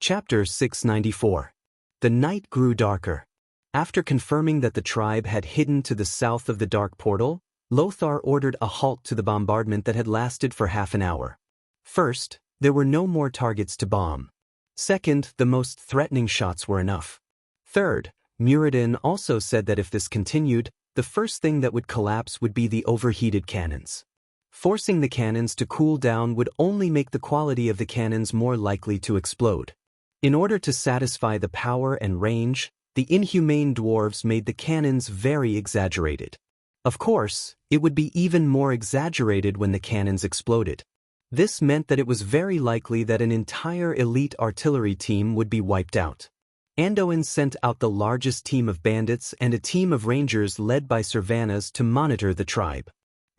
Chapter 694. The night grew darker. After confirming that the tribe had hidden to the south of the dark portal, Lothar ordered a halt to the bombardment that had lasted for half an hour. First, there were no more targets to bomb. Second, the most threatening shots were enough. Third, Muradin also said that if this continued, the first thing that would collapse would be the overheated cannons. Forcing the cannons to cool down would only make the quality of the cannons more likely to explode. In order to satisfy the power and range, the inhumane dwarves made the cannons very exaggerated. Of course, it would be even more exaggerated when the cannons exploded. This meant that it was very likely that an entire elite artillery team would be wiped out. Anduin sent out the largest team of bandits and a team of rangers led by Servanas to monitor the tribe.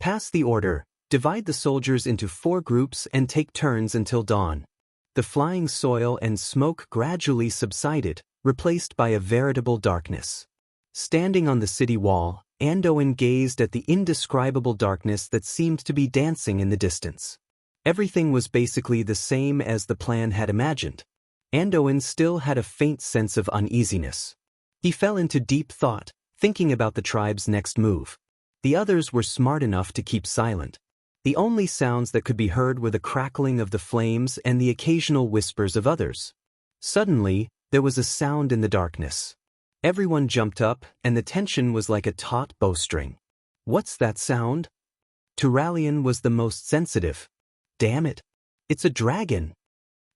Pass the order, divide the soldiers into 4 groups and take turns until dawn. The flying soil and smoke gradually subsided, replaced by a veritable darkness. Standing on the city wall, Anduin gazed at the indescribable darkness that seemed to be dancing in the distance. Everything was basically the same as the plan had imagined. Anduin still had a faint sense of uneasiness. He fell into deep thought, thinking about the tribe's next move. The others were smart enough to keep silent. The only sounds that could be heard were the crackling of the flames and the occasional whispers of others. Suddenly, there was a sound in the darkness. Everyone jumped up, and the tension was like a taut bowstring. What's that sound? Turalian was the most sensitive. Damn it! It's a dragon!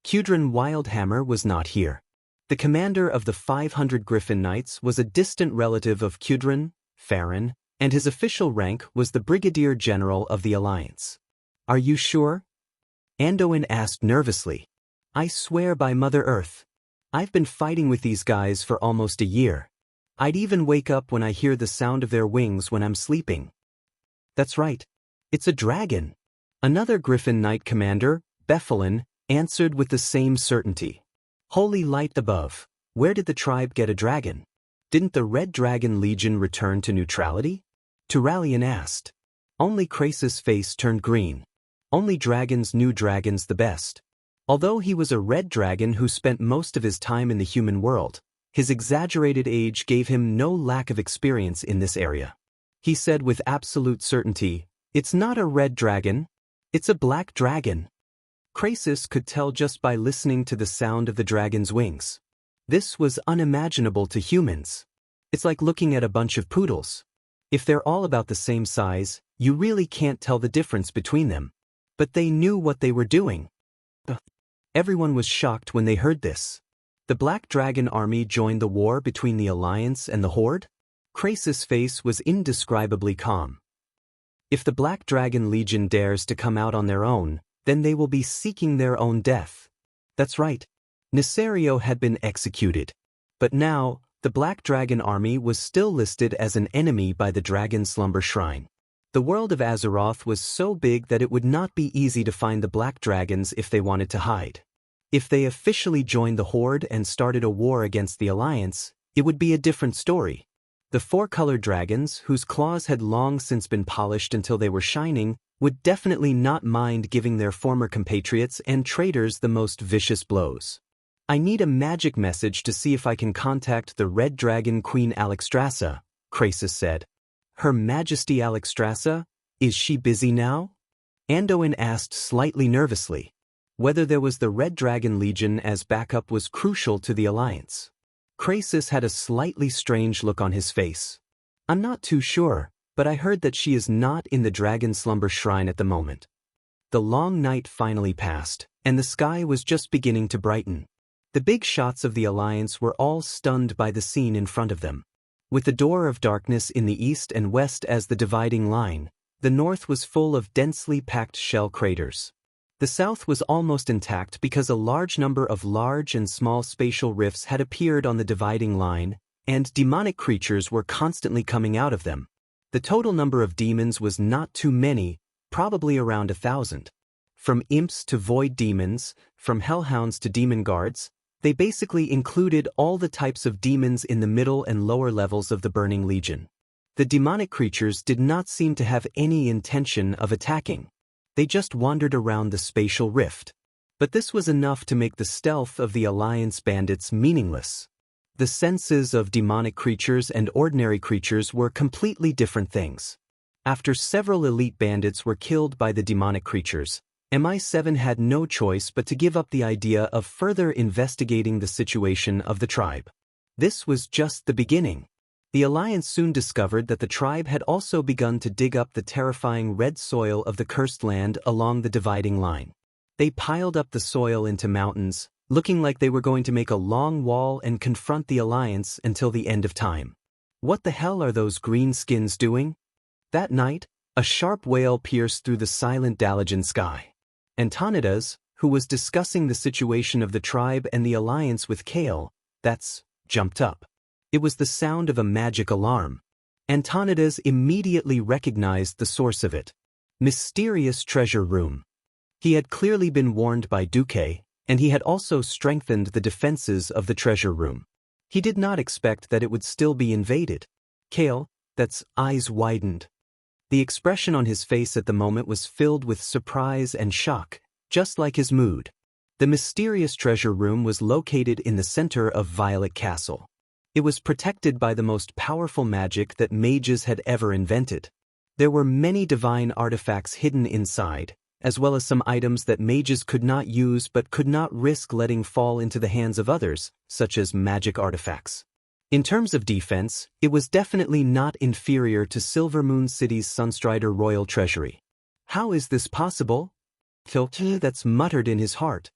Kudrin Wildhammer was not here. The commander of the 500 Griffin Knights was a distant relative of Kudrin, Farron, and his official rank was the Brigadier General of the Alliance. Are you sure? Anduin asked nervously. I swear by Mother Earth. I've been fighting with these guys for almost a year. I'd even wake up when I hear the sound of their wings when I'm sleeping. That's right. It's a dragon. Another Griffin Knight commander, Bephalin, answered with the same certainty. Holy light above, where did the tribe get a dragon? Didn't the Red Dragon Legion return to neutrality? Turalian asked. Only Krasus' face turned green. Only dragons knew dragons the best. Although he was a red dragon who spent most of his time in the human world, his exaggerated age gave him no lack of experience in this area. He said with absolute certainty, "It's not a red dragon, it's a black dragon." Krasus could tell just by listening to the sound of the dragon's wings. This was unimaginable to humans. It's like looking at a bunch of poodles. If they're all about the same size, you really can't tell the difference between them. But they knew what they were doing. Everyone was shocked when they heard this. The Black Dragon army joined the war between the Alliance and the Horde? Krasus' face was indescribably calm. If the Black Dragon Legion dares to come out on their own, then they will be seeking their own death. That's right. Nesario had been executed. But now, the Black Dragon army was still listed as an enemy by the Dragon Slumber Shrine. The world of Azeroth was so big that it would not be easy to find the Black Dragons if they wanted to hide. If they officially joined the Horde and started a war against the Alliance, it would be a different story. The 4-colored dragons, whose claws had long since been polished until they were shining, would definitely not mind giving their former compatriots and traitors the most vicious blows. I need a magic message to see if I can contact the Red Dragon Queen Alexstrasza, Krasus said. Her Majesty Alexstrasza? Is she busy now? Anduin asked slightly nervously. Whether there was the Red Dragon Legion as backup was crucial to the Alliance. Krasus had a slightly strange look on his face. I'm not too sure, but I heard that she is not in the Dragon Slumber Shrine at the moment. The long night finally passed, and the sky was just beginning to brighten. The big shots of the Alliance were all stunned by the scene in front of them. With the door of darkness in the east and west as the dividing line, the north was full of densely packed shell craters. The south was almost intact because a large number of large and small spatial rifts had appeared on the dividing line, and demonic creatures were constantly coming out of them. The total number of demons was not too many, probably around 1,000. From imps to void demons, from hellhounds to demon guards, they basically included all the types of demons in the middle and lower levels of the Burning Legion. The demonic creatures did not seem to have any intention of attacking. They just wandered around the spatial rift. But this was enough to make the stealth of the Alliance bandits meaningless. The senses of demonic creatures and ordinary creatures were completely different things. After several elite bandits were killed by the demonic creatures, MI7 had no choice but to give up the idea of further investigating the situation of the tribe. This was just the beginning. The Alliance soon discovered that the tribe had also begun to dig up the terrifying red soil of the cursed land along the dividing line. They piled up the soil into mountains, looking like they were going to make a long wall and confront the Alliance until the end of time. What the hell are those green skins doing? That night, a sharp wail pierced through the silent Dalajan sky. Antonidas, who was discussing the situation of the tribe and the Alliance with Kale, jumped up. It was the sound of a magic alarm. Antonidas immediately recognized the source of it. Mysterious treasure room. He had clearly been warned by Duque, and he had also strengthened the defenses of the treasure room. He did not expect that it would still be invaded. Kale, eyes widened. The expression on his face at the moment was filled with surprise and shock, just like his mood. The mysterious treasure room was located in the center of Violet Castle. It was protected by the most powerful magic that mages had ever invented. There were many divine artifacts hidden inside, as well as some items that mages could not use but could not risk letting fall into the hands of others, such as magic artifacts. In terms of defense, it was definitely not inferior to Silvermoon City's Sunstrider Royal Treasury. How is this possible? That's muttered in his heart.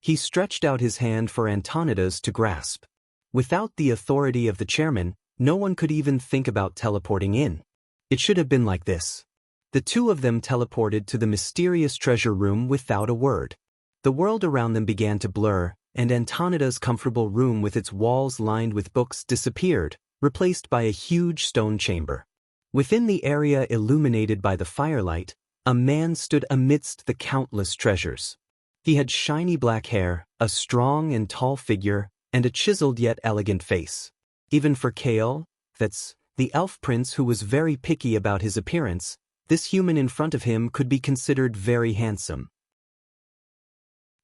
He stretched out his hand for Antonidas to grasp. Without the authority of the chairman, no one could even think about teleporting in. It should have been like this. The two of them teleported to the mysterious treasure room without a word. The world around them began to blur, and Antonida's comfortable room with its walls lined with books disappeared, replaced by a huge stone chamber. Within the area illuminated by the firelight, a man stood amidst the countless treasures. He had shiny black hair, a strong and tall figure, and a chiseled yet elegant face. Even for Kale, the elf prince who was very picky about his appearance, this human in front of him could be considered very handsome.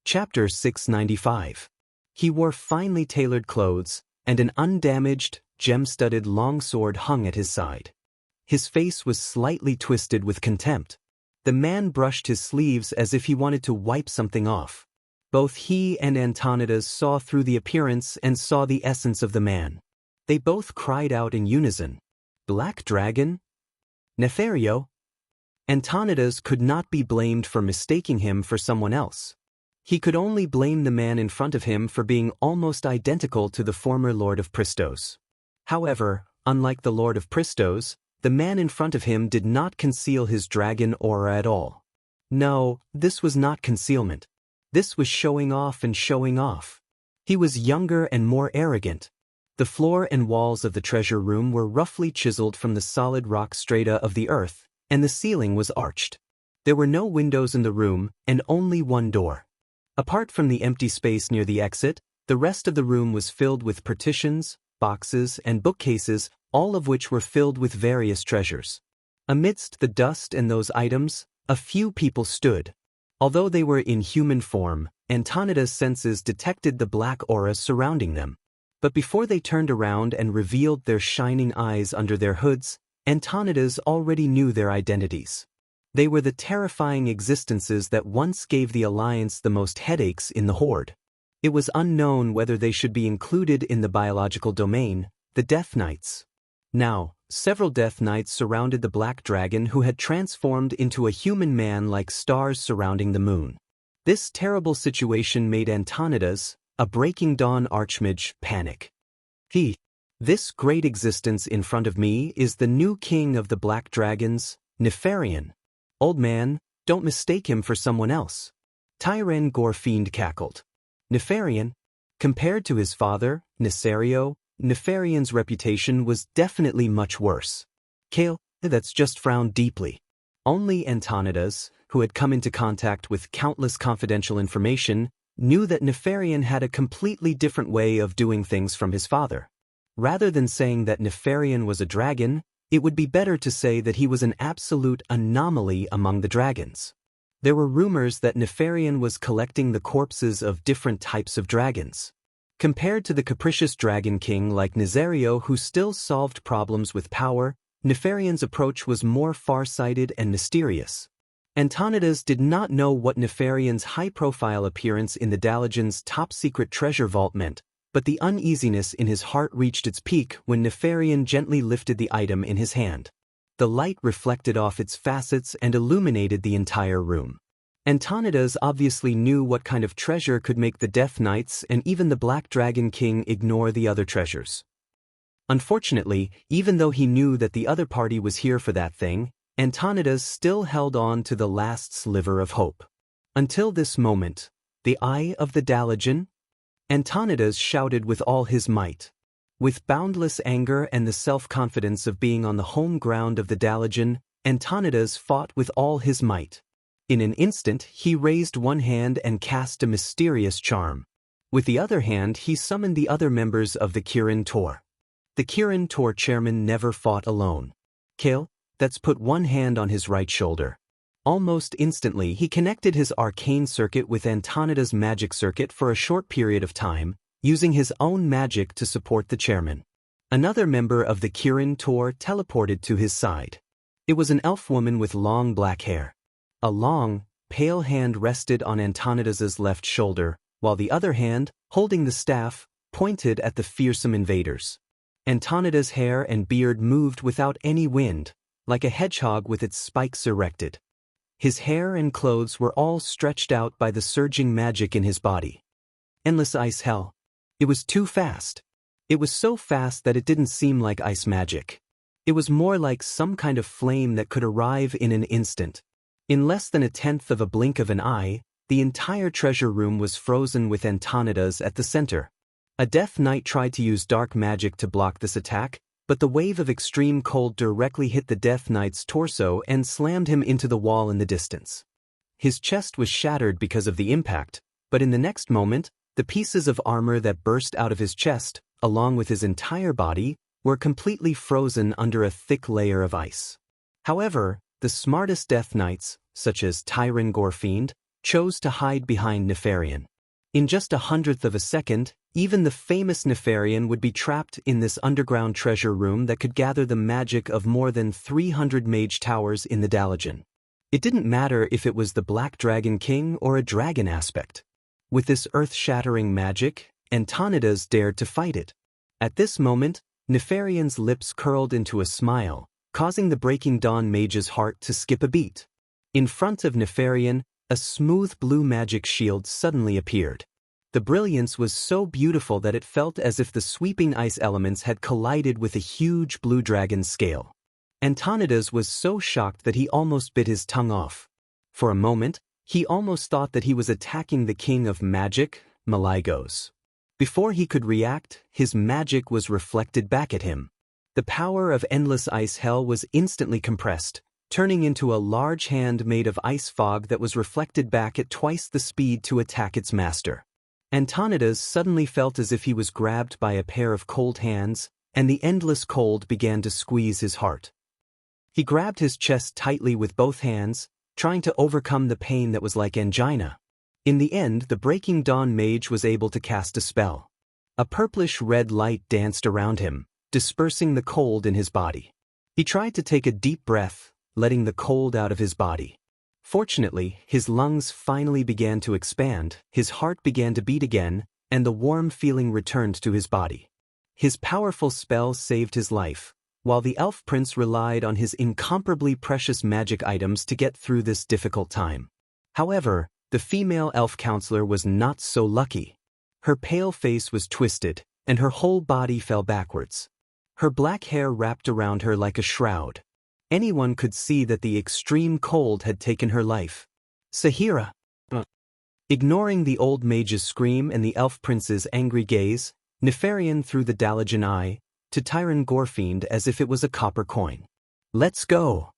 Chapter 695. He wore finely tailored clothes, and an undamaged, gem-studded longsword hung at his side. His face was slightly twisted with contempt. The man brushed his sleeves as if he wanted to wipe something off. Both he and Antonidas saw through the appearance and saw the essence of the man. They both cried out in unison, "Black Dragon? Nefario?" Antonidas could not be blamed for mistaking him for someone else. He could only blame the man in front of him for being almost identical to the former Lord of Pristos. However, unlike the Lord of Pristos, the man in front of him did not conceal his dragon aura at all. No, this was not concealment. This was showing off and showing off. He was younger and more arrogant. The floor and walls of the treasure room were roughly chiseled from the solid rock strata of the earth, and the ceiling was arched. There were no windows in the room, and only one door. Apart from the empty space near the exit, the rest of the room was filled with partitions, boxes, and bookcases, all of which were filled with various treasures. Amidst the dust and those items, a few people stood. Although they were in human form, Antonida's senses detected the black aura surrounding them. But before they turned around and revealed their shining eyes under their hoods, Antonidas already knew their identities. They were the terrifying existences that once gave the Alliance the most headaches in the Horde. It was unknown whether they should be included in the biological domain, the Death Knights. Now, several Death Knights surrounded the Black Dragon who had transformed into a human man like stars surrounding the moon. This terrible situation made Antonidas, a Breaking Dawn Archmage, panic. This great existence in front of me is the new king of the Black Dragons, Nefarian. Old man, don't mistake him for someone else. Tyren Gorfiend cackled. Nefarian? Compared to his father, Nesario, Nefarian's reputation was definitely much worse. Kale, just frowned deeply. Only Antonidas, who had come into contact with countless confidential information, knew that Nefarian had a completely different way of doing things from his father. Rather than saying that Nefarian was a dragon, it would be better to say that he was an absolute anomaly among the dragons. There were rumors that Nefarian was collecting the corpses of different types of dragons. Compared to the capricious dragon king like Nazario who still solved problems with power, Nefarian's approach was more far-sighted and mysterious. Antonidas did not know what Nefarian's high-profile appearance in the Dalajan's top-secret treasure vault meant, but the uneasiness in his heart reached its peak when Nefarian gently lifted the item in his hand. The light reflected off its facets and illuminated the entire room. Antonidas obviously knew what kind of treasure could make the Death Knights and even the Black Dragon King ignore the other treasures. Unfortunately, even though he knew that the other party was here for that thing, Antonidas still held on to the last sliver of hope. Until this moment, the Eye of the Dalajan? Antonidas shouted with all his might. With boundless anger and the self-confidence of being on the home ground of the Dalajan, Antonidas fought with all his might. In an instant, he raised one hand and cast a mysterious charm. With the other hand, he summoned the other members of the Kirin Tor. The Kirin Tor chairman never fought alone. Kale, that's put one hand on his right shoulder. Almost instantly, he connected his arcane circuit with Antonidas' magic circuit for a short period of time, using his own magic to support the chairman. Another member of the Kirin Tor teleported to his side. It was an elf woman with long black hair. A long, pale hand rested on Antonidas' left shoulder, while the other hand, holding the staff, pointed at the fearsome invaders. Antonidas' hair and beard moved without any wind, like a hedgehog with its spikes erected. His hair and clothes were all stretched out by the surging magic in his body. Endless ice hell. It was too fast. It was so fast that it didn't seem like ice magic. It was more like some kind of flame that could arrive in an instant. In less than a tenth of a blink of an eye, the entire treasure room was frozen with Antonidas at the center. A Death Knight tried to use dark magic to block this attack, but the wave of extreme cold directly hit the Death Knight's torso and slammed him into the wall in the distance. His chest was shattered because of the impact, but in the next moment, the pieces of armor that burst out of his chest, along with his entire body, were completely frozen under a thick layer of ice. However, the smartest Death Knights, such as Tyron Gorfiend, chose to hide behind Nefarian. In just 1/100th of a second, even the famous Nefarian would be trapped in this underground treasure room that could gather the magic of more than 300 mage towers in the Dalajan. It didn't matter if it was the Black Dragon King or a dragon aspect. With this earth-shattering magic, Antonidas dared to fight it. At this moment, Nefarian's lips curled into a smile, causing the Breaking Dawn mage's heart to skip a beat. In front of Nefarian, a smooth blue magic shield suddenly appeared. The brilliance was so beautiful that it felt as if the sweeping ice elements had collided with a huge blue dragon's scale. Antonidas was so shocked that he almost bit his tongue off. For a moment, he almost thought that he was attacking the king of magic, Maligos. Before he could react, his magic was reflected back at him. The power of endless ice hell was instantly compressed, turning into a large hand made of ice fog that was reflected back at twice the speed to attack its master. Antonidas suddenly felt as if he was grabbed by a pair of cold hands, and the endless cold began to squeeze his heart. He grabbed his chest tightly with both hands, trying to overcome the pain that was like angina. In the end, the Breaking Dawn mage was able to cast a spell. A purplish-red light danced around him, dispersing the cold in his body. He tried to take a deep breath, letting the cold out of his body. Fortunately, his lungs finally began to expand, his heart began to beat again, and the warm feeling returned to his body. His powerful spell saved his life, while the elf prince relied on his incomparably precious magic items to get through this difficult time. However, the female elf counselor was not so lucky. Her pale face was twisted, and her whole body fell backwards. Her black hair wrapped around her like a shroud. Anyone could see that the extreme cold had taken her life. Sahira! Ignoring the old mage's scream and the elf prince's angry gaze, Nefarian threw the Dalajan eye to Tyron Gorfiend as if it was a copper coin. Let's go!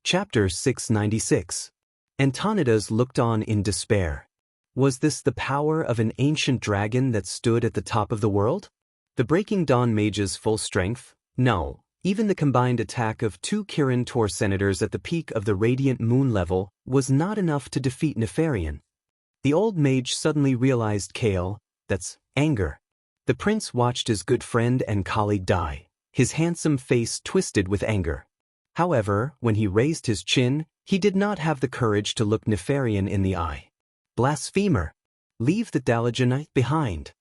Chapter 696. Antonidas looked on in despair. Was this the power of an ancient dragon that stood at the top of the world? The Breaking Dawn mage's full strength? No, Even the combined attack of 2 Kirin Tor senators at the peak of the radiant moon level was not enough to defeat Nefarian. The old mage suddenly realized that's anger. The prince watched his good friend and colleague die, his handsome face twisted with anger. However, when he raised his chin, he did not have the courage to look Nefarian in the eye. Blasphemer! Leave the Dalajanite behind.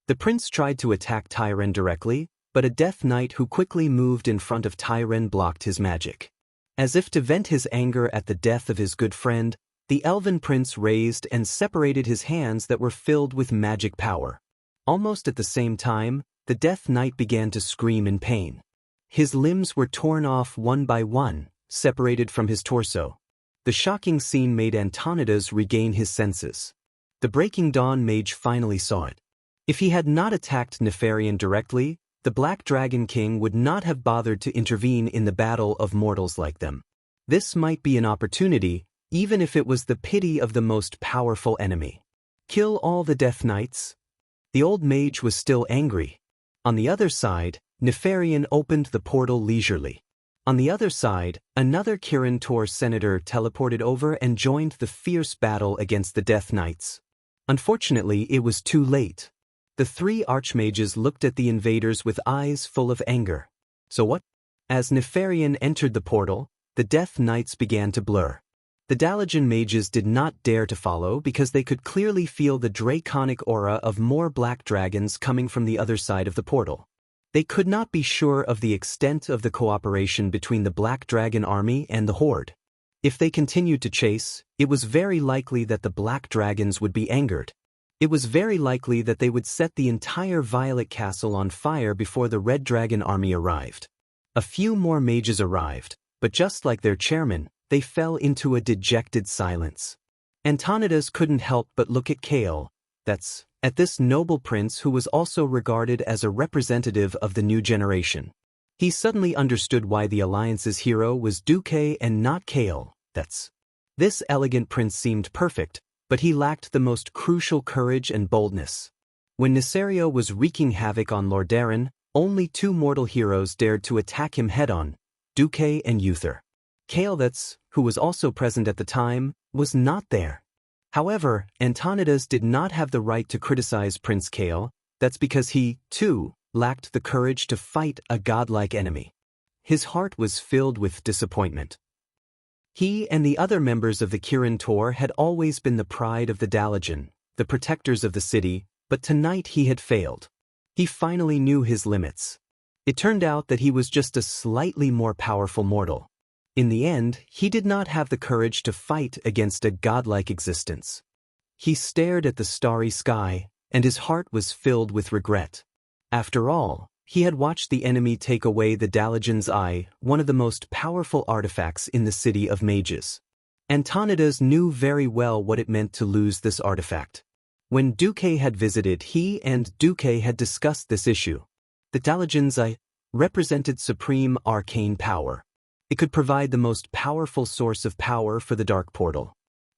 The prince tried to attack Tyren directly, but a Death Knight who quickly moved in front of Tyren blocked his magic. As if to vent his anger at the death of his good friend, the elven prince raised and separated his hands that were filled with magic power. Almost at the same time, the Death Knight began to scream in pain. His limbs were torn off one by one, separated from his torso. The shocking scene made Antonidas regain his senses. The Breaking Dawn mage finally saw it. If he had not attacked Nefarian directly, the Black Dragon King would not have bothered to intervene in the battle of mortals like them. This might be an opportunity, even if it was the pity of the most powerful enemy. Kill all the Death Knights? The old mage was still angry. On the other side, Nefarian opened the portal leisurely. On the other side, another Kirin Tor senator teleported over and joined the fierce battle against the Death Knights. Unfortunately, it was too late. The 3 archmages looked at the invaders with eyes full of anger. So what? As Nefarian entered the portal, the Death Knights began to blur. The Dalajan mages did not dare to follow because they could clearly feel the draconic aura of more black dragons coming from the other side of the portal. They could not be sure of the extent of the cooperation between the Black Dragon army and the Horde. If they continued to chase, it was very likely that the Black Dragons would be angered. It was very likely that they would set the entire Violet Castle on fire before the Red Dragon army arrived. A few more mages arrived, but just like their chairman, they fell into a dejected silence. Antonidas couldn't help but look at at this noble prince who was also regarded as a representative of the new generation. He suddenly understood why the Alliance's hero was Duque and not This elegant prince seemed perfect, but he lacked the most crucial courage and boldness. When Nesario was wreaking havoc on Lordaeron, only 2 mortal heroes dared to attack him head-on, Duque and Uther. Who was also present at the time, was not there. However, Antonidas did not have the right to criticize Prince that's because he, too, lacked the courage to fight a godlike enemy. His heart was filled with disappointment. He and the other members of the Kirin Tor had always been the pride of the Dalajan, the protectors of the city, but tonight he had failed. He finally knew his limits. It turned out that he was just a slightly more powerful mortal. In the end, he did not have the courage to fight against a godlike existence. He stared at the starry sky, and his heart was filled with regret. After all, he had watched the enemy take away the Dalajan's eye, one of the most powerful artifacts in the city of mages. Antonidas knew very well what it meant to lose this artifact. When Duque had visited, he and Duque had discussed this issue. The Dalajan's eye represented supreme arcane power. It could provide the most powerful source of power for the Dark Portal.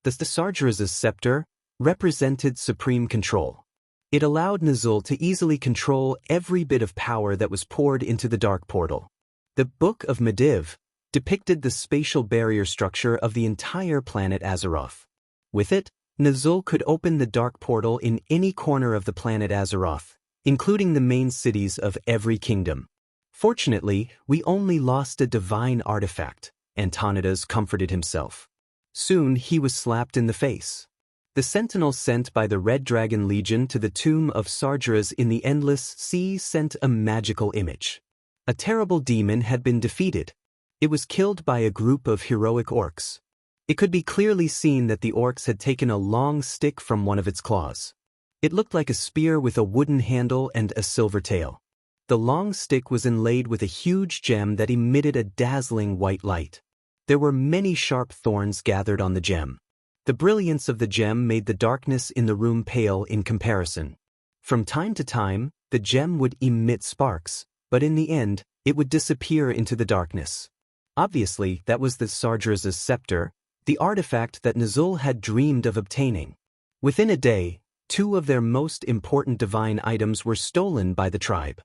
The Sargeras's scepter represented supreme control. It allowed Nazul to easily control every bit of power that was poured into the Dark Portal. The Book of Mediv depicted the spatial barrier structure of the entire planet Azeroth. With it, Nazul could open the Dark Portal in any corner of the planet Azeroth, including the main cities of every kingdom. Fortunately, we only lost a divine artifact, Antonidas comforted himself. Soon he was slapped in the face. The sentinel sent by the Red Dragon Legion to the tomb of Sargeras in the Endless Sea sent a magical image. A terrible demon had been defeated. It was killed by a group of heroic orcs. It could be clearly seen that the orcs had taken a long stick from one of its claws. It looked like a spear with a wooden handle and a silver tail. The long stick was inlaid with a huge gem that emitted a dazzling white light. There were many sharp thorns gathered on the gem. The brilliance of the gem made the darkness in the room pale in comparison. From time to time, the gem would emit sparks, but in the end, it would disappear into the darkness. Obviously, that was the Sargeras's scepter, the artifact that Nazul had dreamed of obtaining. Within a day, 2 of their most important divine items were stolen by the tribe.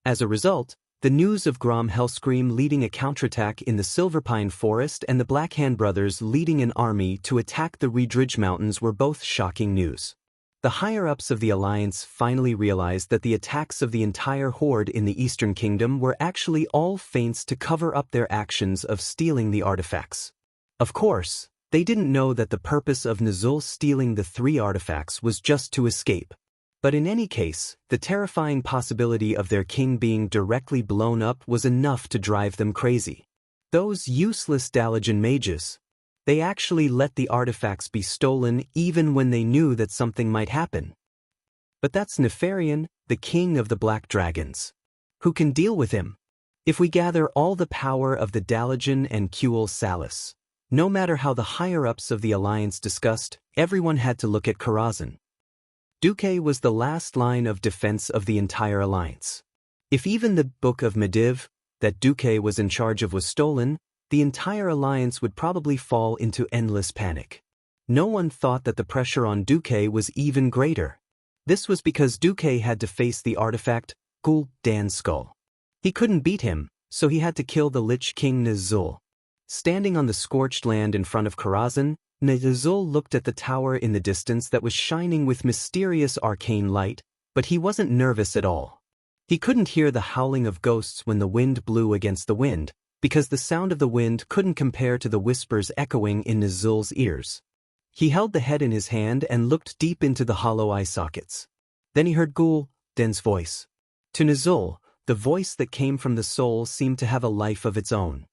As a result, The news of Grom Hellscream leading a counterattack in the Silverpine Forest and the Blackhand brothers leading an army to attack the Reedridge Mountains were both shocking news. The higher-ups of the Alliance finally realized that the attacks of the entire horde in the Eastern Kingdom were actually all feints to cover up their actions of stealing the artifacts. Of course, they didn't know that the purpose of Nuzul stealing the 3 artifacts was just to escape. But in any case, the terrifying possibility of their king being directly blown up was enough to drive them crazy. Those useless Dalajan mages. They actually let the artifacts be stolen even when they knew that something might happen. But that's Nefarian, the king of the Black Dragons. Who can deal with him? If we gather all the power of the Dalajan and Kuel Salus, no matter how the higher-ups of the Alliance discussed, everyone had to look at Karazhan. Duque was the last line of defense of the entire Alliance. If even the Book of Mediv, that Duque was in charge of, was stolen, the entire Alliance would probably fall into endless panic. No one thought that the pressure on Duque was even greater. This was because Duque had to face the artifact, Gul'dan's skull. He couldn't beat him, so he had to kill the Lich King Nuzul. Standing on the scorched land in front of Karazhan, Nuzul looked at the tower in the distance that was shining with mysterious arcane light, but he wasn't nervous at all. He couldn't hear the howling of ghosts when the wind blew against the wind, because the sound of the wind couldn't compare to the whispers echoing in Nuzul's ears. He held the head in his hand and looked deep into the hollow eye sockets. Then he heard Gul'dan's voice. To Nuzul, the voice that came from the soul seemed to have a life of its own.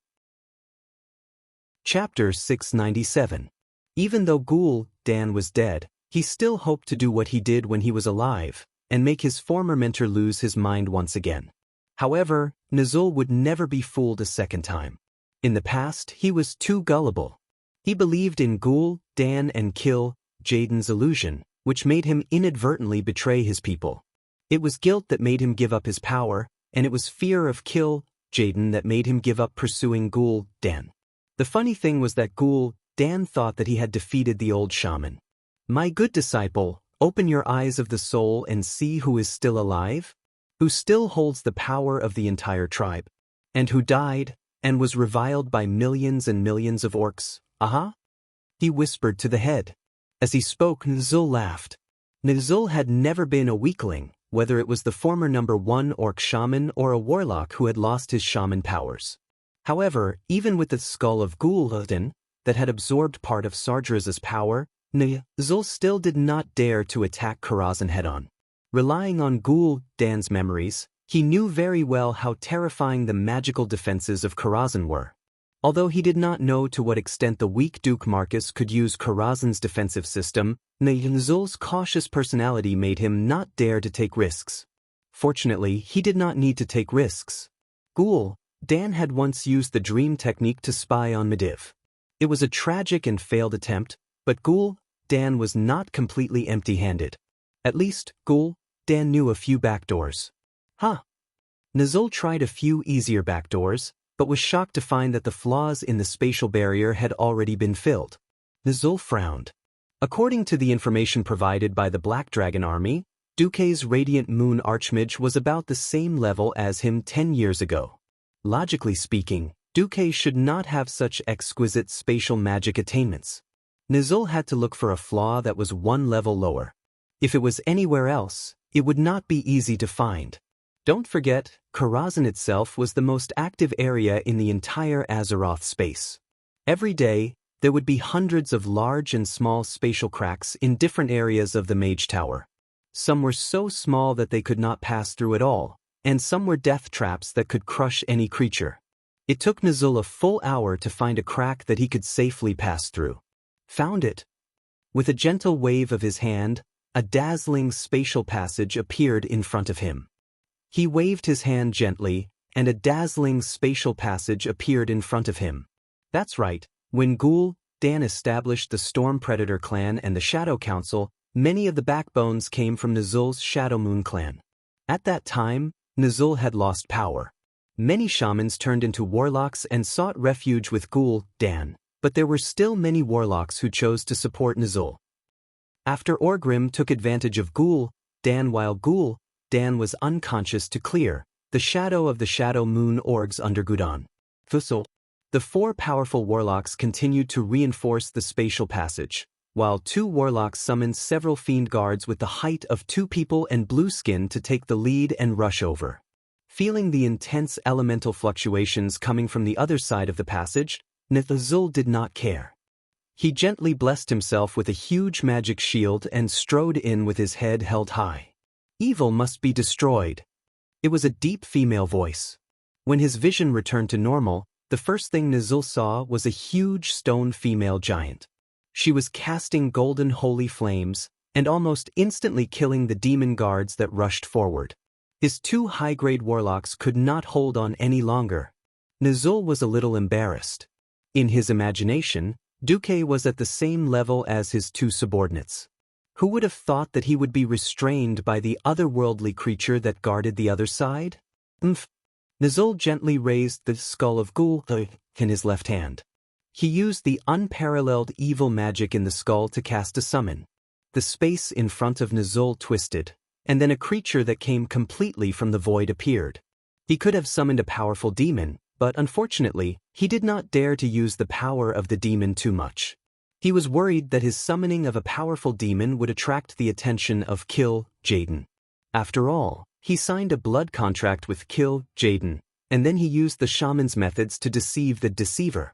Chapter 697. Even though Gul'dan was dead, he still hoped to do what he did when he was alive, and make his former mentor lose his mind once again. However, Nuzul would never be fooled a second time. In the past, he was too gullible. He believed in Gul'dan and Jaden's illusion, which made him inadvertently betray his people. It was guilt that made him give up his power, and it was fear of Jaden that made him give up pursuing Gul'dan. The funny thing was that Gul'dan thought that he had defeated the old shaman. My good disciple, open your eyes of the soul and see who is still alive, who still holds the power of the entire tribe, and who died, and was reviled by millions and millions of orcs. Aha! He whispered to the head. As he spoke, Nuzul laughed. Nuzul had never been a weakling, whether it was the former #1 orc shaman or a warlock who had lost his shaman powers. However, even with the skull of Gul'dan that had absorbed part of Sardra's power, Nuzul still did not dare to attack Karazhan head-on. Relying on Gul'dan's memories, he knew very well how terrifying the magical defenses of Karazhan were. Although he did not know to what extent the weak Duke Marcus could use Karazhan's defensive system, Nuzul's cautious personality made him not dare to take risks. Fortunately, he did not need to take risks. Gul'dan had once used the dream technique to spy on Mediv. It was a tragic and failed attempt, but Gul'dan was not completely empty-handed. At least, Gul'dan knew a few backdoors. Nuzul tried a few easier backdoors, but was shocked to find that the flaws in the spatial barrier had already been filled. Nuzul frowned. According to the information provided by the Black Dragon Army, Duque's Radiant Moon Archmage was about the same level as him 10 years ago. Logically speaking, Duque should not have such exquisite spatial magic attainments. Nuzul had to look for a flaw that was one level lower. If it was anywhere else, it would not be easy to find. Don't forget, Karazhan itself was the most active area in the entire Azeroth space. Every day, there would be hundreds of large and small spatial cracks in different areas of the Mage Tower. Some were so small that they could not pass through at all, and some were death traps that could crush any creature. It took Nuzul a full hour to find a crack that he could safely pass through. Found it. With a gentle wave of his hand, a dazzling spatial passage appeared in front of him. He waved his hand gently, and a dazzling spatial passage appeared in front of him. That's right, when Gul'dan established the Storm Predator clan and the Shadow Council, many of the backbones came from Nuzul's Shadowmoon clan. At that time, Nuzul had lost power. Many shamans turned into warlocks and sought refuge with Gul'dan, but there were still many warlocks who chose to support Nuzul. After Orgrim took advantage of Gul'dan while Gul'dan was unconscious to clear, The shadow of the shadow moon orgs under Gudan. Fussel. The four powerful warlocks continued to reinforce the spatial passage, while two warlocks summoned several fiend guards with the height of 2 people and blue skin to take the lead and rush over. Feeling the intense elemental fluctuations coming from the other side of the passage, Nithazul did not care. He gently blessed himself with a huge magic shield and strode in with his head held high. Evil must be destroyed. It was a deep female voice. When his vision returned to normal, the first thing Nizul saw was a huge stone female giant. She was casting golden holy flames, and almost instantly killing the demon guards that rushed forward. His 2 high-grade warlocks could not hold on any longer. Nizul was a little embarrassed. In his imagination, Duque was at the same level as his 2 subordinates. Who would have thought that he would be restrained by the otherworldly creature that guarded the other side? Nizul gently raised the skull of Gul in his left hand. He used the unparalleled evil magic in the skull to cast a summon. The space in front of Nizul twisted, and then a creature that came completely from the void appeared. He could have summoned a powerful demon, but unfortunately, he did not dare to use the power of the demon too much. He was worried that his summoning of a powerful demon would attract the attention of Kill Jaden. After all, he signed a blood contract with Kill Jaden, and then he used the shaman's methods to deceive the deceiver.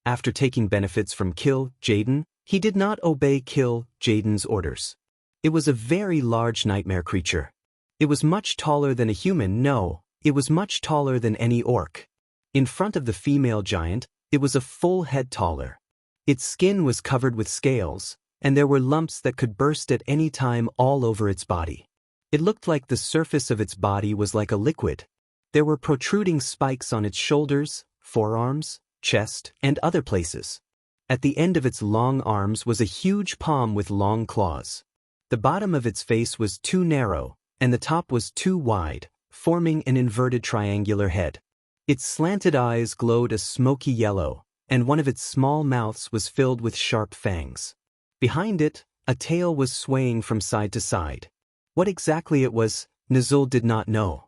After taking benefits from Kill Jaden, he did not obey Kill Jaden's orders. It was a very large nightmare creature. It was much taller than a human. No, it was much taller than any orc. In front of the female giant, it was a full head taller. Its skin was covered with scales, and there were lumps that could burst at any time all over its body. It looked like the surface of its body was like a liquid. There were protruding spikes on its shoulders, forearms, chest, and other places. At the end of its long arms was a huge palm with long claws. The bottom of its face was too narrow, and the top was too wide, forming an inverted triangular head. Its slanted eyes glowed a smoky yellow, and one of its small mouths was filled with sharp fangs. Behind it, a tail was swaying from side to side. What exactly it was, Nizul did not know.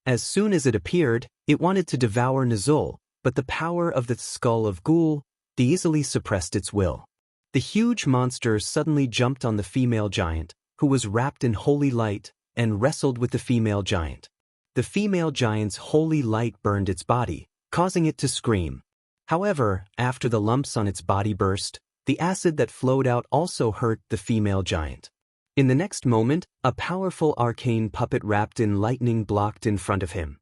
As soon as it appeared, it wanted to devour Nizul, but the power of the skull of Ghoul easily suppressed its will. The huge monster suddenly jumped on the female giant, who was wrapped in holy light, and wrestled with the female giant. The female giant's holy light burned its body, causing it to scream. However, after the lumps on its body burst, the acid that flowed out also hurt the female giant. In the next moment, a powerful arcane puppet wrapped in lightning blocked in front of him.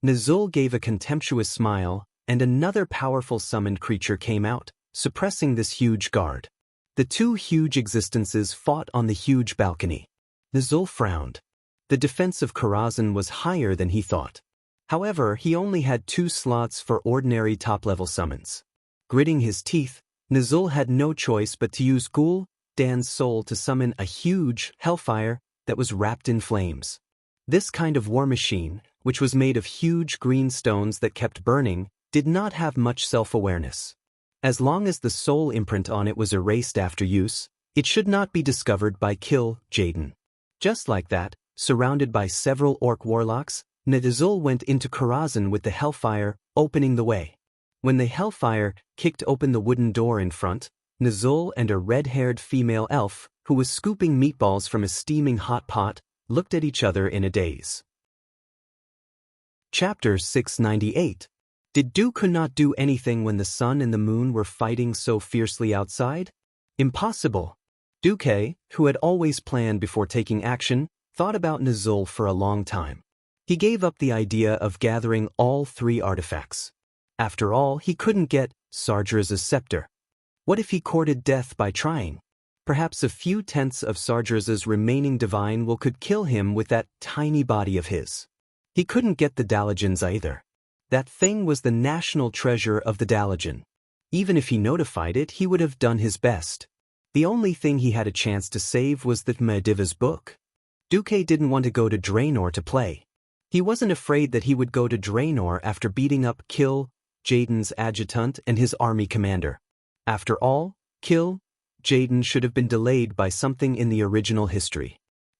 Nizul gave a contemptuous smile, and another powerful summoned creature came out, suppressing this huge guard. The 2 huge existences fought on the huge balcony. Nizul frowned. The defense of Karazhan was higher than he thought. However, he only had 2 slots for ordinary top-level summons. Gritting his teeth, Nizul had no choice but to use Ghoul Dan's soul to summon a huge hellfire that was wrapped in flames. This kind of war machine, which was made of huge green stones that kept burning, did not have much self-awareness. As long as the soul imprint on it was erased after use, it should not be discovered by Kill Jaden. Just like that, surrounded by several orc warlocks, Nizul went into Karazhan with the hellfire, opening the way. When the hellfire kicked open the wooden door in front, Nizul and a red-haired female elf, who was scooping meatballs from a steaming hot pot, looked at each other in a daze. Chapter 698. Did Dooku not do anything when the sun and the moon were fighting so fiercely outside? Impossible. Duque, who had always planned before taking action, thought about Nizul for a long time. He gave up the idea of gathering all 3 artifacts. After all, he couldn't get Sargeras' scepter. What if he courted death by trying? Perhaps a few tenths of Sargeras' remaining divine will could kill him with that tiny body of his. He couldn't get the Dalajans either. That thing was the national treasure of the Dalajan. Even if he notified it, he would have done his best. The only thing he had a chance to save was the Mediva's book. Duque didn't want to go to Draenor to play. He wasn't afraid that he would go to Draenor after beating up Kill Jaden's adjutant and his army commander. After all, Kill Jaden should have been delayed by something in the original history.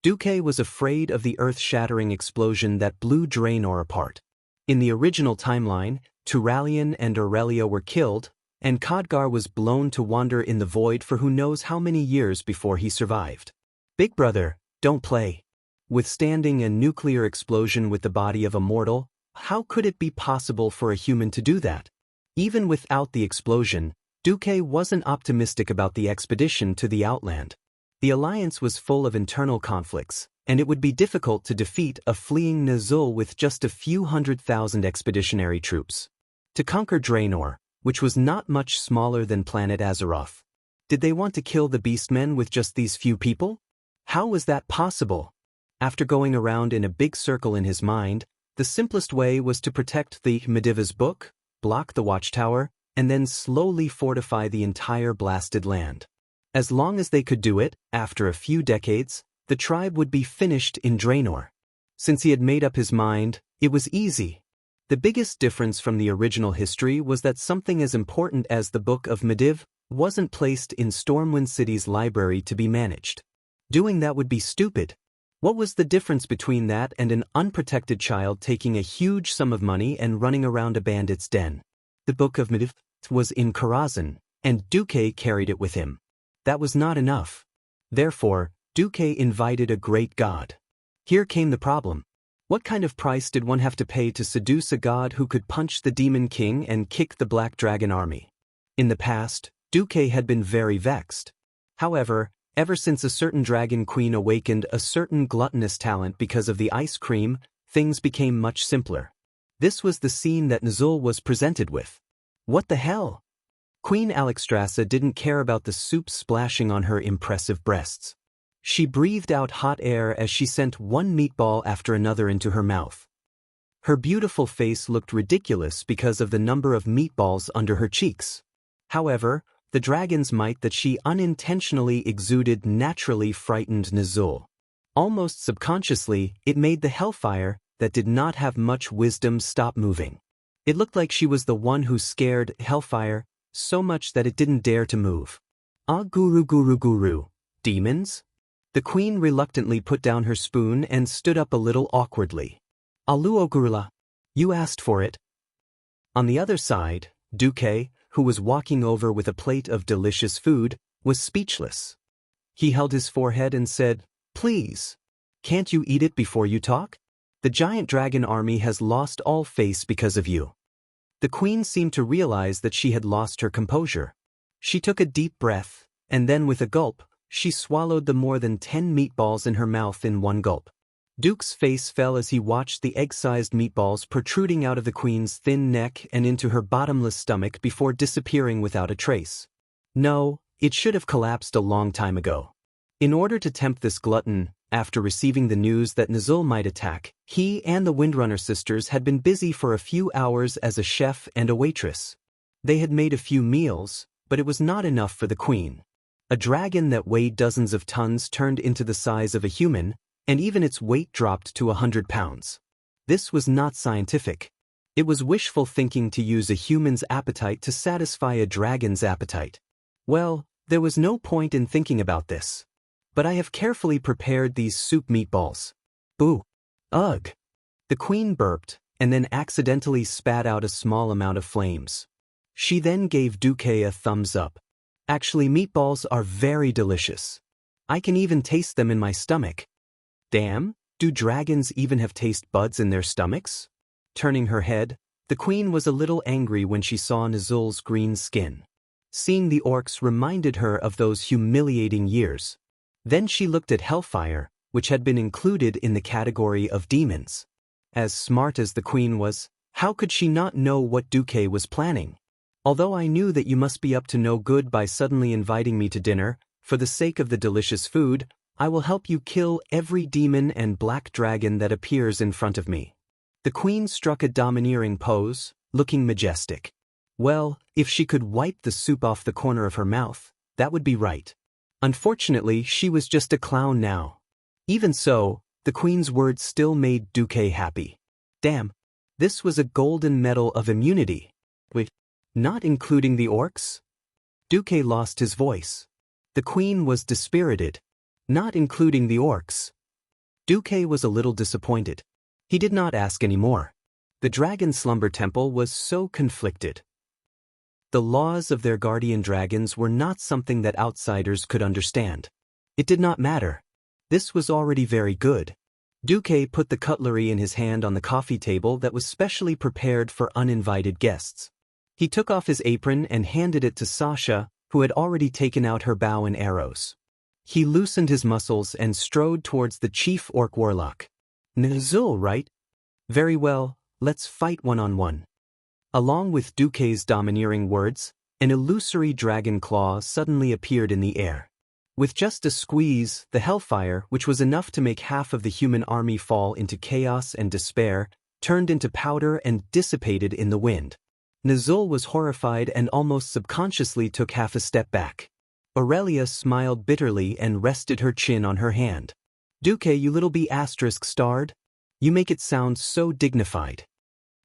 Duque was afraid of the earth-shattering explosion that blew Draenor apart. In the original timeline, Turalyon and Aurelia were killed, and Khadgar was blown to wander in the void for who knows how many years before he survived. Big brother, don't play. Withstanding a nuclear explosion with the body of a mortal, how could it be possible for a human to do that? Even without the explosion, Duque wasn't optimistic about the expedition to the Outland. The alliance was full of internal conflicts, and it would be difficult to defeat a fleeing Nazul with just a few 100,000 expeditionary troops. To conquer Draenor, which was not much smaller than planet Azeroth. Did they want to kill the Beastmen with just these few people? How was that possible? After going around in a big circle in his mind, the simplest way was to protect the Medivh's book, block the watchtower, and then slowly fortify the entire blasted land. As long as they could do it, after a few decades, the tribe would be finished in Draenor. Since he had made up his mind, it was easy. The biggest difference from the original history was that something as important as the Book of Medivh wasn't placed in Stormwind City's library to be managed. Doing that would be stupid. What was the difference between that and an unprotected child taking a huge sum of money and running around a bandit's den? The Book of Medivh was in Karazhan, and Duque carried it with him. That was not enough. Therefore, Duque invited a great god. Here came the problem. What kind of price did one have to pay to seduce a god who could punch the Demon King and kick the Black Dragon army? In the past, Duque had been very vexed. However, ever since a certain dragon queen awakened a certain gluttonous talent because of the ice cream, things became much simpler. This was the scene that Nazul was presented with. What the hell? Queen Alexstrasza didn't care about the soup splashing on her impressive breasts. She breathed out hot air as she sent one meatball after another into her mouth. Her beautiful face looked ridiculous because of the number of meatballs under her cheeks. However, the dragon's might that she unintentionally exuded naturally frightened Nazul. Almost subconsciously, it made the hellfire, that did not have much wisdom, stop moving. It looked like she was the one who scared hellfire so much that it didn't dare to move. Ah, guru. Demons? The queen reluctantly put down her spoon and stood up a little awkwardly. Aluogurula, you asked for it. On the other side, Duque, who was walking over with a plate of delicious food, was speechless. He held his forehead and said, "Please. Can't you eat it before you talk? The giant dragon army has lost all face because of you." The queen seemed to realize that she had lost her composure. She took a deep breath, and then with a gulp, she swallowed the more than 10 meatballs in her mouth in one gulp. Duke's face fell as he watched the egg-sized meatballs protruding out of the queen's thin neck and into her bottomless stomach before disappearing without a trace. No, it should have collapsed a long time ago. In order to tempt this glutton, after receiving the news that Nazul might attack, he and the Windrunner sisters had been busy for a few hours as a chef and a waitress. They had made a few meals, but it was not enough for the queen. A dragon that weighed dozens of tons turned into the size of a human, and even its weight dropped to 100 pounds. This was not scientific. It was wishful thinking to use a human's appetite to satisfy a dragon's appetite. Well, there was no point in thinking about this. But I have carefully prepared these soup meatballs. Boo. Ugh. The queen burped, and then accidentally spat out a small amount of flames. She then gave Duque a thumbs up. Actually, meatballs are very delicious. I can even taste them in my stomach. Damn, do dragons even have taste buds in their stomachs? Turning her head, the queen was a little angry when she saw Nazul's green skin. Seeing the orcs reminded her of those humiliating years. Then she looked at Hellfire, which had been included in the category of demons. As smart as the queen was, how could she not know what Duque was planning? Although I knew that you must be up to no good by suddenly inviting me to dinner, for the sake of the delicious food, I will help you kill every demon and black dragon that appears in front of me. The queen struck a domineering pose, looking majestic. Well, if she could wipe the soup off the corner of her mouth, that would be right. Unfortunately, she was just a clown now. Even so, the queen's words still made Duque happy. Damn, this was a golden medal of immunity. Wait, not including the orcs? Duque lost his voice. The queen was dispirited. Not including the orcs. Duque was a little disappointed. He did not ask any more. The Dragon Slumber Temple was so conflicted. The laws of their guardian dragons were not something that outsiders could understand. It did not matter. This was already very good. Duque put the cutlery in his hand on the coffee table that was specially prepared for uninvited guests. He took off his apron and handed it to Sasha, who had already taken out her bow and arrows. He loosened his muscles and strode towards the chief orc warlock. Nizul, right? Very well, let's fight one-on-one. Along with Duque's domineering words, an illusory dragon claw suddenly appeared in the air. With just a squeeze, the hellfire, which was enough to make half of the human army fall into chaos and despair, turned into powder and dissipated in the wind. Nizul was horrified and almost subconsciously took half a step back. Aurelia smiled bitterly and rested her chin on her hand. Duque, you little B***starred. You make it sound so dignified.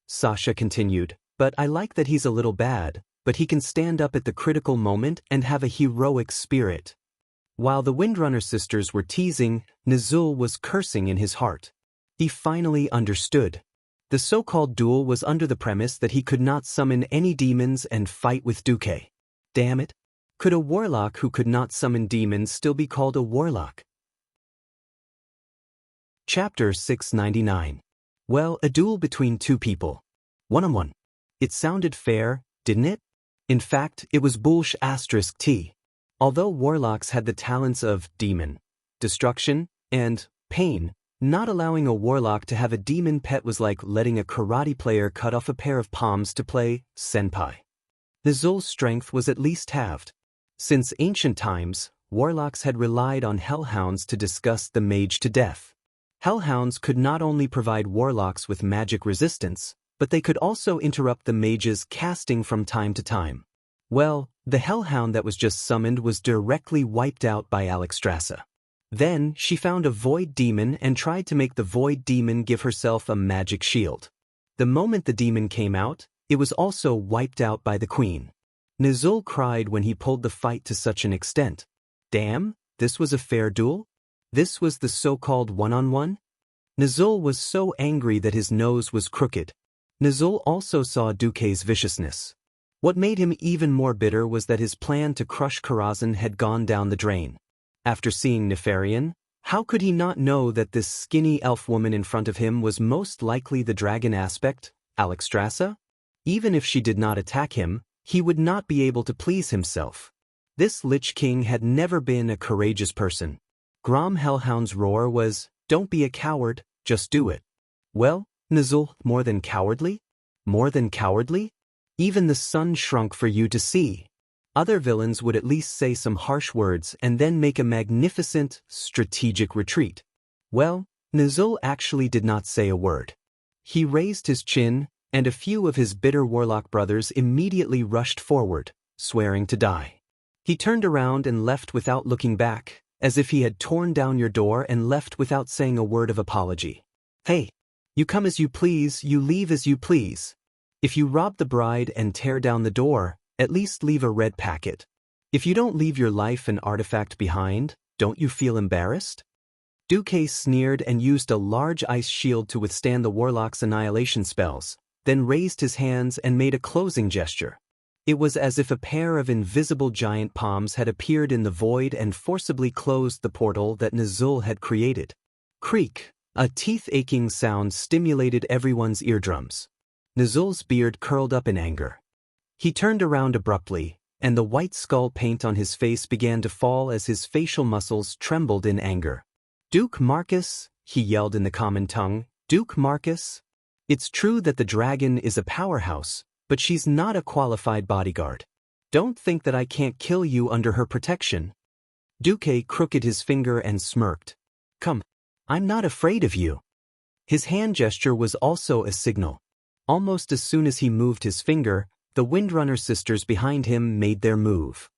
Sasha continued, but I like that he's a little bad, but he can stand up at the critical moment and have a heroic spirit. While the Windrunner sisters were teasing, Nizul was cursing in his heart. He finally understood. The so-called duel was under the premise that he could not summon any demons and fight with Duque. Damn it. Could a warlock who could not summon demons still be called a warlock? Chapter 699. Well, a duel between two people. One-on-one. It sounded fair, didn't it? In fact, it was bullsh**t. Although warlocks had the talents of demon, destruction, and pain, not allowing a warlock to have a demon pet was like letting a karate player cut off a pair of palms to play senpai. Nizul's strength was at least halved. Since ancient times, warlocks had relied on hellhounds to disgust the mage to death. Hellhounds could not only provide warlocks with magic resistance, but they could also interrupt the mage's casting from time to time. Well, the hellhound that was just summoned was directly wiped out by Alexstrasza. Then, she found a void demon and tried to make the void demon give herself a magic shield. The moment the demon came out, it was also wiped out by the queen. Nizul cried when he pulled the fight to such an extent. Damn, this was a fair duel? This was the so-called one-on-one? Nizul was so angry that his nose was crooked. Nizul also saw Duque's viciousness. What made him even more bitter was that his plan to crush Karazhan had gone down the drain. After seeing Nefarian, how could he not know that this skinny elf woman in front of him was most likely the dragon aspect, Alexstrasza? Even if she did not attack him, he would not be able to please himself. This Lich King had never been a courageous person. Grom Hellhound's roar was, "Don't be a coward, just do it." Well, Nizul, more than cowardly? More than cowardly? Even the sun shrunk for you to see. Other villains would at least say some harsh words and then make a magnificent, strategic retreat. Well, Nizul actually did not say a word. He raised his chin, and a few of his bitter warlock brothers immediately rushed forward, swearing to die. He turned around and left without looking back, as if he had torn down your door and left without saying a word of apology. Hey, you come as you please, you leave as you please. If you rob the bride and tear down the door, at least leave a red packet. If you don't leave your life and artifact behind, don't you feel embarrassed? Duque sneered and used a large ice shield to withstand the warlock's annihilation spells, then raised his hands and made a closing gesture. It was as if a pair of invisible giant palms had appeared in the void and forcibly closed the portal that Nizul had created. Creak, a teeth-aching sound stimulated everyone's eardrums. Nizul's beard curled up in anger. He turned around abruptly, and the white skull paint on his face began to fall as his facial muscles trembled in anger. Duke Marcus, he yelled in the common tongue, Duke Marcus? It's true that the dragon is a powerhouse, but she's not a qualified bodyguard. Don't think that I can't kill you under her protection. Duque crooked his finger and smirked. Come, I'm not afraid of you. His hand gesture was also a signal. Almost as soon as he moved his finger, the Windrunner sisters behind him made their move.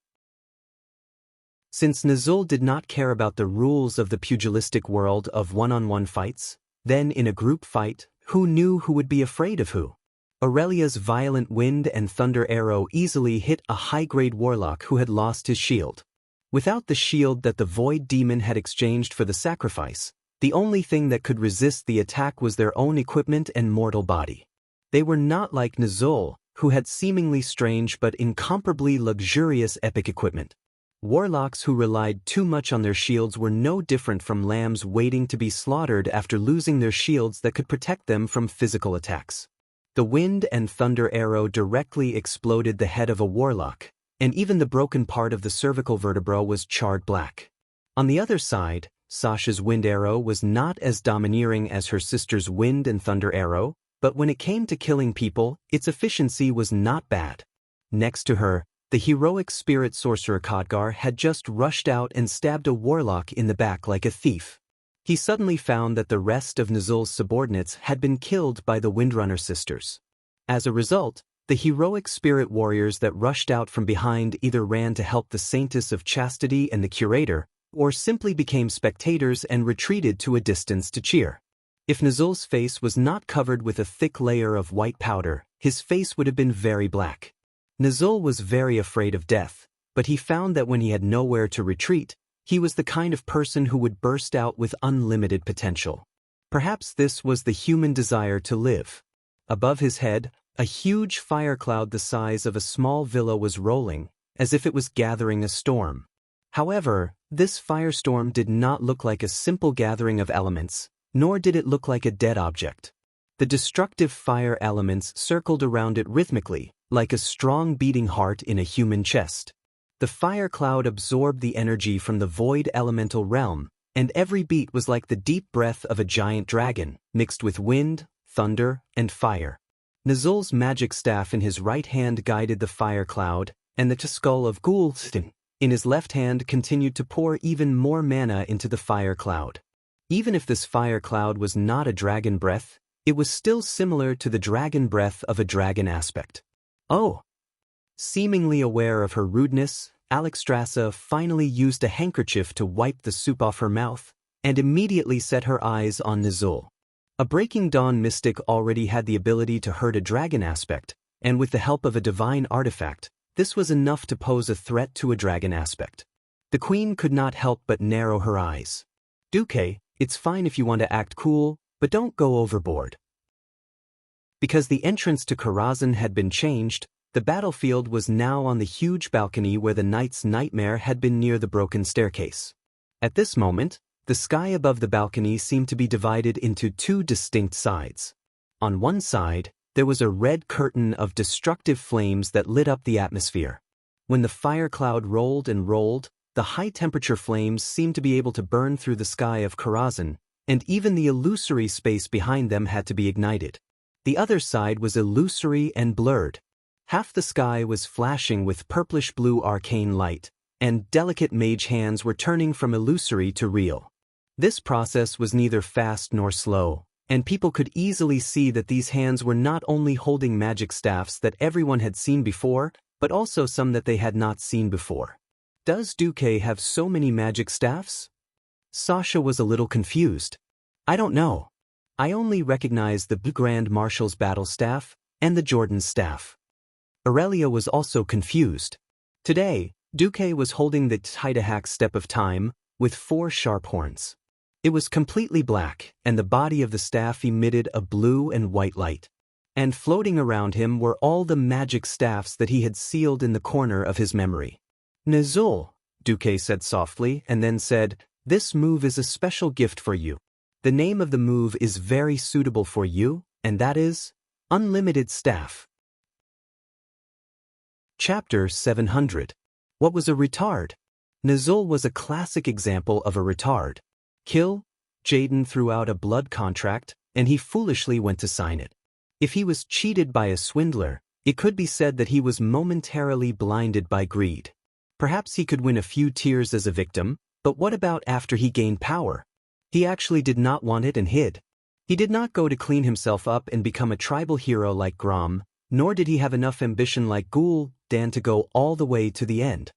Since Nizul did not care about the rules of the pugilistic world of one-on-one fights, then in a group fight, who knew who would be afraid of who? Aurelia's violent wind and thunder arrow easily hit a high-grade warlock who had lost his shield. Without the shield that the void demon had exchanged for the sacrifice, The only thing that could resist the attack was their own equipment and mortal body. They were not like Nizul, who had seemingly strange but incomparably luxurious epic equipment. Warlocks who relied too much on their shields were no different from lambs waiting to be slaughtered after losing their shields that could protect them from physical attacks. The wind and thunder arrow directly exploded the head of a warlock, and even the broken part of the cervical vertebra was charred black. On the other side, Sasha's wind arrow was not as domineering as her sister's wind and thunder arrow, but when it came to killing people, its efficiency was not bad. Next to her, the heroic spirit sorcerer Khadgar had just rushed out and stabbed a warlock in the back like a thief. He suddenly found that the rest of Nizul's subordinates had been killed by the Windrunner sisters. As a result, the heroic spirit warriors that rushed out from behind either ran to help the Saintess of Chastity and the Curator, or simply became spectators and retreated to a distance to cheer. If Nizul's face was not covered with a thick layer of white powder, his face would have been very black. Nizul was very afraid of death, but he found that when he had nowhere to retreat, he was the kind of person who would burst out with unlimited potential. Perhaps this was the human desire to live. Above his head, a huge fire cloud the size of a small villa was rolling, as if it was gathering a storm. However, this firestorm did not look like a simple gathering of elements, nor did it look like a dead object. The destructive fire elements circled around it rhythmically, like a strong beating heart in a human chest. The fire cloud absorbed the energy from the void elemental realm, and every beat was like the deep breath of a giant dragon, mixed with wind, thunder, and fire. Nizul's magic staff in his right hand guided the fire cloud, and the skull of Gulstin in his left hand continued to pour even more mana into the fire cloud. Even if this fire cloud was not a dragon breath, it was still similar to the dragon breath of a dragon aspect. Oh! Seemingly aware of her rudeness, Alexstrasza finally used a handkerchief to wipe the soup off her mouth, and immediately set her eyes on Nizul. A Breaking Dawn mystic already had the ability to hurt a dragon aspect, and with the help of a divine artifact, this was enough to pose a threat to a dragon aspect. The queen could not help but narrow her eyes. Duque, it's fine if you want to act cool, but don't go overboard. Because the entrance to Karazhan had been changed, the battlefield was now on the huge balcony where the knight's nightmare had been near the broken staircase. At this moment, the sky above the balcony seemed to be divided into two distinct sides. On one side, there was a red curtain of destructive flames that lit up the atmosphere. When the fire cloud rolled and rolled, the high-temperature flames seemed to be able to burn through the sky of Karazhan, and even the illusory space behind them had to be ignited. The other side was illusory and blurred. Half the sky was flashing with purplish-blue arcane light, and delicate mage hands were turning from illusory to real. This process was neither fast nor slow, and people could easily see that these hands were not only holding magic staffs that everyone had seen before, but also some that they had not seen before. Does Duque have so many magic staffs? Sasha was a little confused. I don't know. I only recognize the Grand Marshal's battle staff and the Jordan's staff. Aurelia was also confused. Today, Duque was holding the Tidahak Step of Time, with 4 sharp horns. It was completely black, and the body of the staff emitted a blue and white light. And floating around him were all the magic staffs that he had sealed in the corner of his memory. Nizul, Duque said softly, and then said, "This move is a special gift for you. The name of the move is very suitable for you, and that is Unlimited Staff." Chapter 700. What was a retard? Nizul was a classic example of a retard. Kill, Jaden threw out a blood contract, and he foolishly went to sign it. If he was cheated by a swindler, it could be said that he was momentarily blinded by greed. Perhaps he could win a few tears as a victim, but what about after he gained power? He actually did not want it and hid. He did not go to clean himself up and become a tribal hero like Grom, nor did he have enough ambition like Dan to go all the way to the end.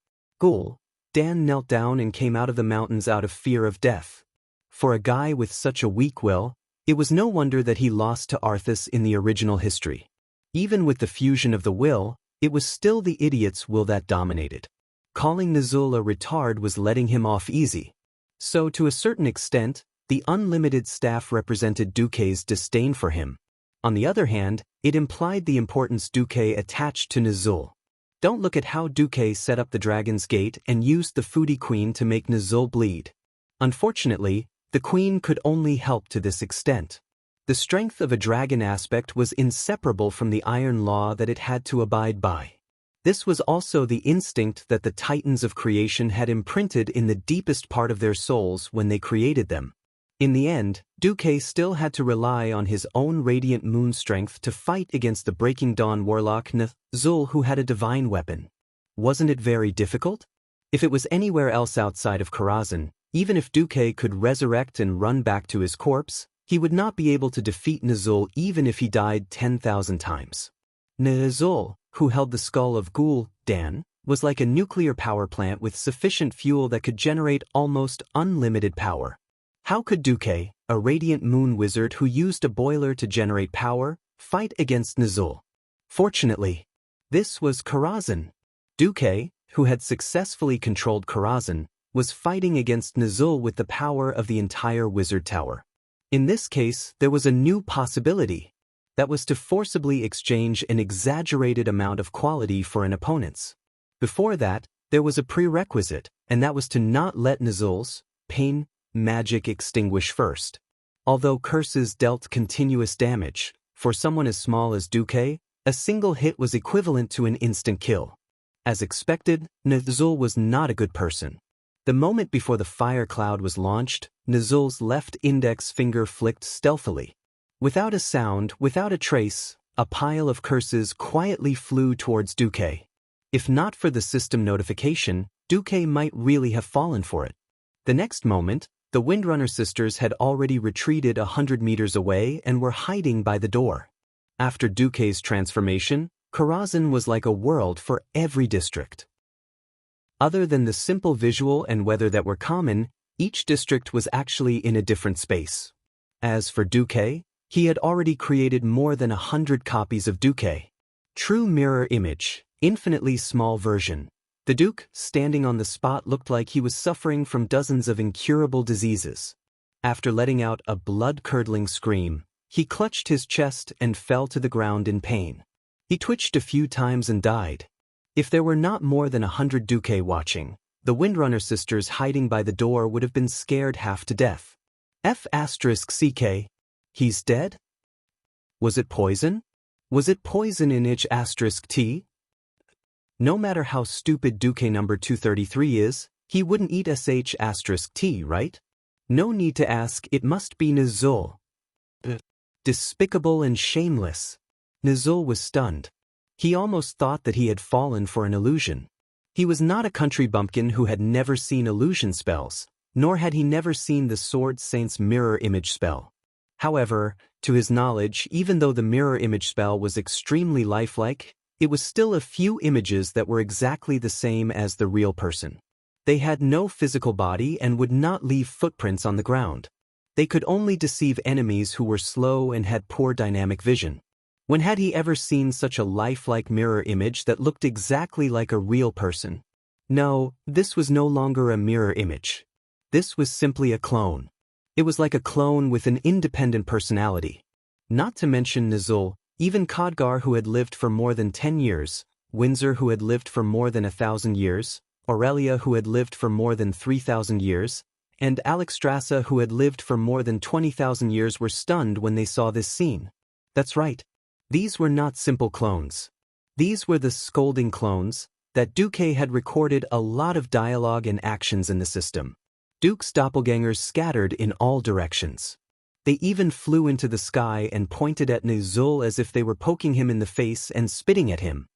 Dan knelt down and came out of the mountains out of fear of death. For a guy with such a weak will, it was no wonder that he lost to Arthas in the original history. Even with the fusion of the will, it was still the idiot's will that dominated. Calling Nizul a retard was letting him off easy. So to a certain extent, The unlimited staff represented Duque's disdain for him. On the other hand, it implied the importance Duque attached to Nizul. Don't look at how Duque set up the Dragon's Gate and used the Foodie Queen to make Nizul bleed. Unfortunately, the Queen could only help to this extent. The strength of a dragon aspect was inseparable from the iron law that it had to abide by. This was also the instinct that the Titans of creation had imprinted in the deepest part of their souls when they created them. In the end, Duque still had to rely on his own radiant moon strength to fight against the Breaking Dawn warlock Nizul, who had a divine weapon. Wasn't it very difficult? If it was anywhere else outside of Karazhan, even if Duque could resurrect and run back to his corpse, he would not be able to defeat Nizul even if he died 10,000 times. Nizul, who held the skull of Gul'dan, was like a nuclear power plant with sufficient fuel that could generate almost unlimited power. How could Duque, a radiant moon wizard who used a boiler to generate power, fight against Nizul? Fortunately, this was Karazhan. Duque, who had successfully controlled Karazhan, was fighting against Nizul with the power of the entire wizard tower. In this case, there was a new possibility. That was to forcibly exchange an exaggerated amount of quality for an opponent's. Before that, there was a prerequisite, and that was to not let Nizul's pain magic extinguish first. Although curses dealt continuous damage, for someone as small as Duque, a single hit was equivalent to an instant kill. As expected, Nizul was not a good person. The moment before the fire cloud was launched, Nizul's left index finger flicked stealthily. Without a sound, without a trace, a pile of curses quietly flew towards Duque. If not for the system notification, Duque might really have fallen for it. The next moment, the Windrunner sisters had already retreated 100 meters away and were hiding by the door. After Duque's transformation, Karazhan was like a world for every district. Other than the simple visual and weather that were common, each district was actually in a different space. As for Duque, he had already created more than 100 copies of Duque. True mirror image, infinitely small version. The Duke, standing on the spot, looked like he was suffering from dozens of incurable diseases. After letting out a blood-curdling scream, he clutched his chest and fell to the ground in pain. He twitched a few times and died. If there were not more than 100 Duque watching, the Windrunner sisters hiding by the door would have been scared half to death. F***CK. He's dead? Was it poison? Was it poison in H**T? No matter how stupid Duque number 233 is, he wouldn't eat SH*T, right? No need to ask, it must be Nizul. Despicable and shameless. Nizul was stunned. He almost thought that he had fallen for an illusion. He was not a country bumpkin who had never seen illusion spells, nor had he never seen the Sword Saint's mirror image spell. However, to his knowledge, even though the mirror image spell was extremely lifelike, it was still a few images that were exactly the same as the real person. They had no physical body and would not leave footprints on the ground. They could only deceive enemies who were slow and had poor dynamic vision. When had he ever seen such a lifelike mirror image that looked exactly like a real person? No, this was no longer a mirror image. This was simply a clone. It was like a clone with an independent personality. Not to mention Nizul, even Khadgar, who had lived for more than 10 years, Windsor, who had lived for more than 1,000 years, Aurelia, who had lived for more than 3,000 years, and Alexstrasza, who had lived for more than 20,000 years, were stunned when they saw this scene. That's right. These were not simple clones. These were the scolding clones that Duque had recorded a lot of dialogue and actions in the system. Duke's doppelgangers scattered in all directions. They even flew into the sky and pointed at Nizul as if they were poking him in the face and spitting at him.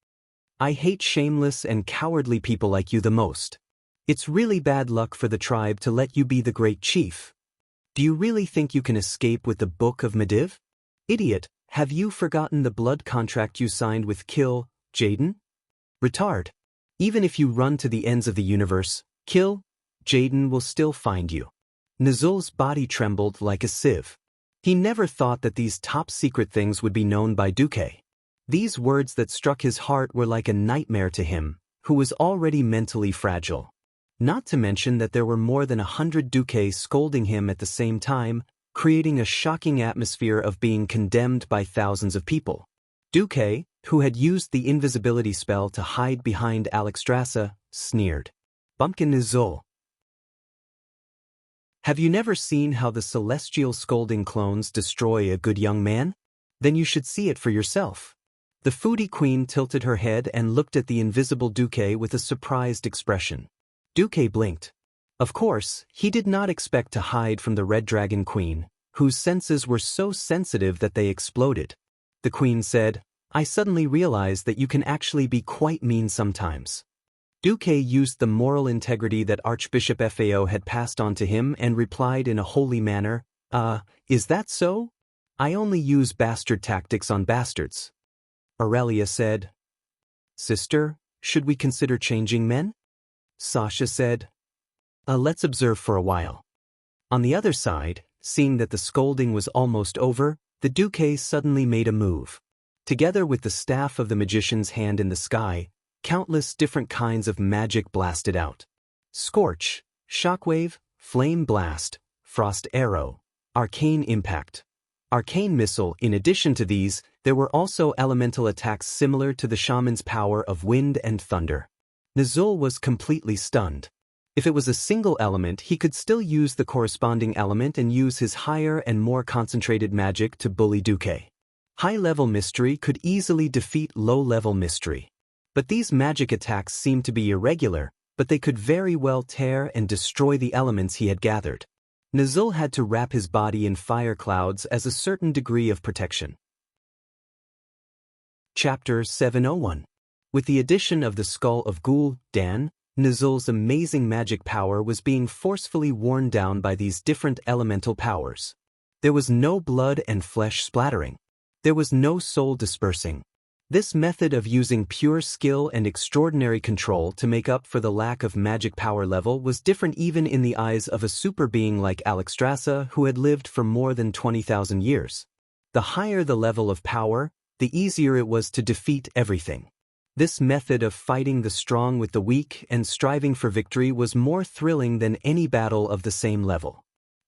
I hate shameless and cowardly people like you the most. It's really bad luck for the tribe to let you be the great chief. Do you really think you can escape with the Book of Medivh? Idiot, have you forgotten the blood contract you signed with Kill Jaden? Retard. Even if you run to the ends of the universe, Kill Jaden will still find you. Nizul's body trembled like a sieve. He never thought that these top-secret things would be known by Duque. These words that struck his heart were like a nightmare to him, who was already mentally fragile. Not to mention that there were more than 100 Duque scolding him at the same time, creating a shocking atmosphere of being condemned by thousands of people. Duque, who had used the invisibility spell to hide behind Alexstrasza, sneered. Bumpkin Nizul. Have you never seen how the celestial scolding clones destroy a good young man? Then you should see it for yourself. The foodie queen tilted her head and looked at the invisible Duque with a surprised expression. Duque blinked. Of course, he did not expect to hide from the Red Dragon Queen, whose senses were so sensitive that they exploded. The queen said, I suddenly realized that you can actually be quite mean sometimes. Duque used the moral integrity that Archbishop Fao had passed on to him and replied in a holy manner, is that so? I only use bastard tactics on bastards. Aurelia said, Sister, should we consider changing men? Sasha said, let's observe for a while. On the other side, seeing that the scolding was almost over, the Duque suddenly made a move. Together with the staff of the magician's hand in the sky, countless different kinds of magic blasted out. Scorch, Shockwave, Flame Blast, Frost Arrow, Arcane Impact, Arcane Missile. In addition to these, there were also elemental attacks similar to the shaman's power of wind and thunder. Nizul was completely stunned. If it was a single element, he could still use the corresponding element and use his higher and more concentrated magic to bully Duque. High-level mystery could easily defeat low-level mystery. But these magic attacks seemed to be irregular, but they could very well tear and destroy the elements he had gathered. Nizul had to wrap his body in fire clouds as a certain degree of protection. Chapter 701. With the addition of the skull of Gul Dan, Nizul's amazing magic power was being forcefully worn down by these different elemental powers. There was no blood and flesh splattering. There was no soul dispersing. This method of using pure skill and extraordinary control to make up for the lack of magic power level was different even in the eyes of a super being like Alexstrasza, who had lived for more than 20,000 years. The higher the level of power, the easier it was to defeat everything. This method of fighting the strong with the weak and striving for victory was more thrilling than any battle of the same level.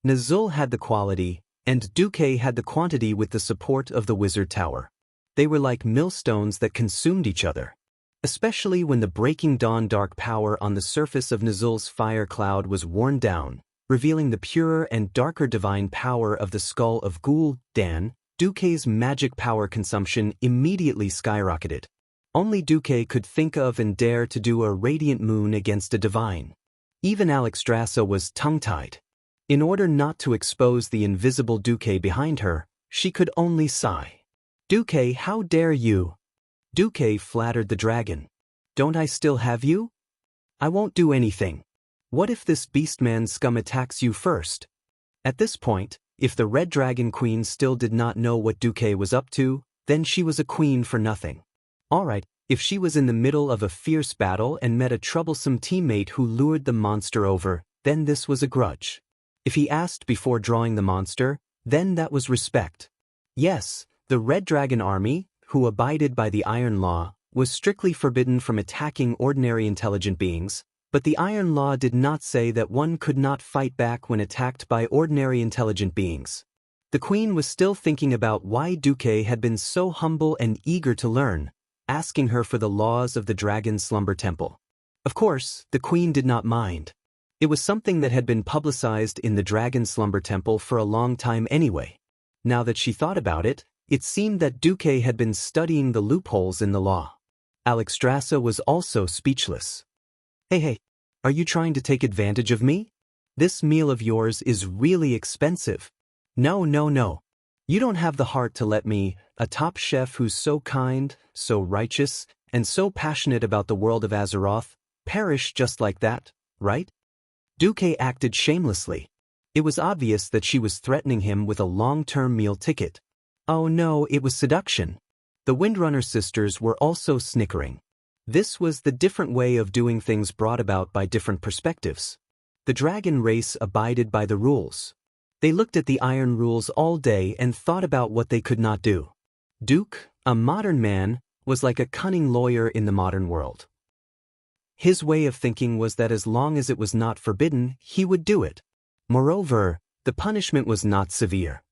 Nizul had the quality, and Duque had the quantity with the support of the wizard tower. They were like millstones that consumed each other. Especially when the breaking dawn dark power on the surface of Nizul's fire cloud was worn down, revealing the purer and darker divine power of the skull of Gul Dan, Duque's magic power consumption immediately skyrocketed. Only Duque could think of and dare to do a radiant moon against a divine. Even Alexstrasza was tongue-tied. In order not to expose the invisible Duque behind her, she could only sigh. Duque, how dare you? Duque flattered the dragon. Don't I still have you? I won't do anything. What if this beastman scum attacks you first? At this point, if the Red Dragon Queen still did not know what Duque was up to, then she was a queen for nothing. Alright, if she was in the middle of a fierce battle and met a troublesome teammate who lured the monster over, then this was a grudge. If he asked before drawing the monster, then that was respect. Yes, the Red Dragon Army, who abided by the Iron Law, was strictly forbidden from attacking ordinary intelligent beings, but the Iron Law did not say that one could not fight back when attacked by ordinary intelligent beings. The Queen was still thinking about why Duque had been so humble and eager to learn, asking her for the laws of the Dragon Slumber Temple. Of course, the Queen did not mind. It was something that had been publicized in the Dragon Slumber Temple for a long time anyway. Now that she thought about it, it seemed that Duque had been studying the loopholes in the law. Alexstrasza was also speechless. Hey, are you trying to take advantage of me? This meal of yours is really expensive. No. You don't have the heart to let me, a top chef who's so kind, so righteous, and so passionate about the world of Azeroth, perish just like that, right? Duque acted shamelessly. It was obvious that she was threatening him with a long-term meal ticket. Oh no, it was seduction. The Windrunner sisters were also snickering. This was the different way of doing things brought about by different perspectives. The dragon race abided by the rules. They looked at the iron rules all day and thought about what they could not do. Duke, a modern man, was like a cunning lawyer in the modern world. His way of thinking was that as long as it was not forbidden, he would do it. Moreover, the punishment was not severe.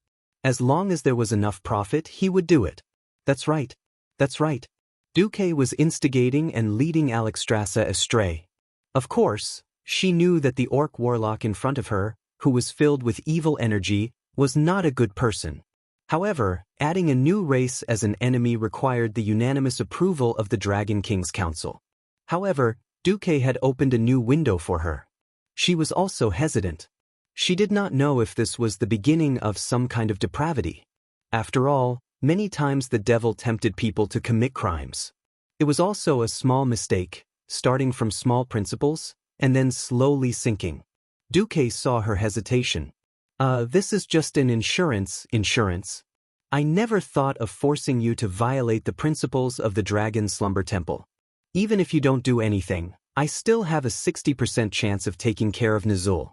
As long as there was enough profit, he would do it. That's right. That's right. Duque was instigating and leading Alexstrasza astray. Of course, she knew that the orc warlock in front of her, who was filled with evil energy, was not a good person. However, adding a new race as an enemy required the unanimous approval of the Dragon King's council. However, Duque had opened a new window for her. She was also hesitant. She did not know if this was the beginning of some kind of depravity. After all, many times the devil tempted people to commit crimes. It was also a small mistake, starting from small principles, and then slowly sinking. Duque saw her hesitation. This is just an insurance. I never thought of forcing you to violate the principles of the Dragon Slumber Temple. Even if you don't do anything, I still have a 60% chance of taking care of Nizul.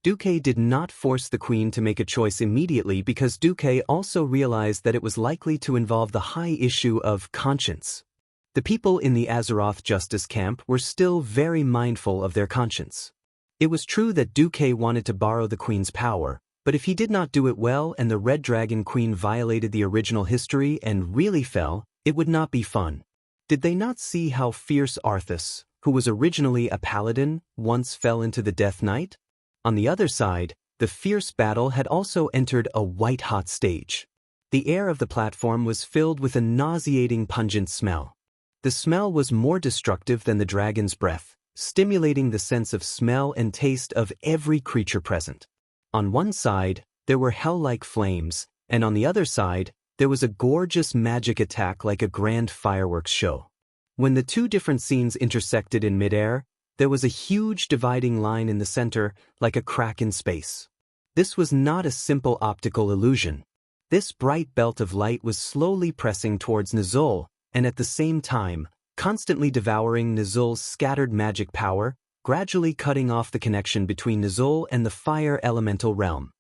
Duque did not force the queen to make a choice immediately because Duque also realized that it was likely to involve the high issue of conscience. The people in the Azeroth Justice Camp were still very mindful of their conscience. It was true that Duque wanted to borrow the queen's power, but if he did not do it well and the Red Dragon Queen violated the original history and really fell, it would not be fun. Did they not see how fierce Arthas, who was originally a paladin, once fell into the Death Knight? On the other side, the fierce battle had also entered a white-hot stage. The air of the platform was filled with a nauseating pungent smell. The smell was more destructive than the dragon's breath, stimulating the sense of smell and taste of every creature present. On one side, there were hell-like flames, and on the other side, there was a gorgeous magic attack like a grand fireworks show. When the two different scenes intersected in midair, there was a huge dividing line in the center, like a crack in space. This was not a simple optical illusion. This bright belt of light was slowly pressing towards Nizul, and at the same time, constantly devouring Nizul's scattered magic power, gradually cutting off the connection between Nizul and the fire elemental realm.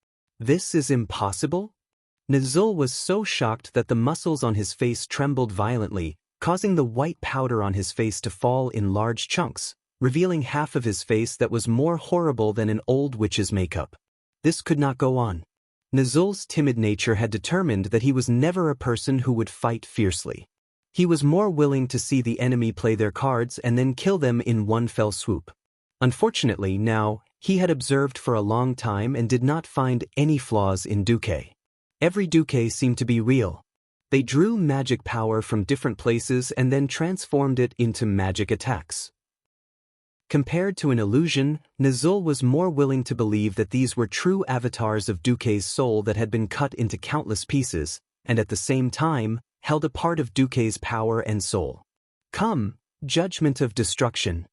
This is impossible? Nizul was so shocked that the muscles on his face trembled violently, causing the white powder on his face to fall in large chunks, revealing half of his face that was more horrible than an old witch's makeup. This could not go on. Nizul's timid nature had determined that he was never a person who would fight fiercely. He was more willing to see the enemy play their cards and then kill them in one fell swoop. Unfortunately, now, he had observed for a long time and did not find any flaws in Duque. Every Duque seemed to be real. They drew magic power from different places and then transformed it into magic attacks. Compared to an illusion, Nizul was more willing to believe that these were true avatars of Duque's soul that had been cut into countless pieces, and at the same time, held a part of Duque's power and soul. Come, judgment of destruction.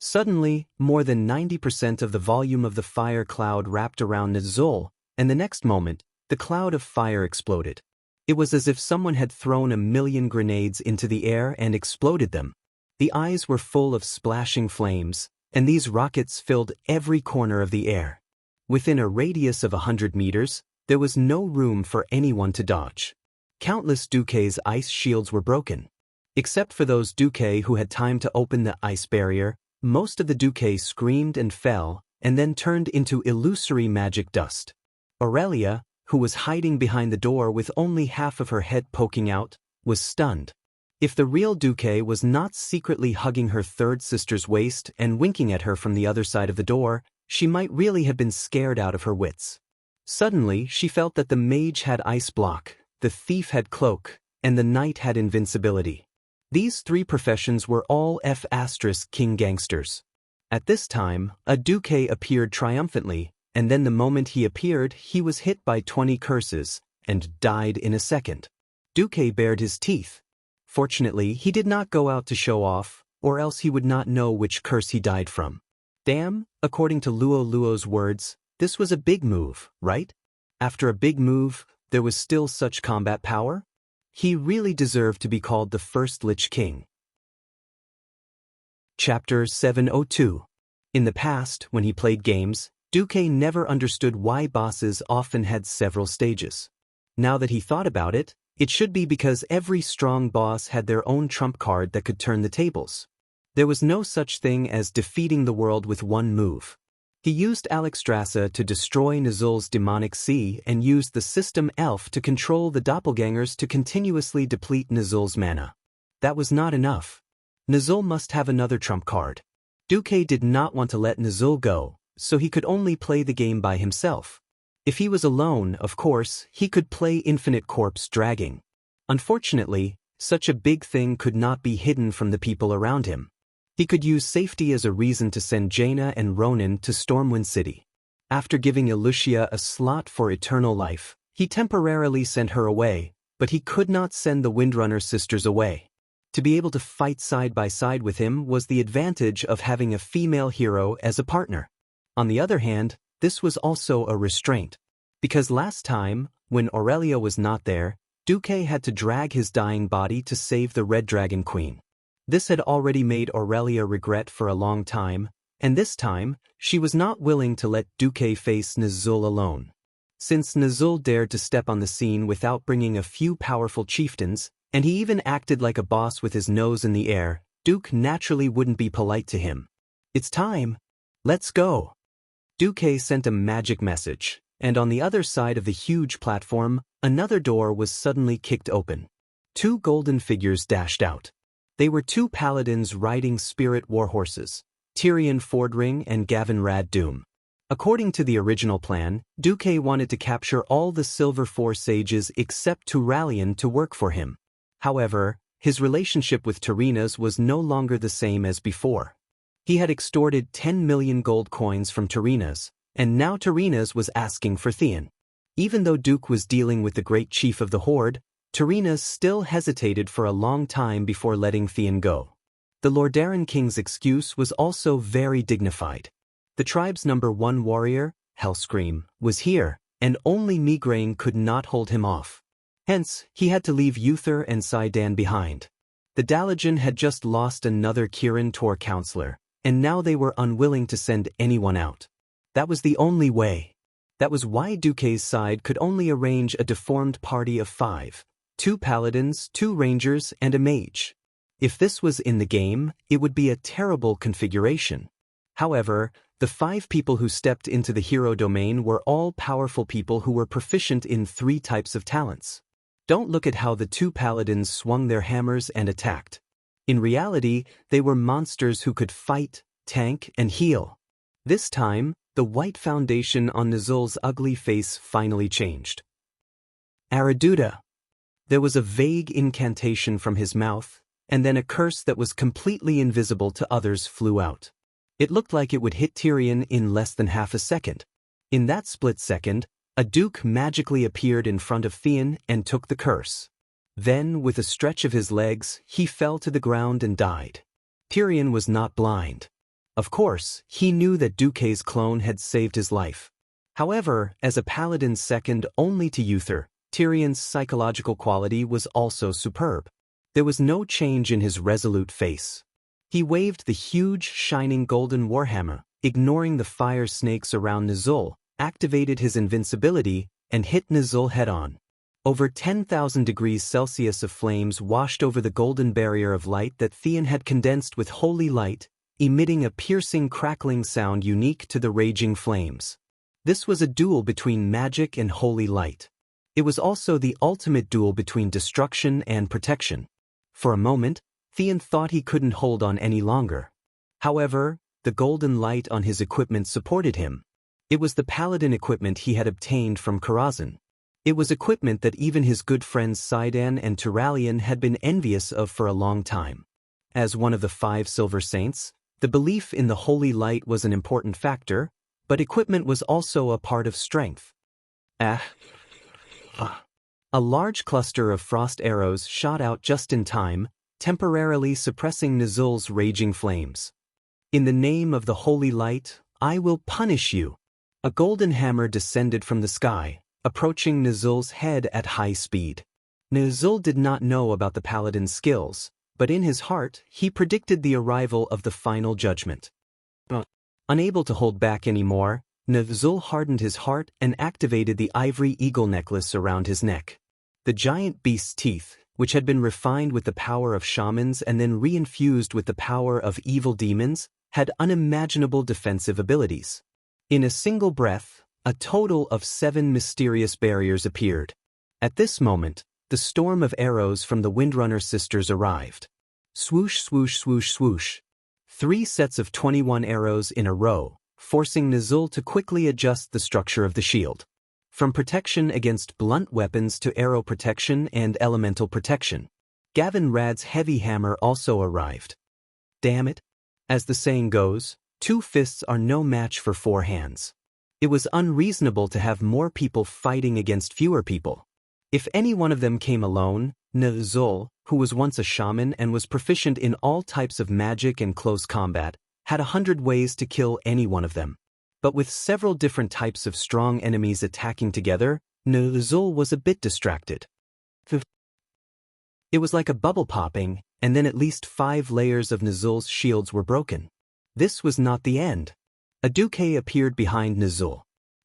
Suddenly, more than 90% of the volume of the fire cloud wrapped around Nizul, and the next moment, the cloud of fire exploded. It was as if someone had thrown 1,000,000 grenades into the air and exploded them. The eyes were full of splashing flames, and these rockets filled every corner of the air. Within a radius of 100 meters, there was no room for anyone to dodge. Countless Duque's ice shields were broken. Except for those Duque who had time to open the ice barrier, most of the Duque screamed and fell, and then turned into illusory magic dust. Aurelia, who was hiding behind the door with only half of her head poking out, was stunned. If the real Duque was not secretly hugging her third sister's waist and winking at her from the other side of the door, she might really have been scared out of her wits. Suddenly, she felt that the mage had ice block, the thief had cloak, and the knight had invincibility. These three professions were all F***king gangsters. At this time, a Duque appeared triumphantly, and then the moment he appeared, he was hit by 20 curses, and died in a second. Duque bared his teeth. Fortunately, he did not go out to show off, or else he would not know which curse he died from. Damn, according to Luo's words, this was a big move, right? After a big move, there was still such combat power? He really deserved to be called the first Lich King. Chapter 702. In the past, when he played games, Duque never understood why bosses often had several stages. Now that he thought about it, it should be because every strong boss had their own trump card that could turn the tables. There was no such thing as defeating the world with one move. He used Alexstrasza to destroy Nuzul's demonic sea and used the system Elf to control the doppelgangers to continuously deplete Nuzul's mana. That was not enough. Nuzul must have another trump card. Duque did not want to let Nuzul go, so he could only play the game by himself. If he was alone, of course, he could play infinite corpse dragging. Unfortunately, such a big thing could not be hidden from the people around him. He could use safety as a reason to send Jaina and Ronan to Stormwind City. After giving Elucia a slot for eternal life, he temporarily sent her away, but he could not send the Windrunner sisters away. To be able to fight side by side with him was the advantage of having a female hero as a partner. On the other hand, this was also a restraint. Because last time, when Aurelia was not there, Duque had to drag his dying body to save the Red Dragon Queen. This had already made Aurelia regret for a long time, and this time, she was not willing to let Duque face Nuzul alone. Since Nuzul dared to step on the scene without bringing a few powerful chieftains, and he even acted like a boss with his nose in the air, Duque naturally wouldn't be polite to him. "It's time. Let's go." Duque sent a magic message, and on the other side of the huge platform, another door was suddenly kicked open. Two golden figures dashed out. They were two paladins riding spirit warhorses, Tyrion Fordring and Gavin Rad Doom. According to the original plan, Duque wanted to capture all the Silver Four sages except Turalian to work for him. However, his relationship with Tyrrhenas was no longer the same as before. He had extorted 10 million gold coins from Tyrrhenas, and now Tyrrhenas was asking for Theon. Even though Duque was dealing with the great chief of the Horde, Tyrrhenas still hesitated for a long time before letting Theon go. The Lordaeron king's excuse was also very dignified. The tribe's #1 warrior, Hellscream, was here, and only Migraine could not hold him off. Hence, he had to leave Uther and Saidan behind. The Dalajan had just lost another Kirin Tor counselor, and now they were unwilling to send anyone out. That was the only way. That was why Duque's side could only arrange a deformed party of 5. 2 paladins, 2 rangers, and a mage. If this was in the game, it would be a terrible configuration. However, the 5 people who stepped into the hero domain were all powerful people who were proficient in 3 types of talents. Don't look at how the 2 paladins swung their hammers and attacked. In reality, they were monsters who could fight, tank, and heal. This time, the white foundation on Nuzul's ugly face finally changed. Araduda. There was a vague incantation from his mouth, and then a curse that was completely invisible to others flew out. It looked like it would hit Tyrion in less than half a second. In that split second, a duke magically appeared in front of Theon and took the curse. Then, with a stretch of his legs, he fell to the ground and died. Tyrion was not blind. Of course, he knew that Duque's clone had saved his life. However, as a paladin second only to Uther, Tyrion's psychological quality was also superb. There was no change in his resolute face. He waved the huge, shining golden warhammer, ignoring the fire snakes around Nuzul, activated his invincibility, and hit Nuzul head-on. Over 10,000 degrees Celsius of flames washed over the golden barrier of light that Theon had condensed with holy light, emitting a piercing crackling sound unique to the raging flames. This was a duel between magic and holy light. It was also the ultimate duel between destruction and protection. For a moment, Theon thought he couldn't hold on any longer. However, the golden light on his equipment supported him. It was the paladin equipment he had obtained from Karazhan. It was equipment that even his good friends Saidan and Turalian had been envious of for a long time. As one of the 5 Silver Saints, the belief in the holy light was an important factor, but equipment was also a part of strength. A large cluster of frost arrows shot out just in time, temporarily suppressing Nuzul's raging flames. "In the name of the holy light, I will punish you." A golden hammer descended from the sky, approaching Nuzul's head at high speed. Nuzul did not know about the paladin's skills, but in his heart, he predicted the arrival of the final judgment. Unable to hold back anymore, Nuzul hardened his heart and activated the ivory eagle necklace around his neck. The giant beast's teeth, which had been refined with the power of shamans and then reinfused with the power of evil demons, had unimaginable defensive abilities. In a single breath, a total of 7 mysterious barriers appeared. At this moment, the storm of arrows from the Windrunner sisters arrived. Swoosh, swoosh, swoosh, swoosh. 3 sets of 21 arrows in a row, forcing Nizul to quickly adjust the structure of the shield. From protection against blunt weapons to arrow protection and elemental protection. Gavin Rad's heavy hammer also arrived. Damn it. As the saying goes, 2 fists are no match for 4 hands. It was unreasonable to have more people fighting against fewer people. If any one of them came alone, Nizul, who was once a shaman and was proficient in all types of magic and close combat, had 100 ways to kill any one of them. But with several different types of strong enemies attacking together, Nizul was a bit distracted. It was like a bubble popping, and then at least 5 layers of Nizul's shields were broken. This was not the end. A Duque appeared behind Nizul.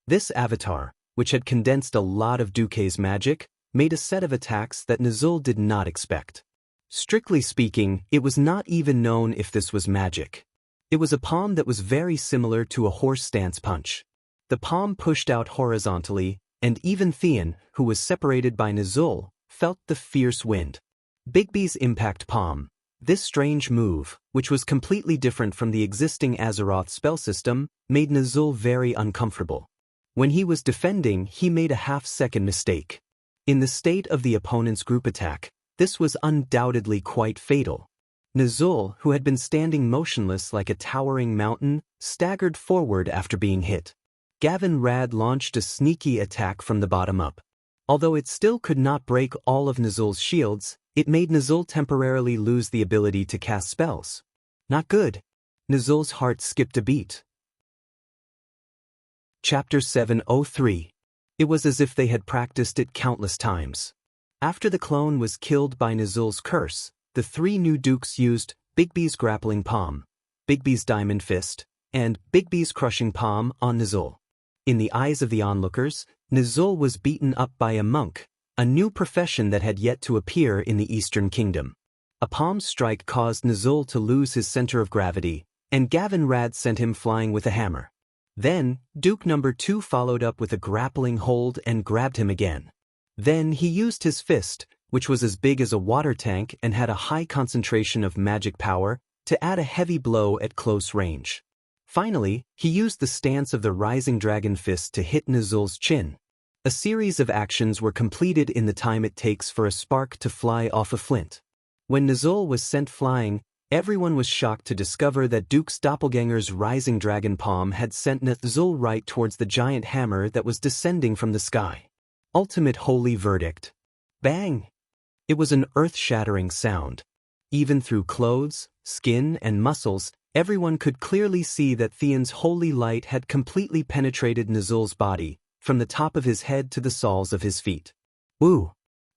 This avatar, which had condensed a lot of Duque's magic, made a set of attacks that Nizul did not expect. Strictly speaking, it was not even known if this was magic. It was a palm that was very similar to a horse stance punch. The palm pushed out horizontally, and even Theon, who was separated by Nizul, felt the fierce wind. Bigby's impact palm. This strange move, which was completely different from the existing Azeroth spell system, made Nizul very uncomfortable. When he was defending, he made a half-second mistake. In the state of the opponent's group attack, this was undoubtedly quite fatal. Nizul, who had been standing motionless like a towering mountain, staggered forward after being hit. Gavin Rad launched a sneaky attack from the bottom up. Although it still could not break all of Nizul's shields, it made Nizul temporarily lose the ability to cast spells. Not good. Nizul's heart skipped a beat. Chapter 703. It was as if they had practiced it countless times. After the clone was killed by Nizul's curse, the 3 new dukes used Bigby's grappling palm, Bigby's diamond fist, and Bigby's crushing palm on Nizul. In the eyes of the onlookers, Nizul was beaten up by a monk, a new profession that had yet to appear in the Eastern Kingdom. A palm strike caused Nizul to lose his center of gravity, and Gavin Rad sent him flying with a hammer. Then, Duke number 2 followed up with a grappling hold and grabbed him again. Then he used his fist, which was as big as a water tank and had a high concentration of magic power, to add a heavy blow at close range. Finally, he used the stance of the Rising Dragon Fist to hit Nizul's chin. A series of actions were completed in the time it takes for a spark to fly off a flint. When Nizul was sent flying, everyone was shocked to discover that Duke's doppelganger's Rising Dragon palm had sent Nizul right towards the giant hammer that was descending from the sky. Ultimate holy verdict. Bang! It was an earth-shattering sound. Even through clothes, skin, and muscles, everyone could clearly see that Theon's holy light had completely penetrated Nizul's body, from the top of his head to the soles of his feet. Woo!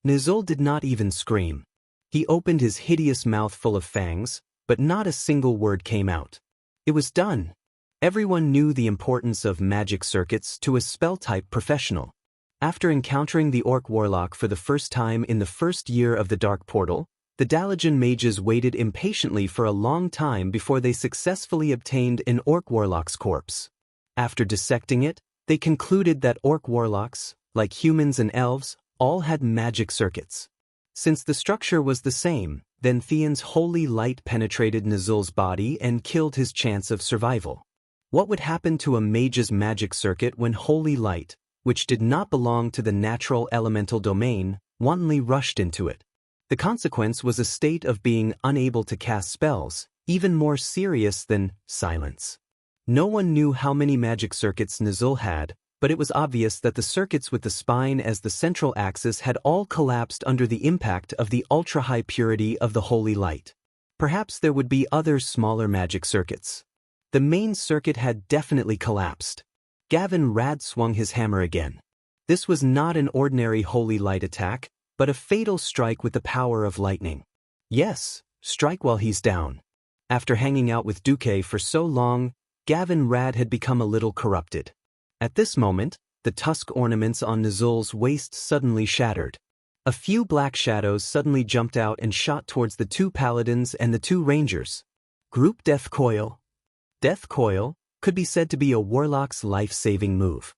Nizul did not even scream. He opened his hideous mouth full of fangs, but not a single word came out. It was done. Everyone knew the importance of magic circuits to a spell-type professional. After encountering the Orc Warlock for the first time in the first year of the Dark Portal, the Dalajan mages waited impatiently for a long time before they successfully obtained an Orc Warlock's corpse. After dissecting it, they concluded that Orc Warlocks, like humans and elves, all had magic circuits. Since the structure was the same, then Theon's holy light penetrated Nizul's body and killed his chance of survival. What would happen to a mage's magic circuit when holy light, which did not belong to the natural elemental domain, wantonly rushed into it? The consequence was a state of being unable to cast spells, even more serious than silence. No one knew how many magic circuits Nizul had, but it was obvious that the circuits with the spine as the central axis had all collapsed under the impact of the ultra-high purity of the holy light. Perhaps there would be other smaller magic circuits. The main circuit had definitely collapsed. Gavin Rad swung his hammer again. This was not an ordinary holy light attack, but a fatal strike with the power of lightning. Yes, strike while he's down. After hanging out with Duque for so long, Gavin Rad had become a little corrupted. At this moment, the tusk ornaments on Nizul's waist suddenly shattered. A few black shadows suddenly jumped out and shot towards the two paladins and the two rangers. Group Death Coil. Death Coil could be said to be a warlock's life-saving move.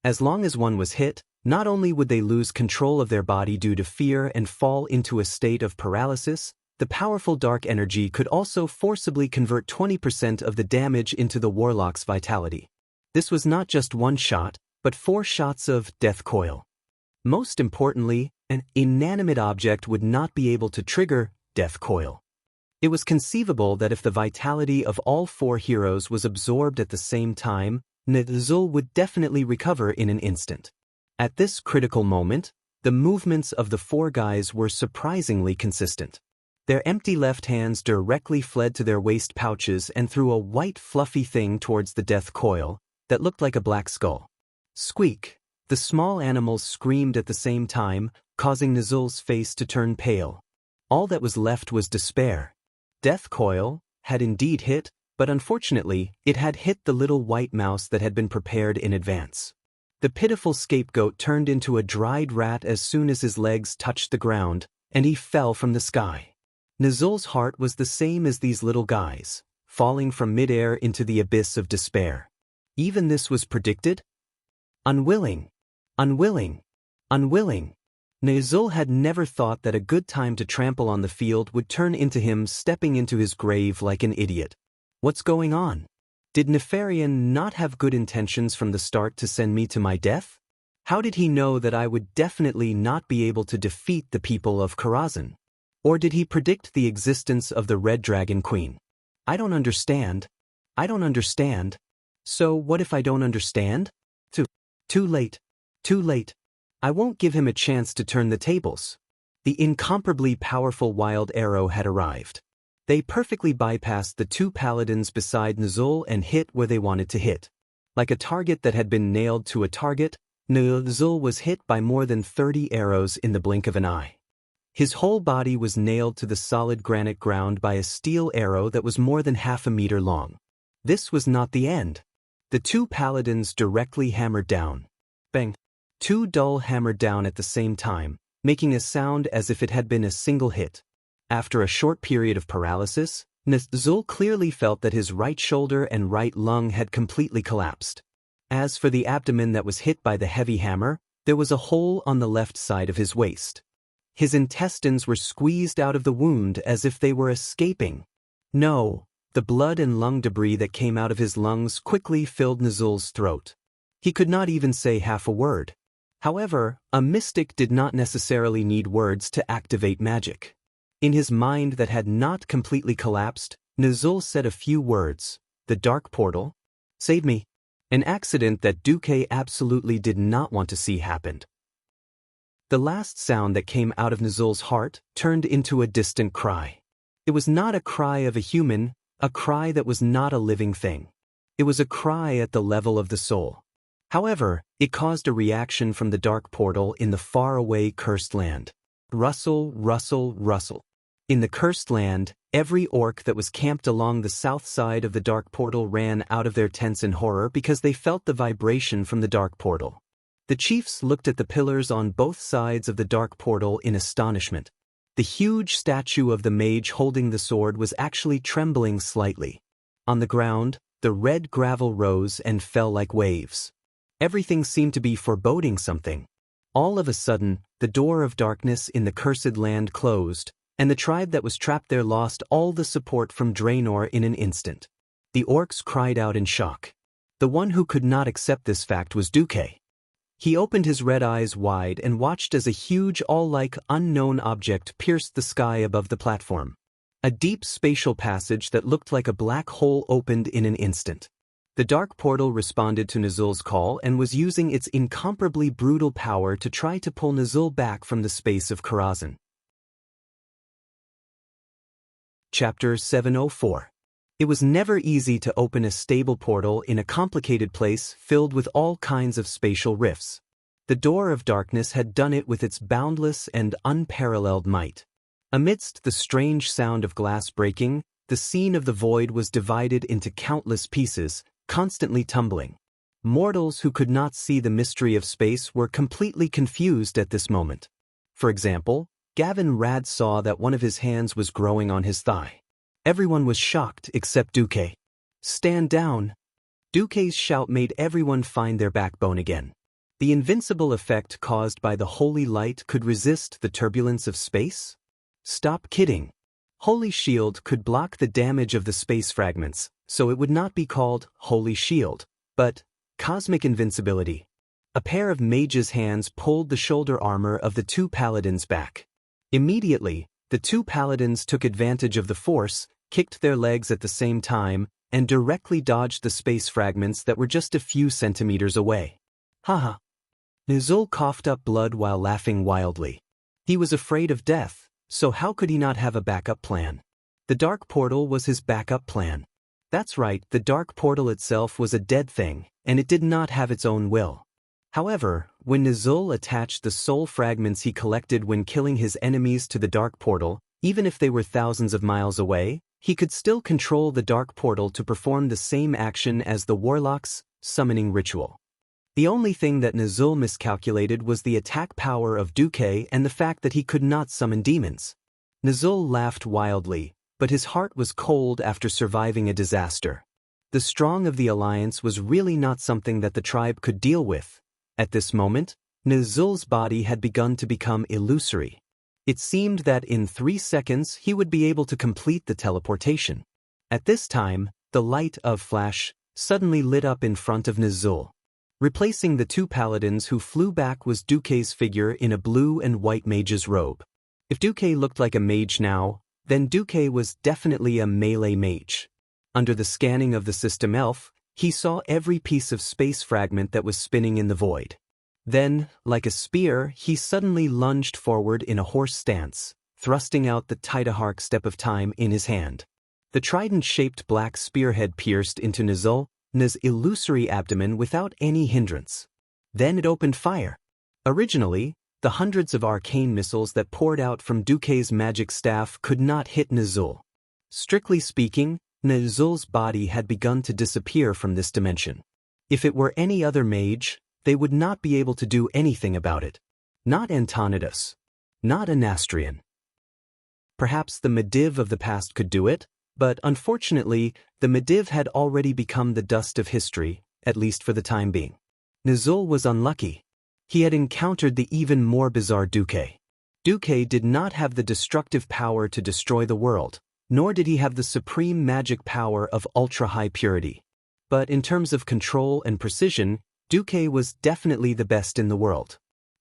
As long as one was hit, not only would they lose control of their body due to fear and fall into a state of paralysis, the powerful dark energy could also forcibly convert 20% of the damage into the warlock's vitality. This was not just one shot, but 4 shots of Death Coil. Most importantly, an inanimate object would not be able to trigger Death Coil. It was conceivable that if the vitality of all 4 heroes was absorbed at the same time, Nzul would definitely recover in an instant. At this critical moment, the movements of the 4 guys were surprisingly consistent. Their empty left hands directly fled to their waist pouches and threw a white fluffy thing towards the Death Coil that looked like a black skull. Squeak! The small animals screamed at the same time, causing Nzul's face to turn pale. All that was left was despair. Death Coil had indeed hit, but unfortunately, it had hit the little white mouse that had been prepared in advance. The pitiful scapegoat turned into a dried rat as soon as his legs touched the ground, and he fell from the sky. Nzul's heart was the same as these little guys, falling from midair into the abyss of despair. Even this was predicted? Unwilling. Nzul had never thought that a good time to trample on the field would turn into him stepping into his grave like an idiot. What's going on? Did Nefarian not have good intentions from the start to send me to my death? How did he know that I would definitely not be able to defeat the people of Karazhan? Or did he predict the existence of the Red Dragon Queen? I don't understand. So what if I don't understand? Too late. I won't give him a chance to turn the tables. The incomparably powerful wild arrow had arrived. They perfectly bypassed the 2 paladins beside Nzul and hit where they wanted to hit. Like a target that had been nailed to a target, Nzul was hit by more than 30 arrows in the blink of an eye. His whole body was nailed to the solid granite ground by a steel arrow that was more than half a meter long. This was not the end. The 2 paladins directly hammered down. Bang! 2 dull hammered down at the same time, making a sound as if it had been a single hit. After a short period of paralysis, Nzul clearly felt that his right shoulder and right lung had completely collapsed. As for the abdomen that was hit by the heavy hammer, there was a hole on the left side of his waist. His intestines were squeezed out of the wound as if they were escaping. No, the blood and lung debris that came out of his lungs quickly filled Nzul's throat. He could not even say half a word. However, a mystic did not necessarily need words to activate magic. In his mind that had not completely collapsed, Nzul said a few words. The dark portal? Save me. An accident that Duque absolutely did not want to see happened. The last sound that came out of Nzul's heart turned into a distant cry. It was not a cry of a human, a cry that was not a living thing. It was a cry at the level of the soul. However, it caused a reaction from the dark portal in the faraway cursed land. Rustle, rustle, rustle. In the cursed land, every orc that was camped along the south side of the dark portal ran out of their tents in horror because they felt the vibration from the dark portal. The chiefs looked at the pillars on both sides of the dark portal in astonishment. The huge statue of the mage holding the sword was actually trembling slightly. On the ground, the red gravel rose and fell like waves. Everything seemed to be foreboding something. All of a sudden, the door of darkness in the cursed land closed, and the tribe that was trapped there lost all the support from Draenor in an instant. The orcs cried out in shock. The one who could not accept this fact was Duque. He opened his red eyes wide and watched as a huge all-like unknown object pierced the sky above the platform. A deep spatial passage that looked like a black hole opened in an instant. The dark portal responded to Nzul's call and was using its incomparably brutal power to try to pull Nzul back from the space of Karazhan. Chapter 704. It was never easy to open a stable portal in a complicated place filled with all kinds of spatial rifts. The door of darkness had done it with its boundless and unparalleled might. Amidst the strange sound of glass breaking, the scene of the void was divided into countless pieces, constantly tumbling. Mortals who could not see the mystery of space were completely confused at this moment. For example, Gavin Rad saw that one of his hands was growing on his thigh. Everyone was shocked except Duque. "Stand down!" Duque's shout made everyone find their backbone again. The invincible effect caused by the holy light could resist the turbulence of space? Stop kidding. Holy Shield could block the damage of the space fragments, so it would not be called Holy Shield, but Cosmic Invincibility. A pair of mages' hands pulled the shoulder armor of the two paladins back. Immediately, the two paladins took advantage of the force, kicked their legs at the same time, and directly dodged the space fragments that were just a few centimeters away. Haha. Nizul coughed up blood while laughing wildly. He was afraid of death, so how could he not have a backup plan? The dark portal was his backup plan. That's right, the dark portal itself was a dead thing, and it did not have its own will. However, when Nizul attached the soul fragments he collected when killing his enemies to the dark portal, even if they were thousands of miles away, he could still control the dark portal to perform the same action as the warlock's summoning ritual. The only thing that Nizul miscalculated was the attack power of Duque and the fact that he could not summon demons. Nizul laughed wildly, but his heart was cold after surviving a disaster. The strong of the alliance was really not something that the tribe could deal with. At this moment, Nizul's body had begun to become illusory. It seemed that in 3 seconds he would be able to complete the teleportation. At this time, the light of Flash suddenly lit up in front of Nizul. Replacing the two paladins who flew back was Duque's figure in a blue and white mage's robe. If Duque looked like a mage now, then Duque was definitely a melee mage. Under the scanning of the system elf, he saw every piece of space fragment that was spinning in the void. Then, like a spear, he suddenly lunged forward in a horse stance, thrusting out the Titahark step of time in his hand. The trident-shaped black spearhead pierced into Nizul's illusory abdomen without any hindrance. Then it opened fire. Originally, the hundreds of arcane missiles that poured out from Duque's magic staff could not hit Nizul. Strictly speaking, Nizul's body had begun to disappear from this dimension. If it were any other mage, they would not be able to do anything about it. Not Antonidas. Not Anastrian. Perhaps the Mediv of the past could do it, but unfortunately, the Mediv had already become the dust of history, at least for the time being. Nizul was unlucky. He had encountered the even more bizarre Duque. Duque did not have the destructive power to destroy the world, nor did he have the supreme magic power of ultra-high purity. But in terms of control and precision, Duque was definitely the best in the world.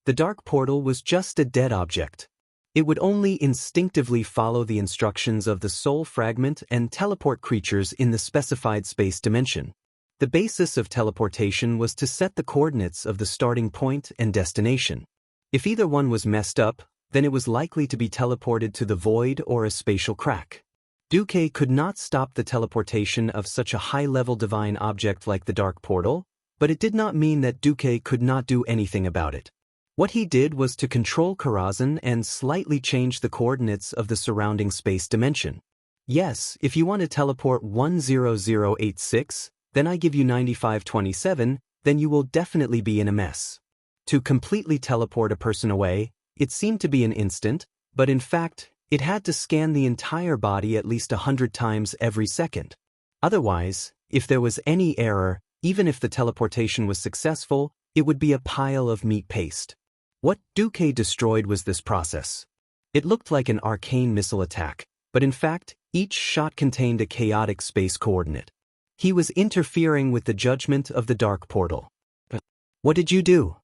The dark portal was just a dead object. It would only instinctively follow the instructions of the soul fragment and teleport creatures in the specified space dimension. The basis of teleportation was to set the coordinates of the starting point and destination. If either one was messed up, then it was likely to be teleported to the void or a spatial crack. Duque could not stop the teleportation of such a high-level divine object like the dark portal, but it did not mean that Duque could not do anything about it. What he did was to control Karazhan and slightly change the coordinates of the surrounding space dimension. Yes, if you want to teleport 10086, then I give you 9527, then you will definitely be in a mess. To completely teleport a person away, it seemed to be an instant, but in fact, it had to scan the entire body at least 100 times every second. Otherwise, if there was any error, even if the teleportation was successful, it would be a pile of meat paste. What Duque destroyed was this process. It looked like an arcane missile attack, but in fact, each shot contained a chaotic space coordinate. He was interfering with the judgment of the dark portal. What did you do?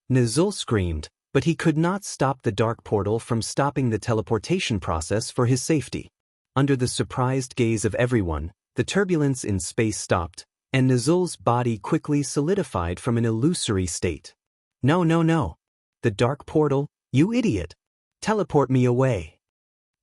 Nizul screamed, but he could not stop the dark portal from stopping the teleportation process for his safety. Under the surprised gaze of everyone, the turbulence in space stopped, and Nizul's body quickly solidified from an illusory state. No, no, no. The dark portal, you idiot. Teleport me away.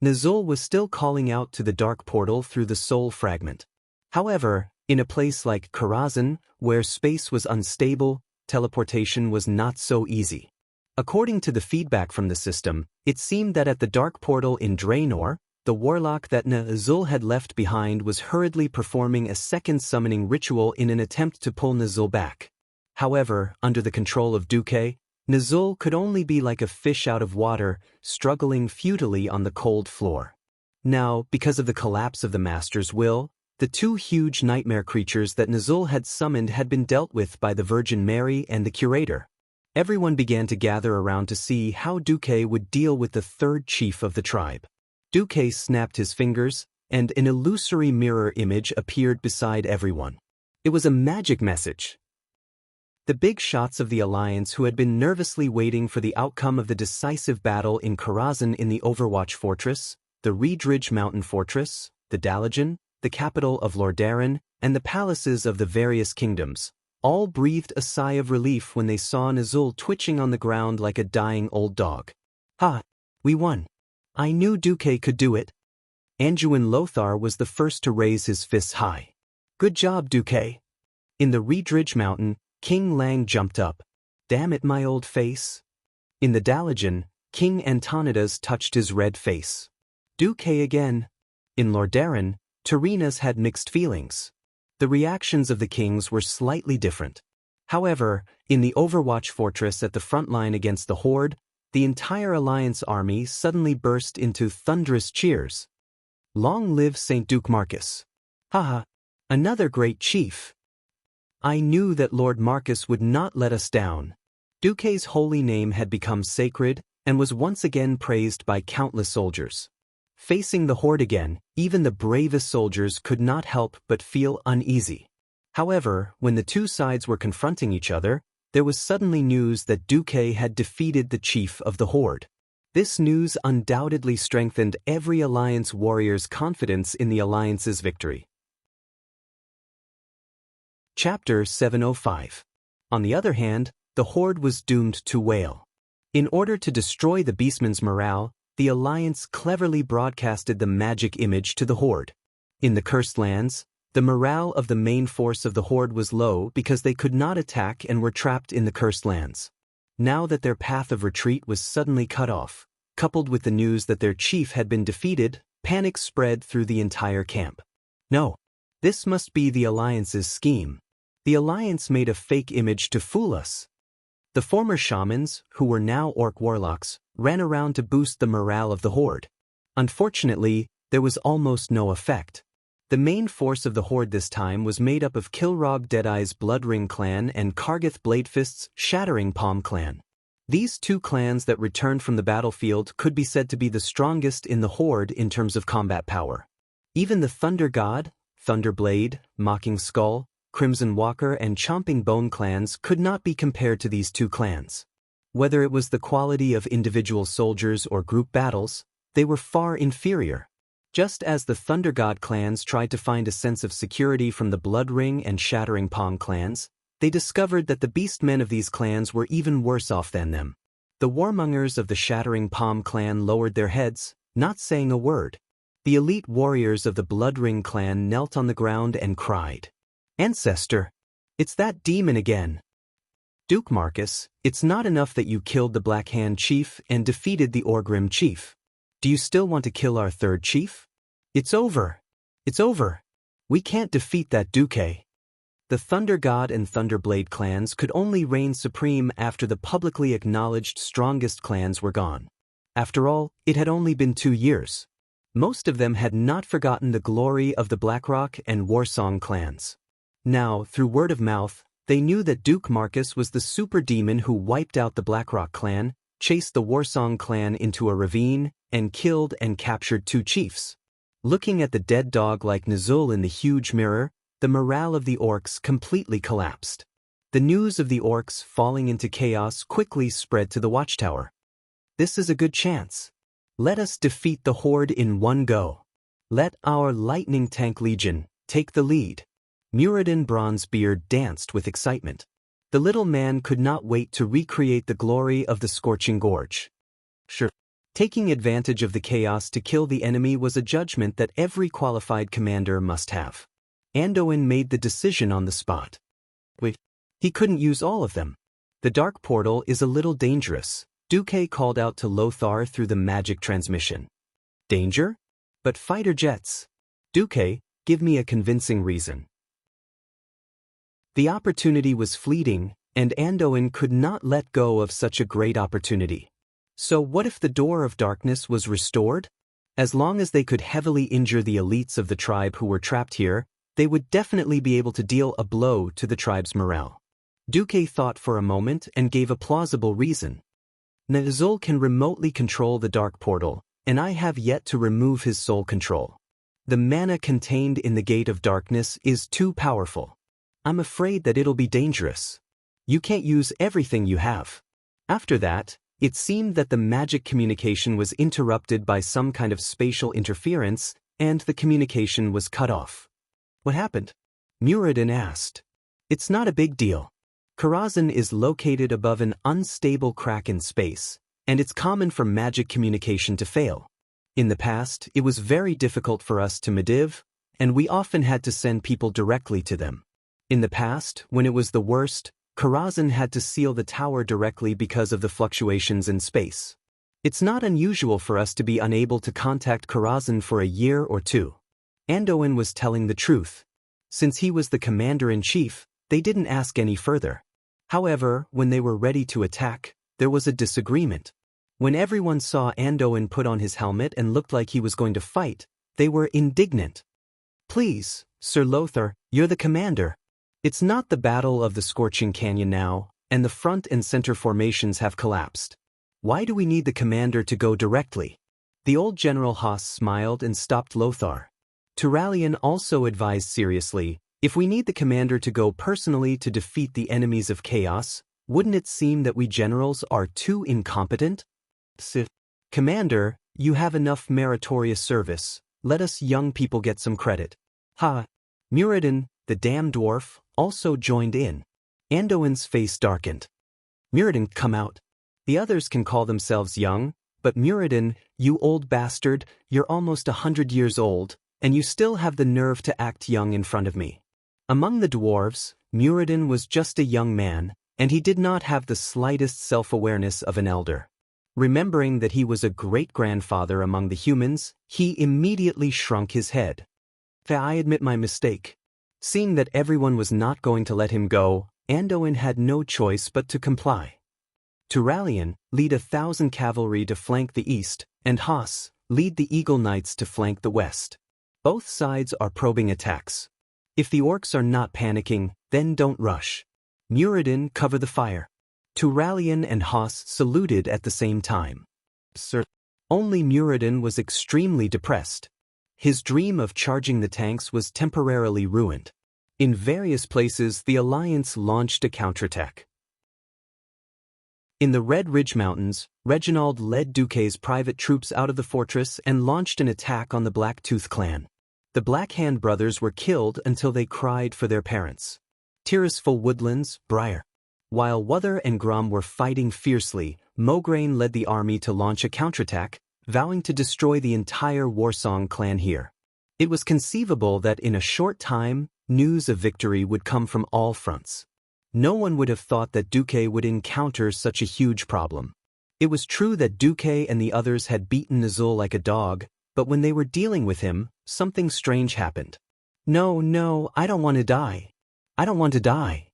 Nizul was still calling out to the dark portal through the soul fragment. However, in a place like Karazhan, where space was unstable, teleportation was not so easy. According to the feedback from the system, it seemed that at the dark portal in Draenor, the warlock that Nizul had left behind was hurriedly performing a second summoning ritual in an attempt to pull Nizul back. However, under the control of Duque, Nizul could only be like a fish out of water, struggling futilely on the cold floor. Now, because of the collapse of the Master's will, the two huge nightmare creatures that Nizul had summoned had been dealt with by the Virgin Mary and the curator. Everyone began to gather around to see how Duque would deal with the third chief of the tribe. Duque snapped his fingers, and an illusory mirror image appeared beside everyone. It was a magic message. The big shots of the Alliance, who had been nervously waiting for the outcome of the decisive battle in Karazhan in the Overwatch Fortress, the Reedridge Mountain Fortress, the Dalajan, the capital of Lordaeron, and the palaces of the various kingdoms, all breathed a sigh of relief when they saw Nizul twitching on the ground like a dying old dog. "Ha! We won. I knew Duque could do it." Anduin Lothar was the first to raise his fists high. "Good job, Duque." In the Reedridge Mountain, King Lang jumped up. "Damn it, my old face." In the Dalajan, King Antonidas touched his red face. "Duque again." In Lordaeron, Tarinas had mixed feelings. The reactions of the kings were slightly different. However, in the Overwatch Fortress at the front line against the Horde, the entire Alliance army suddenly burst into thunderous cheers. "Long live Saint Duke Marcus. Haha, another great chief. I knew that Lord Marcus would not let us down." Duque's holy name had become sacred and was once again praised by countless soldiers. Facing the Horde again, even the bravest soldiers could not help but feel uneasy. However, when the two sides were confronting each other, there was suddenly news that Duque had defeated the chief of the Horde. This news undoubtedly strengthened every Alliance warrior's confidence in the Alliance's victory. Chapter 705. On the other hand, the Horde was doomed to wail. In order to destroy the Beastman's morale, the Alliance cleverly broadcasted the magic image to the Horde. In the Cursed Lands, the morale of the main force of the Horde was low because they could not attack and were trapped in the Cursed Lands. Now that their path of retreat was suddenly cut off, coupled with the news that their chief had been defeated, panic spread through the entire camp. No, this must be the Alliance's scheme. The Alliance made a fake image to fool us. The former shamans, who were now orc warlocks, ran around to boost the morale of the Horde. Unfortunately, there was almost no effect. The main force of the Horde this time was made up of Kilrog Deadeye's Bloodring clan and Kargath Bladefist's Shattering Palm clan. These two clans that returned from the battlefield could be said to be the strongest in the Horde in terms of combat power. Even the Thunder God, Thunderblade, Mocking Skull, Crimson Walker and Chomping Bone clans could not be compared to these two clans. Whether it was the quality of individual soldiers or group battles, they were far inferior. Just as the Thunder God clans tried to find a sense of security from the Bloodring and Shattering Palm clans, they discovered that the beastmen of these clans were even worse off than them. The warmongers of the Shattering Palm clan lowered their heads, not saying a word. The elite warriors of the Bloodring clan knelt on the ground and cried, "Ancestor, it's that demon again. Duke Marcus, it's not enough that you killed the Black Hand chief and defeated the Orgrim chief. Do you still want to kill our third chief? It's over. It's over. We can't defeat that Duque." The Thunder God and Thunderblade clans could only reign supreme after the publicly acknowledged strongest clans were gone. After all, it had only been 2 years. Most of them had not forgotten the glory of the Blackrock and Warsong clans. Now, through word of mouth, they knew that Duke Marcus was the super demon who wiped out the Blackrock clan, chased the Warsong clan into a ravine, and killed and captured 2 chiefs. Looking at the dead dog like Nizul in the huge mirror, the morale of the orcs completely collapsed. The news of the orcs falling into chaos quickly spread to the watchtower. "This is a good chance. Let us defeat the Horde in one go. Let our Lightning Tank Legion take the lead." Muradin Bronzebeard danced with excitement. The little man could not wait to recreate the glory of the Scorching Gorge. Sure. Taking advantage of the chaos to kill the enemy was a judgment that every qualified commander must have. Anduin made the decision on the spot. Wait, he couldn't use all of them. "The dark portal is a little dangerous," Duque called out to Lothar through the magic transmission. "Danger? But fighter jets. Duque, give me a convincing reason." The opportunity was fleeting, and Andoin could not let go of such a great opportunity. So what if the Door of Darkness was restored? As long as they could heavily injure the elites of the tribe who were trapped here, they would definitely be able to deal a blow to the tribe's morale. Duque thought for a moment and gave a plausible reason. Nazul can remotely control the dark portal, and I have yet to remove his soul control. The mana contained in the Gate of Darkness is too powerful. I'm afraid that it'll be dangerous. You can't use everything you have. After that, it seemed that the magic communication was interrupted by some kind of spatial interference, and the communication was cut off. What happened? Muradin asked. It's not a big deal. Karazhan is located above an unstable crack in space, and it's common for magic communication to fail. In the past, it was very difficult for us to Mediv, and we often had to send people directly to them. In the past, when it was the worst, Karazhan had to seal the tower directly because of the fluctuations in space. It's not unusual for us to be unable to contact Karazhan for a year or two. Andoin was telling the truth. Since he was the commander-in-chief, they didn't ask any further. However, when they were ready to attack, there was a disagreement. When everyone saw Andoin put on his helmet and looked like he was going to fight, they were indignant. Please, Sir Lothar, you're the commander. It's not the Battle of the Scorching Canyon now, and the front and center formations have collapsed. Why do we need the commander to go directly? The old General Haas smiled and stopped Lothar. Turalian also advised seriously, if we need the commander to go personally to defeat the enemies of chaos, wouldn't it seem that we generals are too incompetent? Commander, you have enough meritorious service, let us young people get some credit. Ha! Muradin, the damn dwarf, also joined in. Andoin's face darkened. Muradin, come out. The others can call themselves young, but Muradin, you old bastard, you're almost 100 years old, and you still have the nerve to act young in front of me. Among the dwarves, Muradin was just a young man, and he did not have the slightest self-awareness of an elder. Remembering that he was a great-grandfather among the humans, he immediately shrunk his head. I admit my mistake. Seeing that everyone was not going to let him go, Andoin had no choice but to comply. Turalian, lead 1,000 cavalry to flank the east, and Haas, lead the Eagle Knights to flank the west. Both sides are probing attacks. If the orcs are not panicking, then don't rush. Muradin, cover the fire. Turalian and Haas saluted at the same time. Sir. Only Muradin was extremely depressed. His dream of charging the tanks was temporarily ruined. In various places, the Alliance launched a counterattack. In the Red Ridge Mountains, Reginald led Duque's private troops out of the fortress and launched an attack on the Blacktooth clan. The Black Hand brothers were killed until they cried for their parents. Tirisful Woodlands, Briar. While Wuther and Grum were fighting fiercely, Mograine led the army to launch a counterattack, vowing to destroy the entire Warsong clan here. It was conceivable that in a short time, news of victory would come from all fronts. No one would have thought that Duque would encounter such a huge problem. It was true that Duque and the others had beaten Nazul like a dog, but when they were dealing with him, something strange happened. No, I don't want to die. I don't want to die.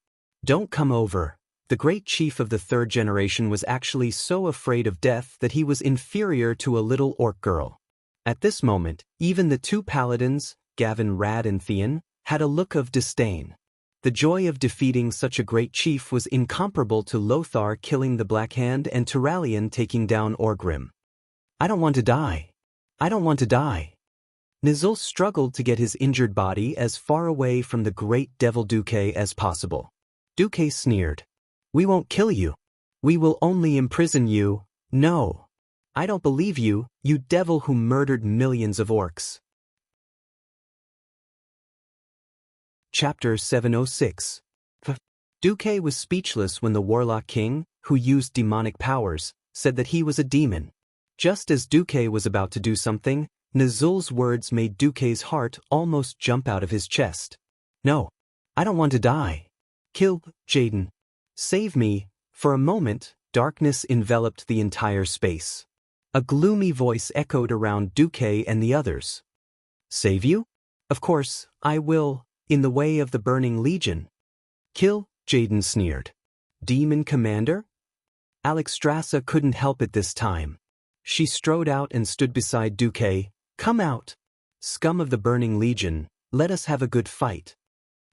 Don't come over. The great chief of the third generation was actually so afraid of death that he was inferior to a little orc girl. At this moment, even the two paladins, Gavin Rad and Theon, had a look of disdain. The joy of defeating such a great chief was incomparable to Lothar killing the Black Hand and Turalian taking down Orgrim. I don't want to die. I don't want to die. Nazul struggled to get his injured body as far away from the great devil Duque as possible. Duque sneered. We won't kill you. We will only imprison you. No. I don't believe you, you devil who murdered millions of orcs. Chapter 706. Duque was speechless when the Warlock King, who used demonic powers, said that he was a demon. Just as Duque was about to do something, Nazul's words made Duque's heart almost jump out of his chest. No. I don't want to die. Kill Jaden. Save me. For a moment, darkness enveloped the entire space. A gloomy voice echoed around Duque and the others. Save you? Of course, I will, in the way of the Burning Legion. Kill, Jaden sneered. Demon Commander? Alexstrasza couldn't help it this time. She strode out and stood beside Duque. Come out! Scum of the Burning Legion, let us have a good fight.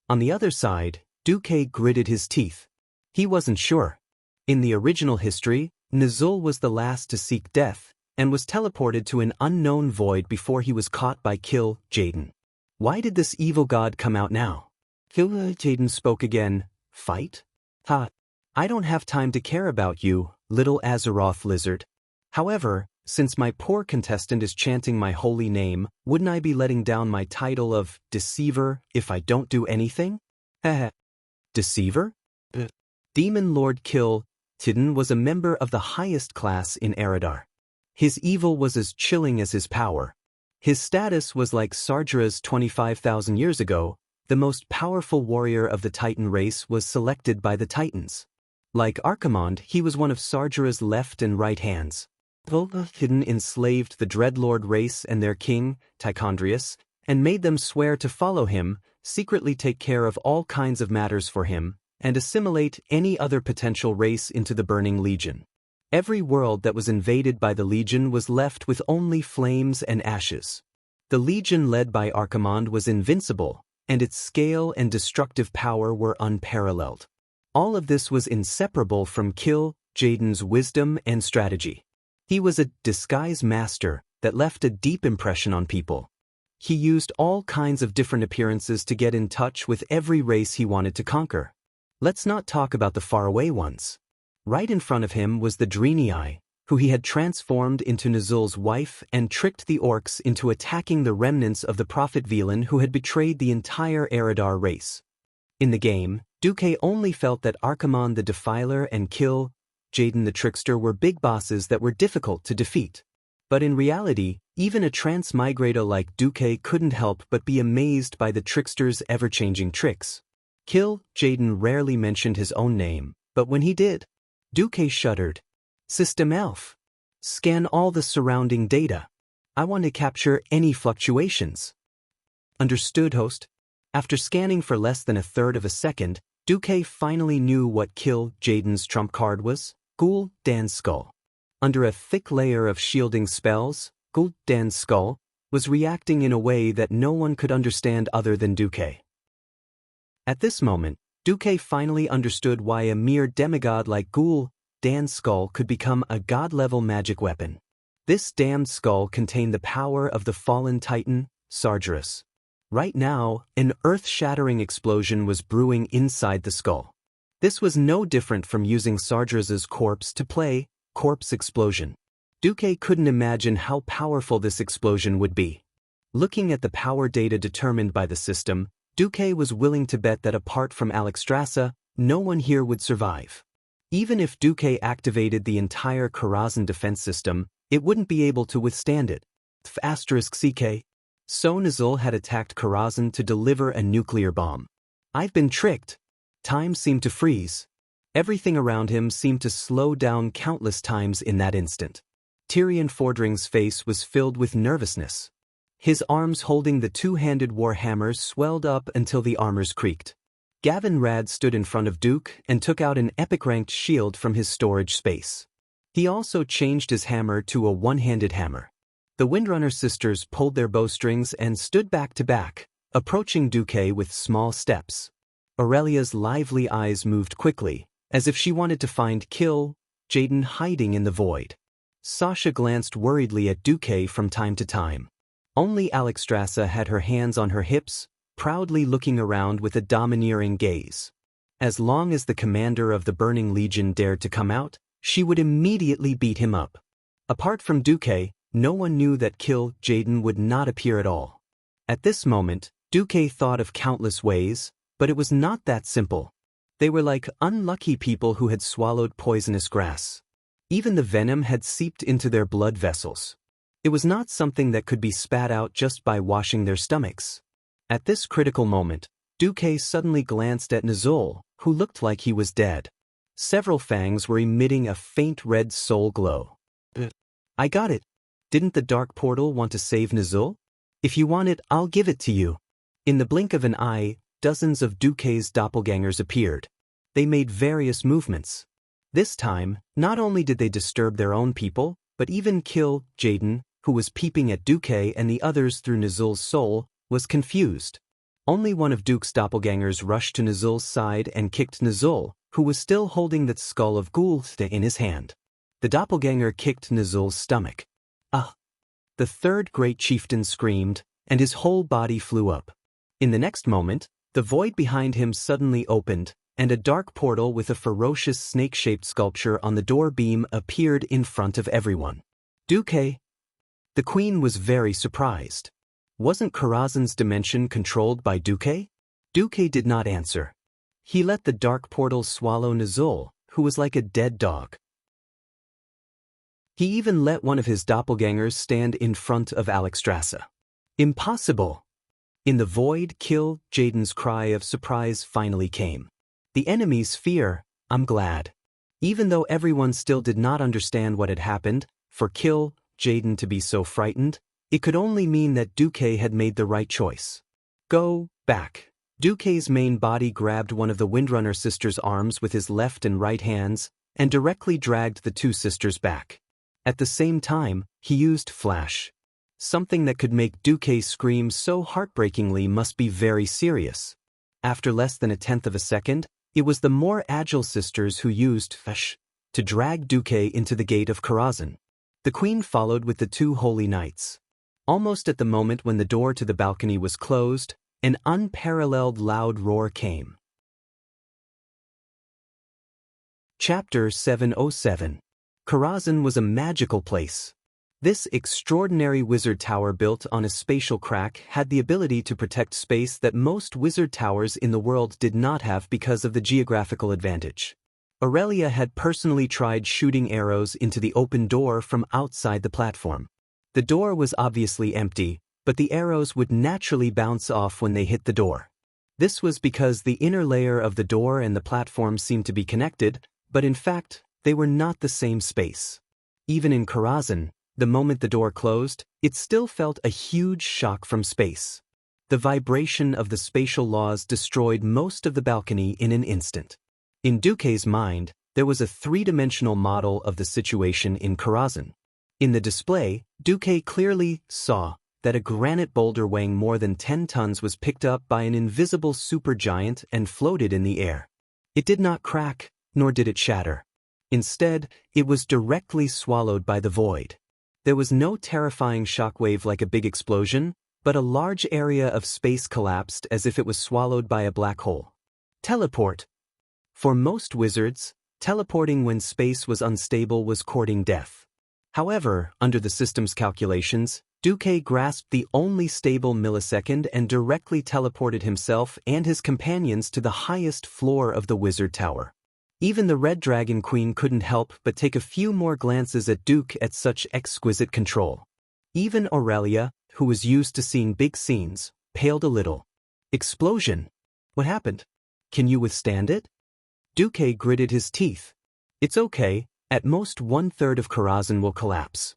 On the other side, Duque gritted his teeth. He wasn't sure. In the original history, Nizul was the last to seek death, and was teleported to an unknown void before he was caught by Kill Jaden. Why did this evil god come out now? Kill Jaden spoke again. Fight? Ha! I don't have time to care about you, little Azeroth lizard. However, since my poor contestant is chanting my holy name, wouldn't I be letting down my title of Deceiver if I don't do anything? Heh. Deceiver? Demon Lord Kill Jaden was a member of the highest class in Eridar. His evil was as chilling as his power. His status was like Sargera's 25,000 years ago. The most powerful warrior of the Titan race was selected by the Titans. Like Archimonde, he was one of Sargera's left and right hands. Jaden enslaved the Dreadlord race and their king, Tichondrius, and made them swear to follow him, secretly take care of all kinds of matters for him, and assimilate any other potential race into the Burning Legion. Every world that was invaded by the Legion was left with only flames and ashes. The Legion led by Archimonde was invincible, and its scale and destructive power were unparalleled. All of this was inseparable from Kill Jaden's wisdom and strategy. He was a disguise master that left a deep impression on people. He used all kinds of different appearances to get in touch with every race he wanted to conquer. Let's not talk about the faraway ones. Right in front of him was the Draenei, who he had transformed into Nizul's wife and tricked the orcs into attacking the remnants of the Prophet Velen who had betrayed the entire Eridar race. In the game, Duque only felt that Archimonde the Defiler and Kill Jaden the Trickster were big bosses that were difficult to defeat. But in reality, even a transmigrator like Duque couldn't help but be amazed by the Trickster's ever-changing tricks. Kill Jaden rarely mentioned his own name, but when he did, Duque shuddered. System Elf. Scan all the surrounding data. I want to capture any fluctuations. Understood, host. After scanning for less than a third of a second, Duque finally knew what Kill Jaden's trump card was. Gul'dan's Skull. Under a thick layer of shielding spells, Gul'dan's Skull was reacting in a way that no one could understand other than Duque. At this moment, Duque finally understood why a mere demigod like Gul'dan's Skull could become a god-level magic weapon. This damned skull contained the power of the fallen titan, Sargeras. Right now, an earth-shattering explosion was brewing inside the skull. This was no different from using Sargeras's corpse to play Corpse Explosion. Duque couldn't imagine how powerful this explosion would be. Looking at the power data determined by the system, Duque was willing to bet that apart from Alexstrasza, no one here would survive. Even if Duque activated the entire Karazhan defense system, it wouldn't be able to withstand it. *CK. So Nizul had attacked Karazhan to deliver a nuclear bomb. I've been tricked. Time seemed to freeze. Everything around him seemed to slow down countless times in that instant. Tyrion Fordring's face was filled with nervousness. His arms holding the two-handed warhammers swelled up until the armors creaked. Gavin Rad stood in front of Duke and took out an epic-ranked shield from his storage space. He also changed his hammer to a one-handed hammer. The Windrunner sisters pulled their bowstrings and stood back to back, approaching Duque with small steps. Aurelia's lively eyes moved quickly, as if she wanted to find Kill Jaden hiding in the void. Sasha glanced worriedly at Duque from time to time. Only Alexstrasza had her hands on her hips, proudly looking around with a domineering gaze. As long as the commander of the Burning Legion dared to come out, she would immediately beat him up. Apart from Duque, no one knew that Kill Jaden would not appear at all. At this moment, Duque thought of countless ways, but it was not that simple. They were like unlucky people who had swallowed poisonous grass. Even the venom had seeped into their blood vessels. It was not something that could be spat out just by washing their stomachs. At this critical moment, Duque suddenly glanced at Nizul, who looked like he was dead. Several fangs were emitting a faint red soul glow. I got it. Didn't the dark portal want to save Nizul? If you want it, I'll give it to you. In the blink of an eye, dozens of Duque's doppelgangers appeared. They made various movements. This time, not only did they disturb their own people, but even kill Jaden, who was peeping at Duque and the others through Nizul's soul, was confused. Only one of Duke's doppelgangers rushed to Nizul's side and kicked Nizul, who was still holding that skull of Gul'ste in his hand. The doppelganger kicked Nizul's stomach. Ah! The third great chieftain screamed, and his whole body flew up. In the next moment, the void behind him suddenly opened, and a dark portal with a ferocious snake-shaped sculpture on the door beam appeared in front of everyone. Duque. The queen was very surprised. Wasn't Karazhan's dimension controlled by Duque? Duque did not answer. He let the dark portal swallow Nizul, who was like a dead dog. He even let one of his doppelgangers stand in front of Alexstrasza. Impossible! In the void, kill Jaden's cry of surprise finally came. The enemy's fear, I'm glad. Even though everyone still did not understand what had happened, for kill Jaden to be so frightened, it could only mean that Duque had made the right choice. Go back. Duque's main body grabbed one of the Windrunner sisters' arms with his left and right hands, and directly dragged the two sisters back. At the same time, he used Flash. Something that could make Duque scream so heartbreakingly must be very serious. After less than a tenth of a second, it was the more agile sisters who used Flash to drag Duque into the gate of Karazhan. The queen followed with the two holy knights. Almost at the moment when the door to the balcony was closed, an unparalleled loud roar came. Chapter 707. Karazhan was a magical place. This extraordinary wizard tower built on a spatial crack had the ability to protect space that most wizard towers in the world did not have because of the geographical advantage. Aurelia had personally tried shooting arrows into the open door from outside the platform. The door was obviously empty, but the arrows would naturally bounce off when they hit the door. This was because the inner layer of the door and the platform seemed to be connected, but in fact, they were not the same space. Even in Karazhan, the moment the door closed, it still felt a huge shock from space. The vibration of the spatial laws destroyed most of the balcony in an instant. In Duque's mind, there was a three-dimensional model of the situation in Karazhan. In the display, Duque clearly saw that a granite boulder weighing more than 10 tons was picked up by an invisible supergiant and floated in the air. It did not crack, nor did it shatter. Instead, it was directly swallowed by the void. There was no terrifying shockwave like a big explosion, but a large area of space collapsed as if it was swallowed by a black hole. Teleport. For most wizards, teleporting when space was unstable was courting death. However, under the system's calculations, Duque grasped the only stable millisecond and directly teleported himself and his companions to the highest floor of the wizard tower. Even the Red Dragon Queen couldn't help but take a few more glances at Duque at such exquisite control. Even Aurelia, who was used to seeing big scenes, paled a little. Explosion! What happened? Can you withstand it? Duque gritted his teeth. It's okay, at most 1/3 of Karazhan will collapse.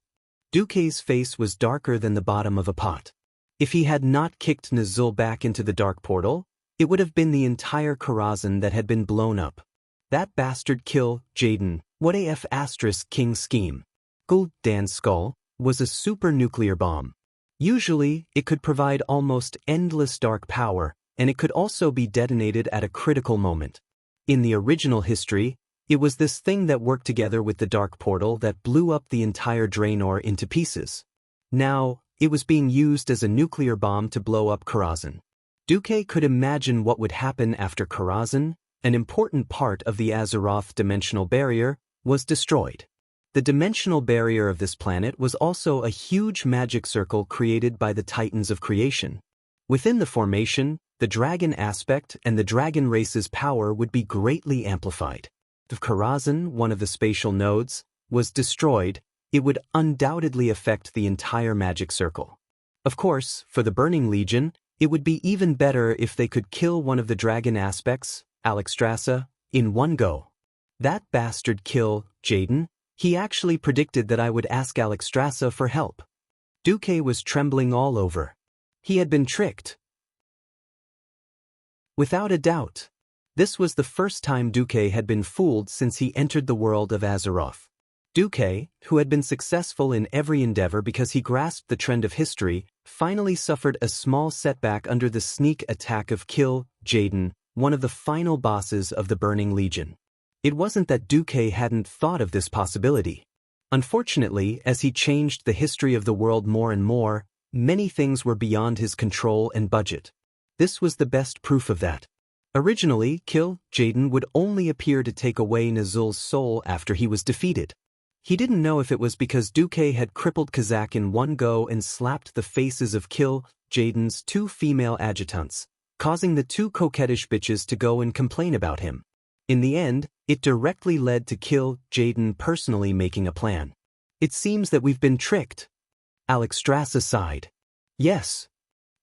Duque's face was darker than the bottom of a pot. If he had not kicked Nizul back into the dark portal, it would have been the entire Karazhan that had been blown up. That bastard kill Jaden, what AF * king scheme. Gul'dan's skull was a super nuclear bomb. Usually, it could provide almost endless dark power, and it could also be detonated at a critical moment. In the original history, it was this thing that worked together with the dark portal that blew up the entire Draenor into pieces. Now, it was being used as a nuclear bomb to blow up Karazhan. Duque could imagine what would happen after Karazhan, an important part of the Azeroth dimensional barrier, was destroyed. The dimensional barrier of this planet was also a huge magic circle created by the Titans of Creation. Within the formation, the dragon aspect and the dragon race's power would be greatly amplified. If Karazhan, one of the spatial nodes, was destroyed, it would undoubtedly affect the entire magic circle. Of course, for the Burning Legion, it would be even better if they could kill one of the dragon aspects, Alexstrasza, in one go. That bastard kill Jaden. He actually predicted that I would ask Alexstrasza for help. Duque was trembling all over. He had been tricked. Without a doubt. This was the first time Duque had been fooled since he entered the world of Azeroth. Duque, who had been successful in every endeavor because he grasped the trend of history, finally suffered a small setback under the sneak attack of Kill Jaden, one of the final bosses of the Burning Legion. It wasn't that Duque hadn't thought of this possibility. Unfortunately, as he changed the history of the world more and more, many things were beyond his control and budget. This was the best proof of that. Originally, Kill Jaden would only appear to take away Nazul's soul after he was defeated. He didn't know if it was because Duque had crippled Kazak in one go and slapped the faces of Kill Jaden's 2 female adjutants, causing the 2 coquettish bitches to go and complain about him. In the end, it directly led to Kill Jaden personally making a plan. It seems that we've been tricked. Alexstrasza sighed. Yes.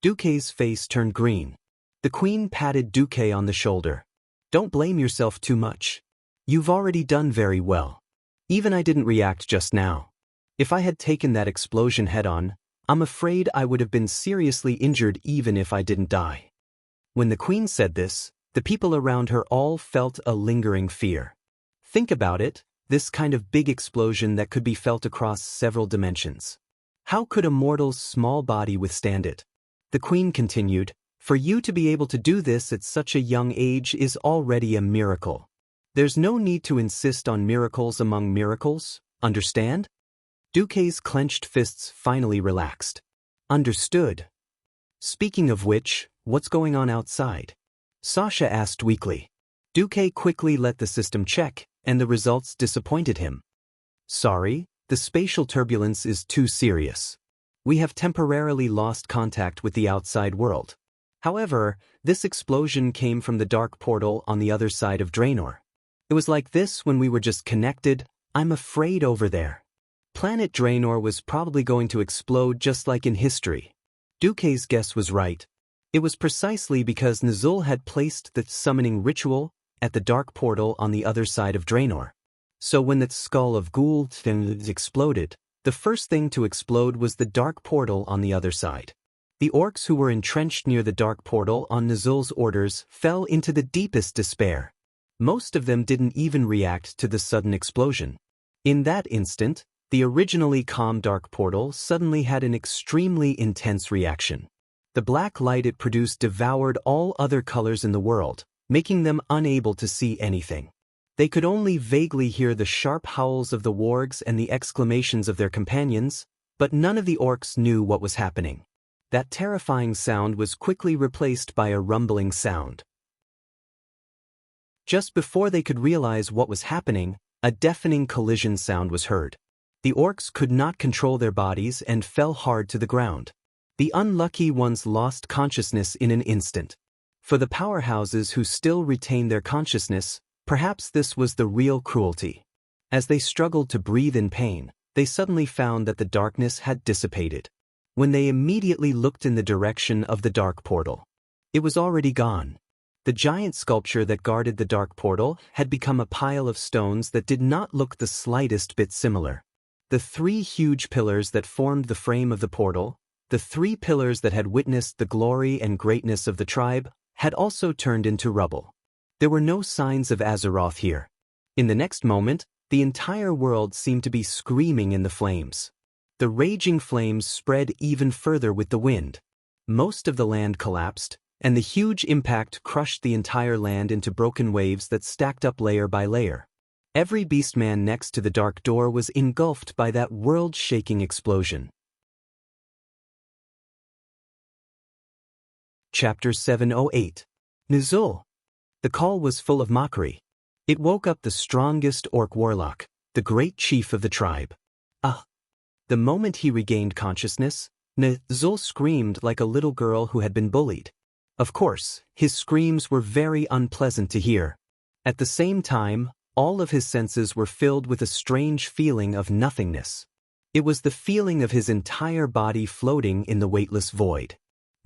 Duque's face turned green. The queen patted Duque on the shoulder. Don't blame yourself too much. You've already done very well. Even I didn't react just now. If I had taken that explosion head-on, I'm afraid I would have been seriously injured even if I didn't die. When the queen said this, the people around her all felt a lingering fear. Think about it, this kind of big explosion that could be felt across several dimensions. How could a mortal's small body withstand it? The queen continued, for you to be able to do this at such a young age is already a miracle. There's no need to insist on miracles among miracles, understand? Duque's clenched fists finally relaxed. Understood. Speaking of which, what's going on outside? Sasha asked weakly. Duque quickly let the system check, and the results disappointed him. Sorry, the spatial turbulence is too serious. We have temporarily lost contact with the outside world. However, this explosion came from the dark portal on the other side of Draenor. It was like this when we were just connected. I'm afraid over there. Planet Draenor was probably going to explode just like in history. Duque's guess was right. It was precisely because Nazul had placed the summoning ritual at the dark portal on the other side of Draenor. So when the skull of Ghoul exploded, the first thing to explode was the dark portal on the other side. The orcs who were entrenched near the dark portal on Nazul's orders fell into the deepest despair. Most of them didn't even react to the sudden explosion. In that instant, the originally calm dark portal suddenly had an extremely intense reaction. The black light it produced devoured all other colors in the world, making them unable to see anything. They could only vaguely hear the sharp howls of the wargs and the exclamations of their companions, but none of the orcs knew what was happening. That terrifying sound was quickly replaced by a rumbling sound. Just before they could realize what was happening, a deafening collision sound was heard. The orcs could not control their bodies and fell hard to the ground. The unlucky ones lost consciousness in an instant. For the powerhouses who still retained their consciousness, perhaps this was the real cruelty. As they struggled to breathe in pain, they suddenly found that the darkness had dissipated. When they immediately looked in the direction of the dark portal, it was already gone. The giant sculpture that guarded the dark portal had become a pile of stones that did not look the slightest bit similar. The 3 huge pillars that formed the frame of the portal, the 3 pillars that had witnessed the glory and greatness of the tribe, had also turned into rubble. There were no signs of Azeroth here. In the next moment, the entire world seemed to be screaming in the flames. The raging flames spread even further with the wind. Most of the land collapsed, and the huge impact crushed the entire land into broken waves that stacked up layer by layer. Every beastman next to the dark door was engulfed by that world-shaking explosion. Chapter 708. Nazul. The call was full of mockery. It woke up the strongest orc warlock, the great chief of the tribe. The moment he regained consciousness, Nazul screamed like a little girl who had been bullied. Of course, his screams were very unpleasant to hear. At the same time, all of his senses were filled with a strange feeling of nothingness. It was the feeling of his entire body floating in the weightless void.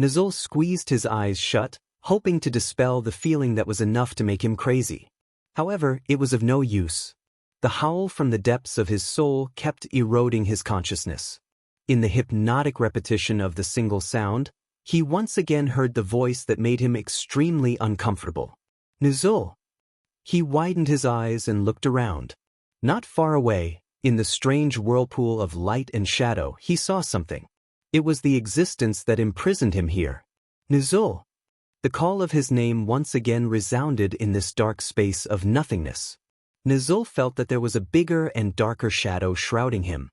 Nazul squeezed his eyes shut, hoping to dispel the feeling that was enough to make him crazy. However, it was of no use. The howl from the depths of his soul kept eroding his consciousness. In the hypnotic repetition of the single sound, he once again heard the voice that made him extremely uncomfortable. Nuzul. He widened his eyes and looked around. Not far away, in the strange whirlpool of light and shadow, he saw something. It was the existence that imprisoned him here. Nuzul. The call of his name once again resounded in this dark space of nothingness. Nuzul felt that there was a bigger and darker shadow shrouding him.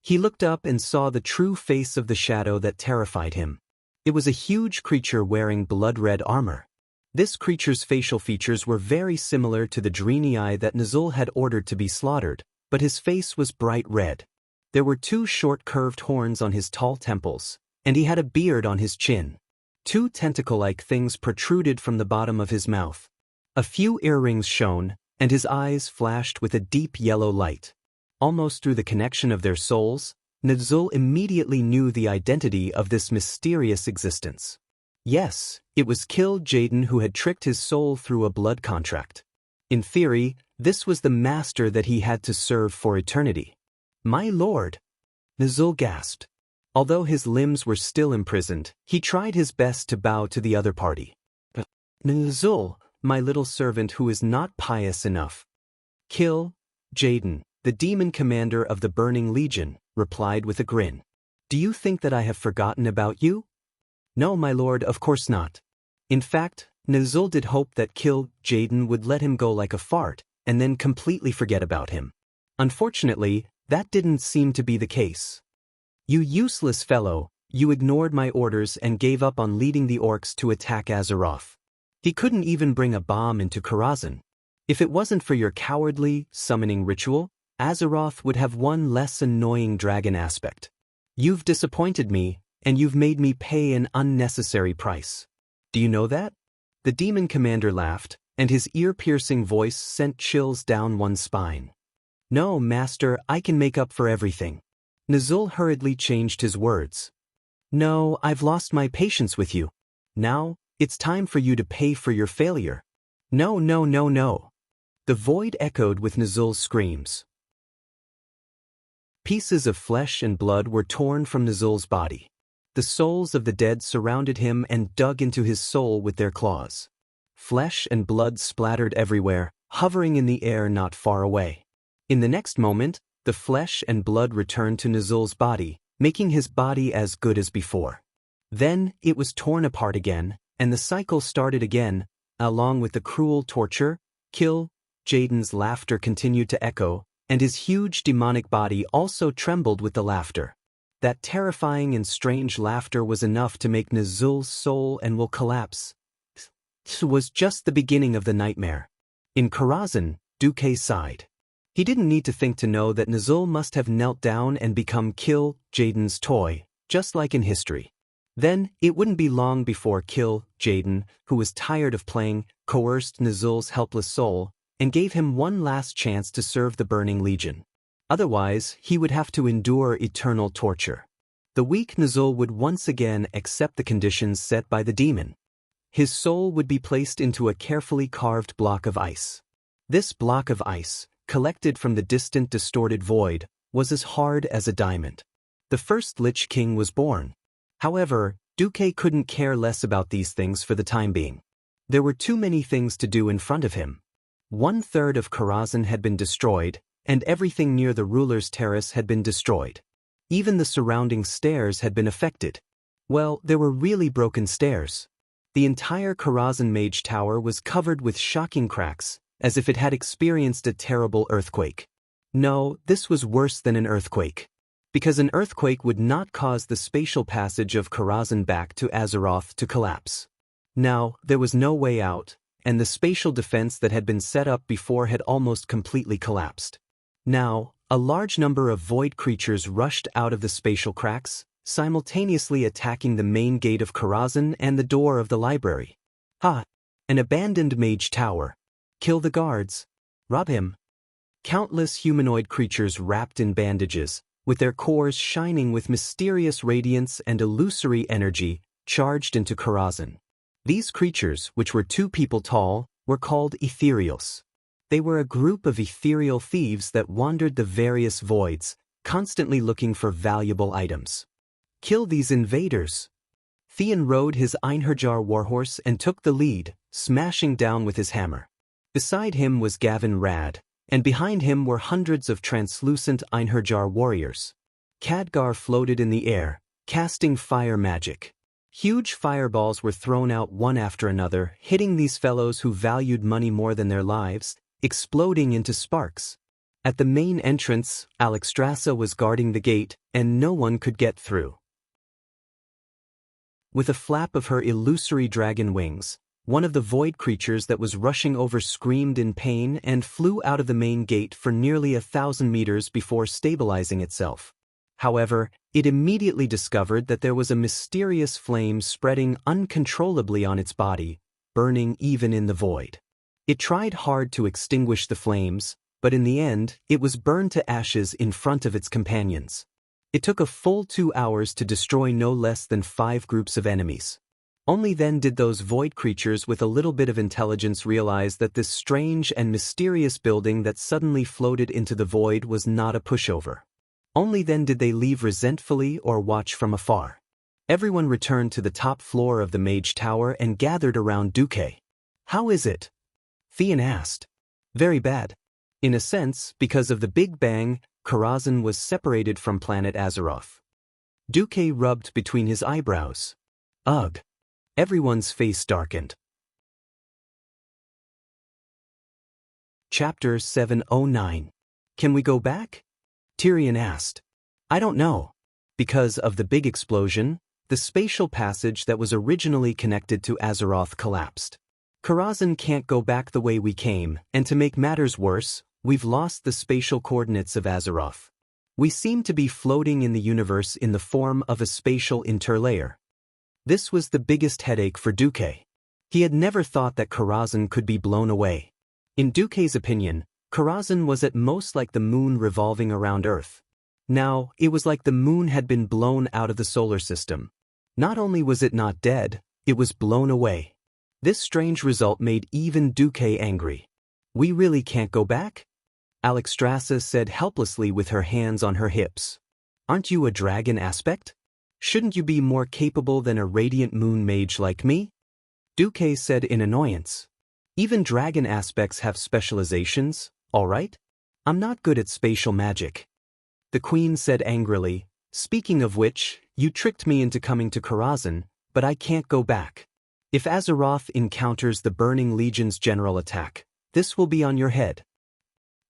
He looked up and saw the true face of the shadow that terrified him. It was a huge creature wearing blood-red armor. This creature's facial features were very similar to the Draenei that Nuzul had ordered to be slaughtered, but his face was bright red. There were 2 short curved horns on his tall temples, and he had a beard on his chin. 2 tentacle-like things protruded from the bottom of his mouth. A few earrings shone, and his eyes flashed with a deep yellow light. Almost through the connection of their souls, Nuzul immediately knew the identity of this mysterious existence. Yes, it was Jaden who had tricked his soul through a blood contract. In theory, this was the master that he had to serve for eternity. My lord! Nuzul gasped. Although his limbs were still imprisoned, he tried his best to bow to the other party. But Nuzul, my little servant who is not pious enough. Jaden, the demon commander of the Burning Legion, replied with a grin. Do you think that I have forgotten about you? No, my lord, of course not. In fact, Nuzul did hope that Jaden would let him go like a fart, and then completely forget about him. Unfortunately, that didn't seem to be the case. You useless fellow, you ignored my orders and gave up on leading the orcs to attack Azeroth. He couldn't even bring a bomb into Karazhan. If it wasn't for your cowardly, summoning ritual, Azeroth would have one less annoying dragon aspect. You've disappointed me, and you've made me pay an unnecessary price. Do you know that? The demon commander laughed, and his ear-piercing voice sent chills down one's spine. No, master, I can make up for everything. Nuzul hurriedly changed his words. No, I've lost my patience with you. Now, it's time for you to pay for your failure. No, no, no, no. The void echoed with Nuzul's screams. Pieces of flesh and blood were torn from Nuzul's body. The souls of the dead surrounded him and dug into his soul with their claws. Flesh and blood splattered everywhere, hovering in the air not far away. In the next moment, the flesh and blood returned to Nuzul's body, making his body as good as before. Then, it was torn apart again, and the cycle started again, along with the cruel torture. Jaden's laughter continued to echo, and his huge demonic body also trembled with the laughter. That terrifying and strange laughter was enough to make Nuzul's soul and will collapse. It was just the beginning of the nightmare. In Karazhan, Duque sighed. He didn't need to think to know that Nuzul must have knelt down and become Jaden's toy, just like in history. Then, it wouldn't be long before Jaden, who was tired of playing, coerced Nuzul's helpless soul, and gave him one last chance to serve the Burning Legion. Otherwise, he would have to endure eternal torture. The weak Nuzul would once again accept the conditions set by the demon. His soul would be placed into a carefully carved block of ice. This block of ice, collected from the distant distorted void, was as hard as a diamond. The first Lich King was born. However, Duque couldn't care less about these things for the time being. There were too many things to do in front of him. 1/3 of Karazhan had been destroyed, and everything near the ruler's terrace had been destroyed. Even the surrounding stairs had been affected. Well, there were really broken stairs. The entire Karazhan Mage Tower was covered with shocking cracks, as if it had experienced a terrible earthquake. No, this was worse than an earthquake. Because an earthquake would not cause the spatial passage of Karazhan back to Azeroth to collapse. Now, there was no way out, and the spatial defense that had been set up before had almost completely collapsed. Now, a large number of void creatures rushed out of the spatial cracks, simultaneously attacking the main gate of Karazhan and the door of the library. Ha! An abandoned mage tower. Kill the guards. Rob him. Countless humanoid creatures wrapped in bandages, with their cores shining with mysterious radiance and illusory energy, charged into Karazhan. These creatures, which were 2 people tall, were called ethereals. They were a group of ethereal thieves that wandered the various voids, constantly looking for valuable items. Kill these invaders. Theon rode his Einherjar warhorse and took the lead, smashing down with his hammer. Beside him was Gavin Rad, and behind him were hundreds of translucent Einherjar warriors. Khadgar floated in the air, casting fire magic. Huge fireballs were thrown out one after another, hitting these fellows who valued money more than their lives, exploding into sparks. At the main entrance, Alexstrasza was guarding the gate, and no one could get through. With a flap of her illusory dragon wings, one of the void creatures that was rushing over screamed in pain and flew out of the main gate for nearly 1,000 meters before stabilizing itself. However, it immediately discovered that there was a mysterious flame spreading uncontrollably on its body, burning even in the void. It tried hard to extinguish the flames, but in the end, it was burned to ashes in front of its companions. It took a full 2 hours to destroy no less than 5 groups of enemies. Only then did those void creatures with a little bit of intelligence realize that this strange and mysterious building that suddenly floated into the void was not a pushover. Only then did they leave resentfully or watch from afar. Everyone returned to the top floor of the Mage Tower and gathered around Duque. "How is it?" Theon asked. "Very bad. In a sense, because of the Big Bang, Karazhan was separated from planet Azeroth." Duque rubbed between his eyebrows. "Ugh." Everyone's face darkened. Chapter 709. Can we go back? Tyrion asked. "I don't know. Because of the big explosion, the spatial passage that was originally connected to Azeroth collapsed. Karazhan can't go back the way we came, and to make matters worse, we've lost the spatial coordinates of Azeroth. We seem to be floating in the universe in the form of a spatial interlayer." This was the biggest headache for Duque. He had never thought that Karazhan could be blown away. In Duque's opinion, Karazhan was at most like the moon revolving around Earth. Now, it was like the moon had been blown out of the solar system. Not only was it not dead, it was blown away. This strange result made even Duque angry. "We really can't go back?" Alexstrasza said helplessly with her hands on her hips. "Aren't you a dragon aspect? Shouldn't you be more capable than a radiant moon mage like me?" Duque said in annoyance. "Even dragon aspects have specializations, all right? I'm not good at spatial magic." The queen said angrily, "Speaking of which, you tricked me into coming to Karazhan, but I can't go back. If Azeroth encounters the Burning Legion's general attack, this will be on your head."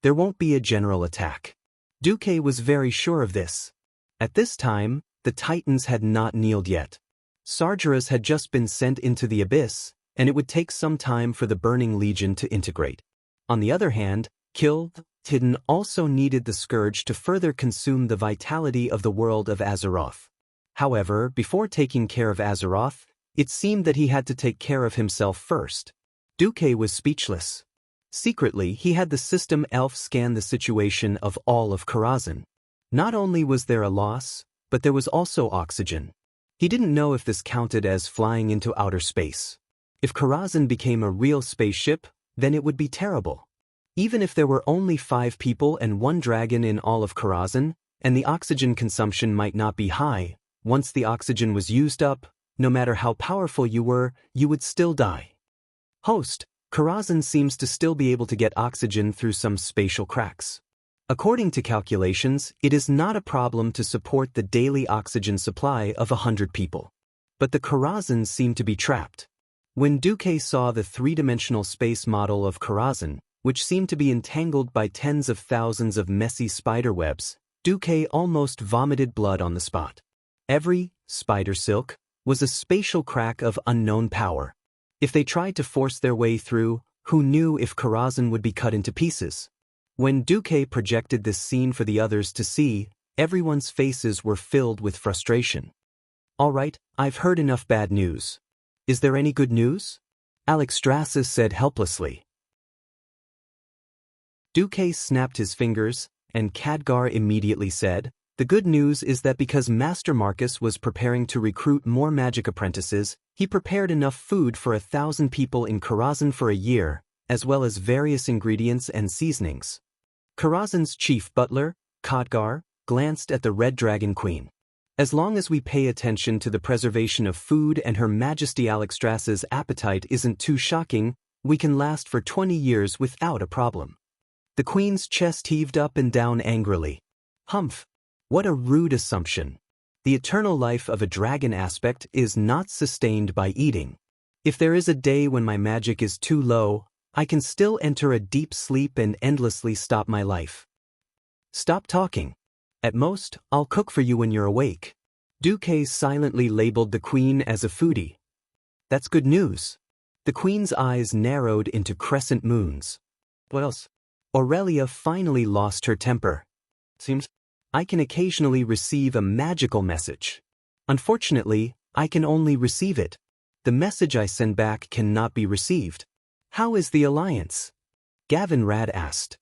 "There won't be a general attack." Duque was very sure of this. At this time, the Titans had not kneeled yet. Sargeras had just been sent into the Abyss, and it would take some time for the Burning Legion to integrate. On the other hand, Tidin also needed the Scourge to further consume the vitality of the world of Azeroth. However, before taking care of Azeroth, it seemed that he had to take care of himself first. Duque was speechless. Secretly, he had the system elf scan the situation of all of Karazhan. Not only was there a loss, but there was also oxygen. He didn't know if this counted as flying into outer space. If Karazhan became a real spaceship, then it would be terrible. Even if there were only 5 people and 1 dragon in all of Karazhan, and the oxygen consumption might not be high, once the oxygen was used up, no matter how powerful you were, you would still die. Host, Karazhan seems to still be able to get oxygen through some spatial cracks. According to calculations, it is not a problem to support the daily oxygen supply of 100 people. But the Karazhans seem to be trapped. When Duque saw the 3-dimensional space model of Karazhan, which seemed to be entangled by tens of thousands of messy spiderwebs, Duque almost vomited blood on the spot. Every spider silk was a spatial crack of unknown power. If they tried to force their way through, who knew if Karazhan would be cut into pieces? When Duque projected this scene for the others to see, everyone's faces were filled with frustration. "All right, I've heard enough bad news. Is there any good news?" Alexstrasza said helplessly. Duque snapped his fingers, and Khadgar immediately said, "The good news is that because Master Marcus was preparing to recruit more magic apprentices, he prepared enough food for 1,000 people in Karazhan for a year, as well as various ingredients and seasonings." Karazhan's chief butler, Khadgar, glanced at the Red Dragon Queen. As long as we pay attention to the preservation of food and Her Majesty Alexstrasza's appetite isn't too shocking, we can last for 20 years without a problem. The queen's chest heaved up and down angrily. Humph! What a rude assumption. The eternal life of a dragon aspect is not sustained by eating. If there is a day when my magic is too low, I can still enter a deep sleep and endlessly stop my life. Stop talking. At most, I'll cook for you when you're awake. Duque silently labeled the queen as a foodie. That's good news. The queen's eyes narrowed into crescent moons. What else? Aurelia finally lost her temper. Seems I can occasionally receive a magical message. Unfortunately, I can only receive it. The message I send back cannot be received. How is the alliance? Gavin Rad asked.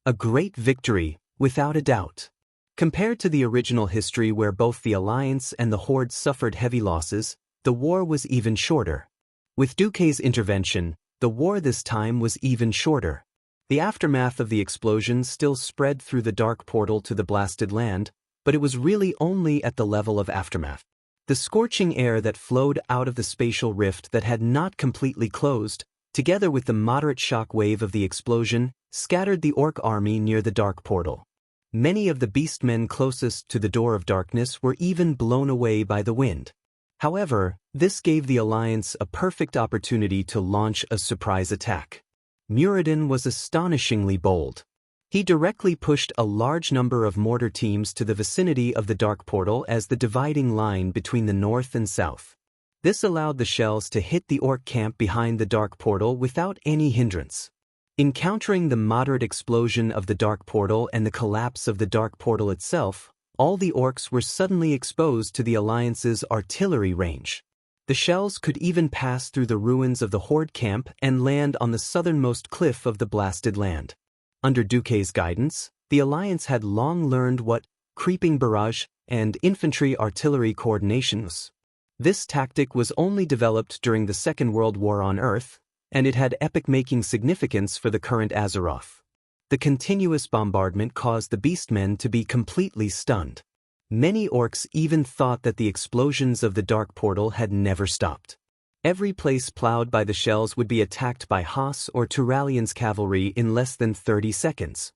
A great victory, without a doubt. Compared to the original history where both the Alliance and the Horde suffered heavy losses, the war was even shorter. With Duque's intervention, the war this time was even shorter. The aftermath of the explosion still spread through the dark portal to the blasted land, but it was really only at the level of aftermath. The scorching air that flowed out of the spatial rift that had not completely closed, together with the moderate shock wave of the explosion, scattered the orc army near the dark portal. Many of the beastmen closest to the Door of Darkness were even blown away by the wind. However, this gave the Alliance a perfect opportunity to launch a surprise attack. Muradin was astonishingly bold. He directly pushed a large number of mortar teams to the vicinity of the dark portal as the dividing line between the north and south. This allowed the shells to hit the orc camp behind the dark portal without any hindrance. Encountering the moderate explosion of the dark portal and the collapse of the dark portal itself, all the orcs were suddenly exposed to the Alliance's artillery range. The shells could even pass through the ruins of the Horde camp and land on the southernmost cliff of the blasted land. Under Duque's guidance, the Alliance had long learned what creeping barrage and infantry artillery coordination was. This tactic was only developed during the Second World War on Earth, and it had epic-making significance for the current Azeroth. The continuous bombardment caused the beastmen to be completely stunned. Many orcs even thought that the explosions of the dark portal had never stopped. Every place plowed by the shells would be attacked by Haas or Turalian's cavalry in less than 30 seconds.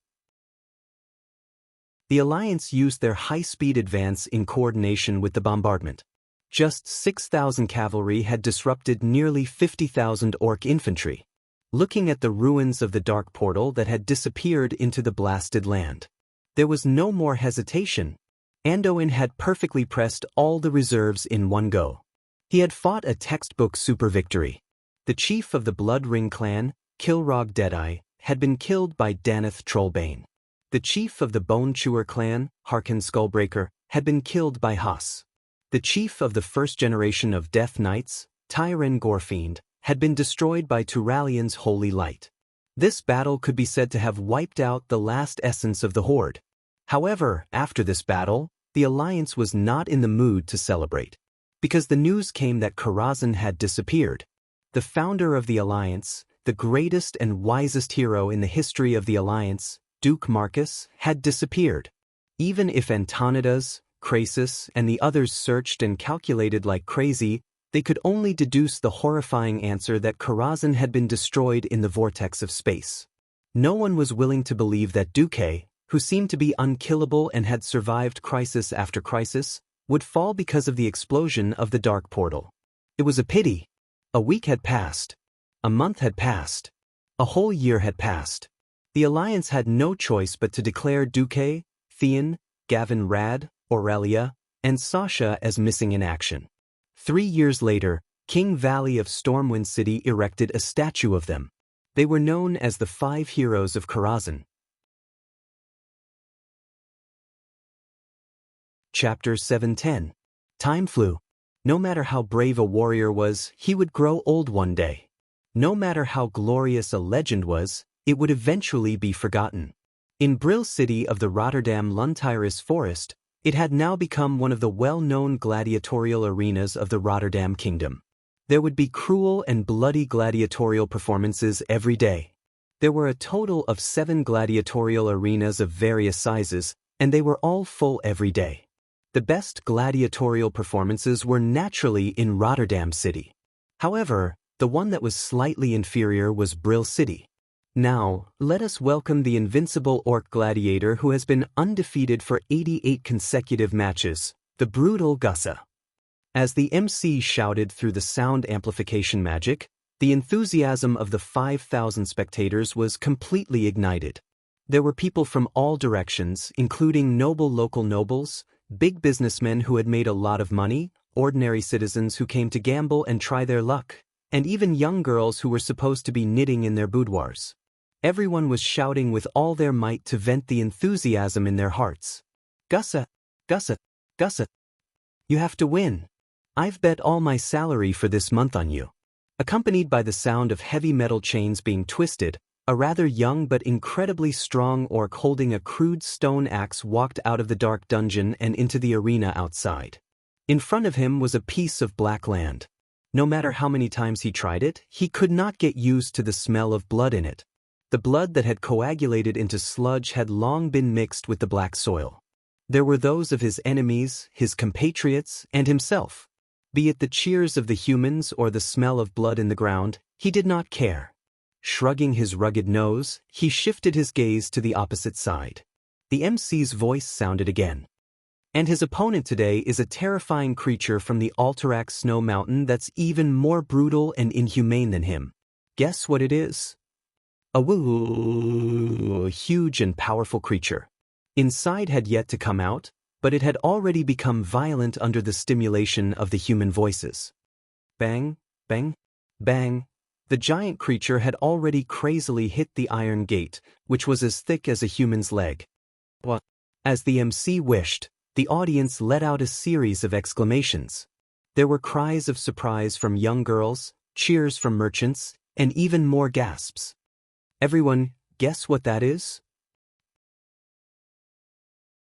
The Alliance used their high-speed advance in coordination with the bombardment. Just 6,000 cavalry had disrupted nearly 50,000 orc infantry. Looking at the ruins of the dark portal that had disappeared into the blasted land, there was no more hesitation. Anduin had perfectly pressed all the reserves in one go. He had fought a textbook super victory. The chief of the Blood Ring clan, Kilrog Deadeye, had been killed by Daneth Trollbane. The chief of the Bone Chewer clan, Harkin Skullbreaker, had been killed by Haas. The chief of the first generation of Death Knights, Tyren Gorefiend, had been destroyed by Turalian's Holy Light. This battle could be said to have wiped out the last essence of the Horde. However, after this battle, the Alliance was not in the mood to celebrate, because the news came that Karazhan had disappeared. The founder of the Alliance, the greatest and wisest hero in the history of the Alliance, Duke Marcus, had disappeared. Even if Antonidas, Krasus, and the others searched and calculated like crazy, they could only deduce the horrifying answer that Karazhan had been destroyed in the vortex of space. No one was willing to believe that Duque, who seemed to be unkillable and had survived crisis after crisis, would fall because of the explosion of the dark portal. It was a pity. A week had passed. A month had passed. A whole year had passed. The Alliance had no choice but to declare Duque, Theon, Gavin Rad, Aurelia, and Sasha as missing in action. 3 years later, King Valley of Stormwind City erected a statue of them. They were known as the 5 Heroes of Karazhan. Chapter 710. Time flew. No matter how brave a warrior was, he would grow old one day. No matter how glorious a legend was, it would eventually be forgotten. In Brill City of the Rotterdam Luntiris Forest, it had now become one of the well-known gladiatorial arenas of the Rotterdam Kingdom. There would be cruel and bloody gladiatorial performances every day. There were a total of 7 gladiatorial arenas of various sizes, and they were all full every day. The best gladiatorial performances were naturally in Rotterdam City. However, the one that was slightly inferior was Brill City. Now, let us welcome the invincible orc gladiator who has been undefeated for 88 consecutive matches, the brutal Gussa. As the MC shouted through the sound amplification magic, the enthusiasm of the 5,000 spectators was completely ignited. There were people from all directions, including noble local nobles, big businessmen who had made a lot of money, ordinary citizens who came to gamble and try their luck, and even young girls who were supposed to be knitting in their boudoirs. Everyone was shouting with all their might to vent the enthusiasm in their hearts. Gussa, Gussa, Gussa. You have to win. I've bet all my salary for this month on you. Accompanied by the sound of heavy metal chains being twisted, a rather young but incredibly strong orc holding a crude stone axe walked out of the dark dungeon and into the arena outside. In front of him was a piece of black land. No matter how many times he tried it, he could not get used to the smell of blood in it. The blood that had coagulated into sludge had long been mixed with the black soil. There were those of his enemies, his compatriots, and himself. Be it the cheers of the humans or the smell of blood in the ground, he did not care. Shrugging his rugged nose, he shifted his gaze to the opposite side. The MC's voice sounded again. And his opponent today is a terrifying creature from the Alterac Snow Mountain that's even more brutal and inhumane than him. Guess what it is? A huge and powerful creature. Inside had yet to come out, but it had already become violent under the stimulation of the human voices. Bang, bang, bang. The giant creature had already crazily hit the iron gate, which was as thick as a human's leg. What? As the MC wished, the audience let out a series of exclamations. There were cries of surprise from young girls, cheers from merchants, and even more gasps. Everyone, guess what that is?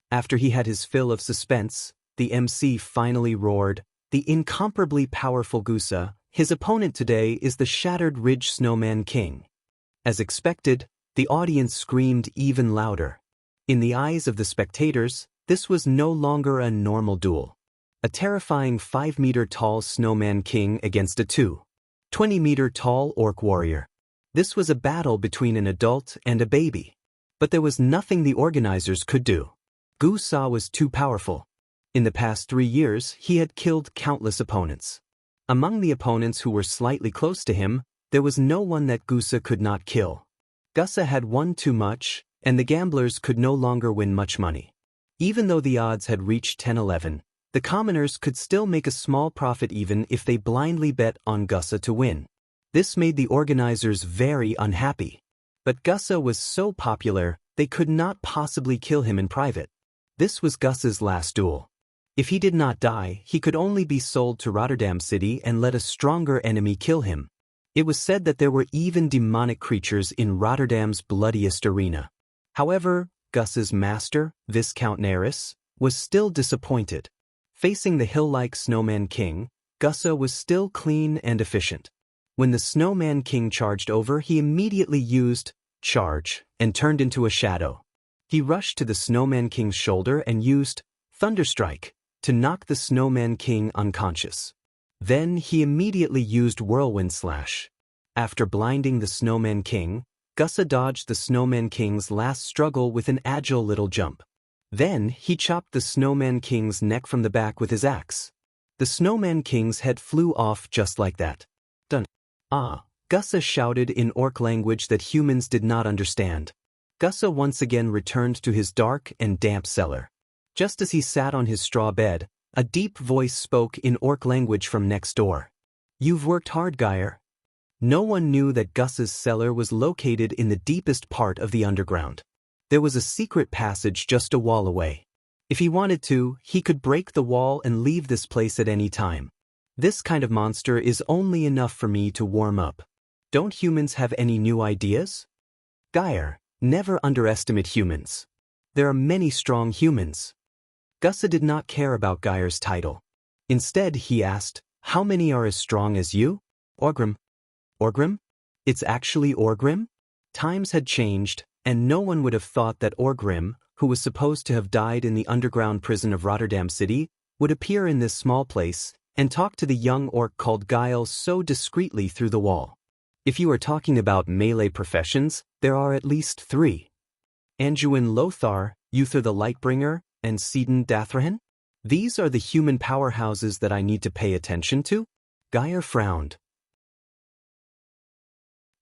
After he had his fill of suspense, the MC finally roared, "The incomparably powerful Gussa, his opponent today is the Shattered Ridge Snowman King." As expected, the audience screamed even louder. In the eyes of the spectators, this was no longer a normal duel. A terrifying 5-meter-tall Snowman King against a 20-meter-tall orc warrior. This was a battle between an adult and a baby. But there was nothing the organizers could do. Gussa was too powerful. In the past 3 years, he had killed countless opponents. Among the opponents who were slightly close to him, there was no one that Gussa could not kill. Gussa had won too much, and the gamblers could no longer win much money. Even though the odds had reached 10-11, the commoners could still make a small profit even if they blindly bet on Gussa to win. This made the organizers very unhappy. But Gussa was so popular, they could not possibly kill him in private. This was Gussa's last duel. If he did not die, he could only be sold to Rotterdam City and let a stronger enemy kill him. It was said that there were even demonic creatures in Rotterdam's bloodiest arena. However, Gussa's master, Viscount Neris, was still disappointed. Facing the hill-like Snowman King, Gussa was still clean and efficient. When the Snowman King charged over, he immediately used charge and turned into a shadow. He rushed to the Snowman King's shoulder and used Thunderstrike to knock the Snowman King unconscious. Then he immediately used Whirlwind Slash. After blinding the Snowman King, Gussa dodged the Snowman King's last struggle with an agile little jump. Then he chopped the Snowman King's neck from the back with his axe. The Snowman King's head flew off just like that. Dun. Ah, Gussa shouted in orc language that humans did not understand. Gussa once again returned to his dark and damp cellar. Just as he sat on his straw bed, a deep voice spoke in orc language from next door. "You've worked hard, Geyer." No one knew that Gussa's cellar was located in the deepest part of the underground. There was a secret passage just a wall away. If he wanted to, he could break the wall and leave this place at any time. This kind of monster is only enough for me to warm up. Don't humans have any new ideas? Geyer, never underestimate humans. There are many strong humans. Gussa did not care about Geyer's title. Instead, he asked, "How many are as strong as you?" "Orgrim." "Orgrim? It's actually Orgrim?" Times had changed, and no one would have thought that Orgrim, who was supposed to have died in the underground prison of Rotterdam City, would appear in this small place and talk to the young orc called Guile so discreetly through the wall. If you are talking about melee professions, there are at least 3. Anduin Lothar, Uther the Lightbringer, and Sidon Dathrahan? These are the human powerhouses that I need to pay attention to? Geir frowned.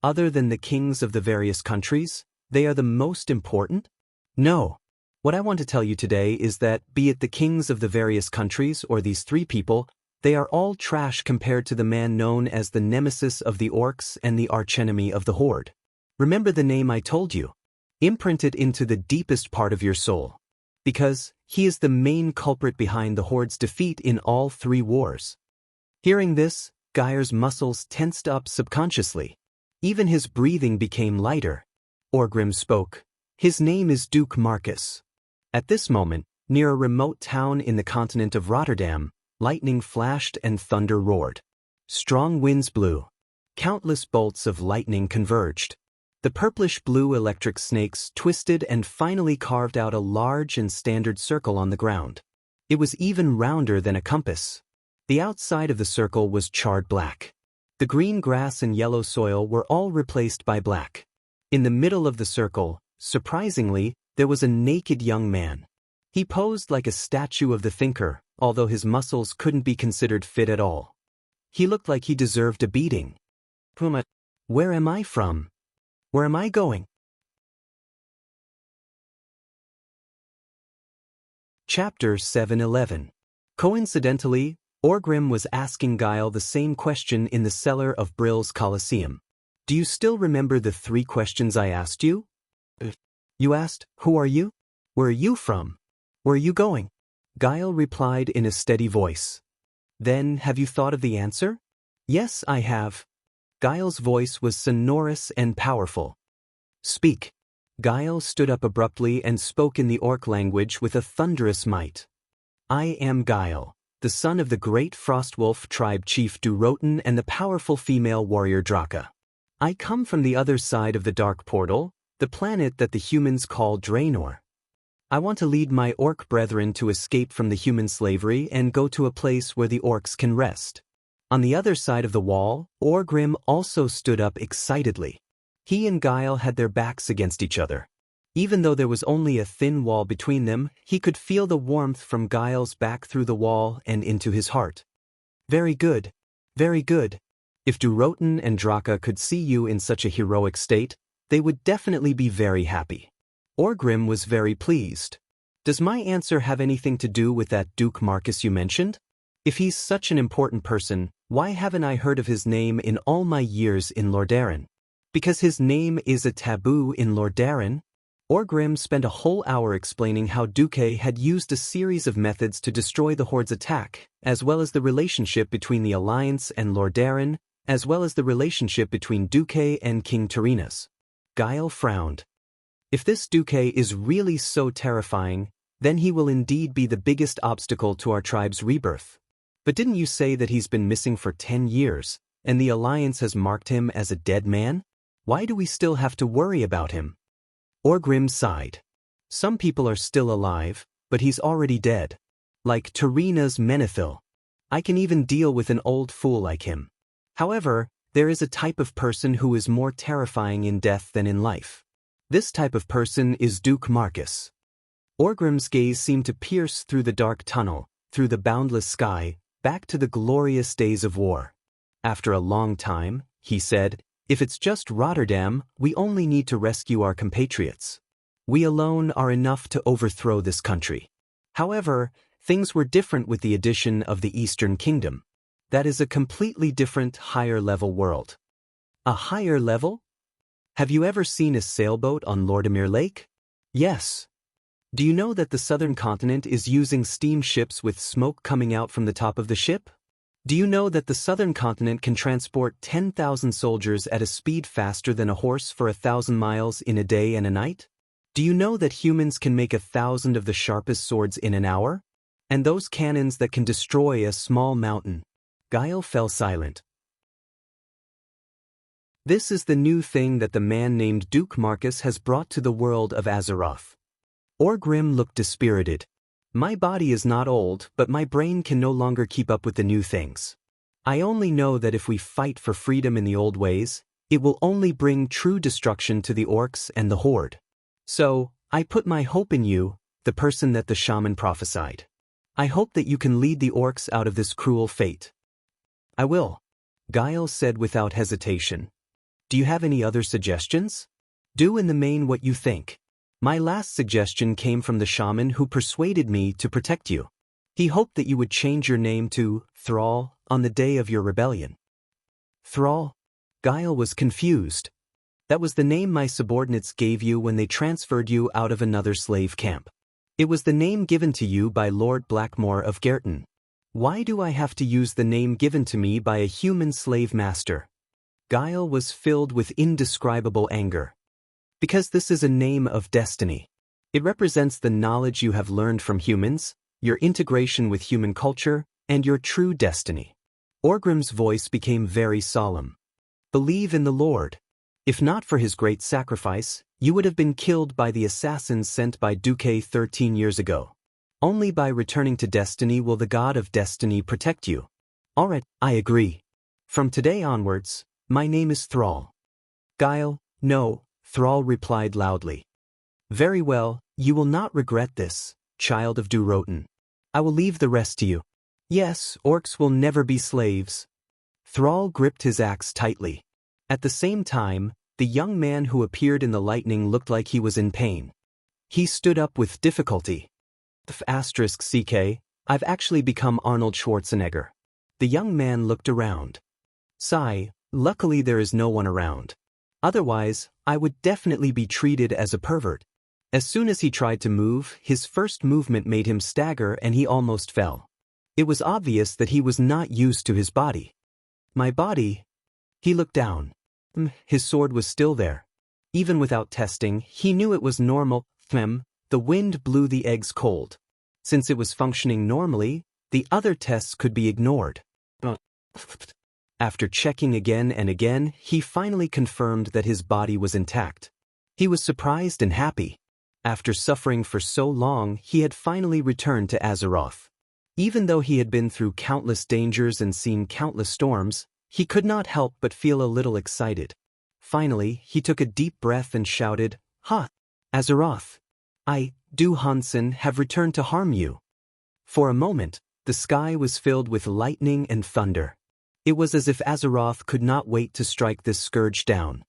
Other than the kings of the various countries, they are the most important? No. What I want to tell you today is that, be it the kings of the various countries or these 3 people, they are all trash compared to the man known as the nemesis of the orcs and the archenemy of the horde. Remember the name I told you. Imprint it into the deepest part of your soul. Because he is the main culprit behind the horde's defeat in all 3 wars. Hearing this, Geir's muscles tensed up subconsciously. Even his breathing became lighter. Orgrim spoke. His name is Duke Marcus. At this moment, near a remote town in the continent of Rotterdam, lightning flashed and thunder roared. Strong winds blew. Countless bolts of lightning converged. The purplish-blue electric snakes twisted and finally carved out a large and standard circle on the ground. It was even rounder than a compass. The outside of the circle was charred black. The green grass and yellow soil were all replaced by black. In the middle of the circle, surprisingly, there was a naked young man. He posed like a statue of the thinker, although his muscles couldn't be considered fit at all. He looked like he deserved a beating. Puma, where am I from? Where am I going? Chapter 7:11. Coincidentally, Orgrim was asking Geil the same question in the cellar of Brill's Colosseum. Do you still remember the 3 questions I asked you? You asked, who are you? Where are you from? Where are you going? Geil replied in a steady voice. Then, have you thought of the answer? Yes, I have. Geil's voice was sonorous and powerful. Speak. Geil stood up abruptly and spoke in the orc language with a thunderous might. I am Geil, the son of the great Frostwolf tribe chief Durotan and the powerful female warrior Draka. I come from the other side of the Dark Portal, the planet that the humans call Draenor. I want to lead my orc brethren to escape from the human slavery and go to a place where the orcs can rest. On the other side of the wall, Orgrim also stood up excitedly. He and Geil had their backs against each other. Even though there was only a thin wall between them, he could feel the warmth from Geil's back through the wall and into his heart. Very good. Very good. If Durotan and Draka could see you in such a heroic state, they would definitely be very happy. Orgrim was very pleased. Does my answer have anything to do with that Duke Marcus you mentioned? If he's such an important person, why haven't I heard of his name in all my years in Lordaeron? Because his name is a taboo in Lordaeron? Orgrim spent a whole hour explaining how Duke had used a series of methods to destroy the Horde's attack, as well as the relationship between the Alliance and Lordaeron, as well as the relationship between Duke and King Tyrrhenus. Geil frowned. If this Duke is really so terrifying, then he will indeed be the biggest obstacle to our tribe's rebirth. But didn't you say that he's been missing for 10 years, and the Alliance has marked him as a dead man? Why do we still have to worry about him? Orgrim sighed. Some people are still alive, but he's already dead. Like Tyrrhena's Menethil. I can even deal with an old fool like him. However, there is a type of person who is more terrifying in death than in life. This type of person is Duke Marcus. Orgrim's gaze seemed to pierce through the dark tunnel, through the boundless sky, back to the glorious days of war. After a long time, he said, if it's just Rotterdam, we only need to rescue our compatriots. We alone are enough to overthrow this country. However, things were different with the addition of the Eastern Kingdom. That is a completely different, higher-level world. A higher level? Have you ever seen a sailboat on Lordimir Lake? Yes. Do you know that the southern continent is using steamships with smoke coming out from the top of the ship? Do you know that the southern continent can transport 10,000 soldiers at a speed faster than a horse for 1,000 miles in a day and a night? Do you know that humans can make 1,000 of the sharpest swords in an hour? And those cannons that can destroy a small mountain? Geil fell silent. This is the new thing that the man named Duke Marcus has brought to the world of Azeroth. Orgrim looked dispirited. My body is not old, but my brain can no longer keep up with the new things. I only know that if we fight for freedom in the old ways, it will only bring true destruction to the orcs and the horde. So, I put my hope in you, the person that the shaman prophesied. I hope that you can lead the orcs out of this cruel fate. I will, Guile said without hesitation. Do you have any other suggestions? Do in the main what you think. My last suggestion came from the shaman who persuaded me to protect you. He hoped that you would change your name to Thrall on the day of your rebellion. Thrall? Guile was confused. That was the name my subordinates gave you when they transferred you out of another slave camp. It was the name given to you by Lord Blackmore of Gerton. Why do I have to use the name given to me by a human slave master? Guile was filled with indescribable anger. Because this is a name of destiny. It represents the knowledge you have learned from humans, your integration with human culture, and your true destiny. Orgrim's voice became very solemn. Believe in the Lord. If not for his great sacrifice, you would have been killed by the assassins sent by Duque 13 years ago. Only by returning to destiny will the god of destiny protect you. Alright, I agree. From today onwards, my name is Thrall. Guile, no, Thrall replied loudly. Very well, you will not regret this, child of Durotan. I will leave the rest to you. Yes, orcs will never be slaves. Thrall gripped his axe tightly. At the same time, the young man who appeared in the lightning looked like he was in pain. He stood up with difficulty. *CK, I've actually become Arnold Schwarzenegger. The young man looked around. Sigh, luckily there is no one around. Otherwise, I would definitely be treated as a pervert. As soon as he tried to move, his first movement made him stagger and he almost fell. It was obvious that he was not used to his body. My body? He looked down. His sword was still there. Even without testing, he knew it was normal. The wind blew the eggs cold. Since it was functioning normally, the other tests could be ignored. After checking again and again, he finally confirmed that his body was intact. He was surprised and happy. After suffering for so long, he had finally returned to Azeroth. Even though he had been through countless dangers and seen countless storms, he could not help but feel a little excited. Finally, he took a deep breath and shouted, "Ha! Azeroth! I, Du Hansen, have returned to harm you." For a moment, the sky was filled with lightning and thunder. It was as if Azeroth could not wait to strike this scourge down.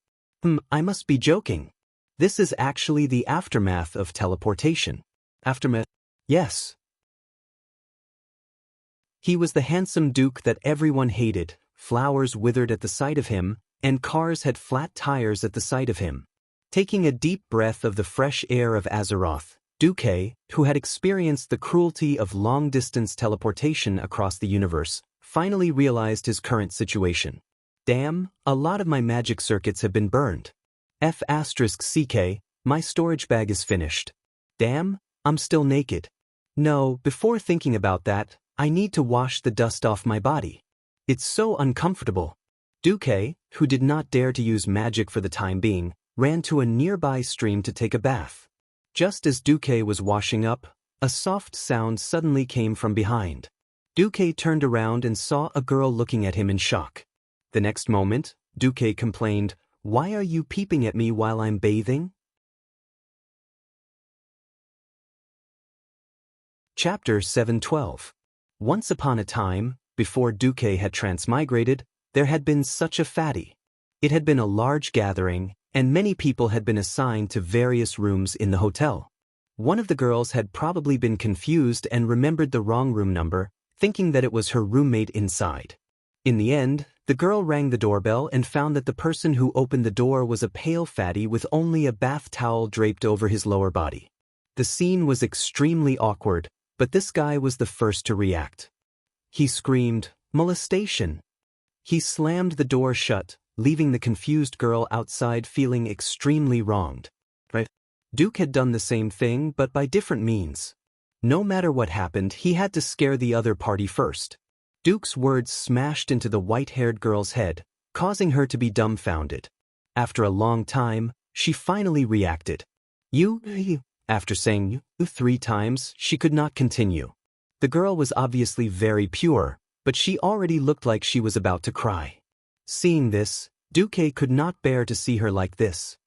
I must be joking. This is actually the aftermath of teleportation. Aftermath? Yes. He was the handsome duke that everyone hated, flowers withered at the sight of him, and cars had flat tires at the sight of him. Taking a deep breath of the fresh air of Azeroth, Duque, who had experienced the cruelty of long-distance teleportation across the universe, finally realized his current situation. Damn, a lot of my magic circuits have been burned. *CK, my storage bag is finished. Damn, I'm still naked. No, before thinking about that, I need to wash the dust off my body. It's so uncomfortable. Duque, who did not dare to use magic for the time being, ran to a nearby stream to take a bath. Just as Duque was washing up, a soft sound suddenly came from behind. Duque turned around and saw a girl looking at him in shock. The next moment, Duque complained, "Why are you peeping at me while I'm bathing?" Chapter 712. Once upon a time, before Duque had transmigrated, there had been such a fatty. It had been a large gathering, and many people had been assigned to various rooms in the hotel. One of the girls had probably been confused and remembered the wrong room number, thinking that it was her roommate inside. In the end, the girl rang the doorbell and found that the person who opened the door was a pale fatty with only a bath towel draped over his lower body. The scene was extremely awkward, but this guy was the first to react. He screamed, "Molestation!" He slammed the door shut, leaving the confused girl outside feeling extremely wronged. Duke had done the same thing but by different means. No matter what happened, he had to scare the other party first. Duke's words smashed into the white-haired girl's head, causing her to be dumbfounded. After a long time, she finally reacted. You After saying "you" 3 times, she could not continue. The girl was obviously very pure, but she already looked like she was about to cry. Seeing this, Duque could not bear to see her like this.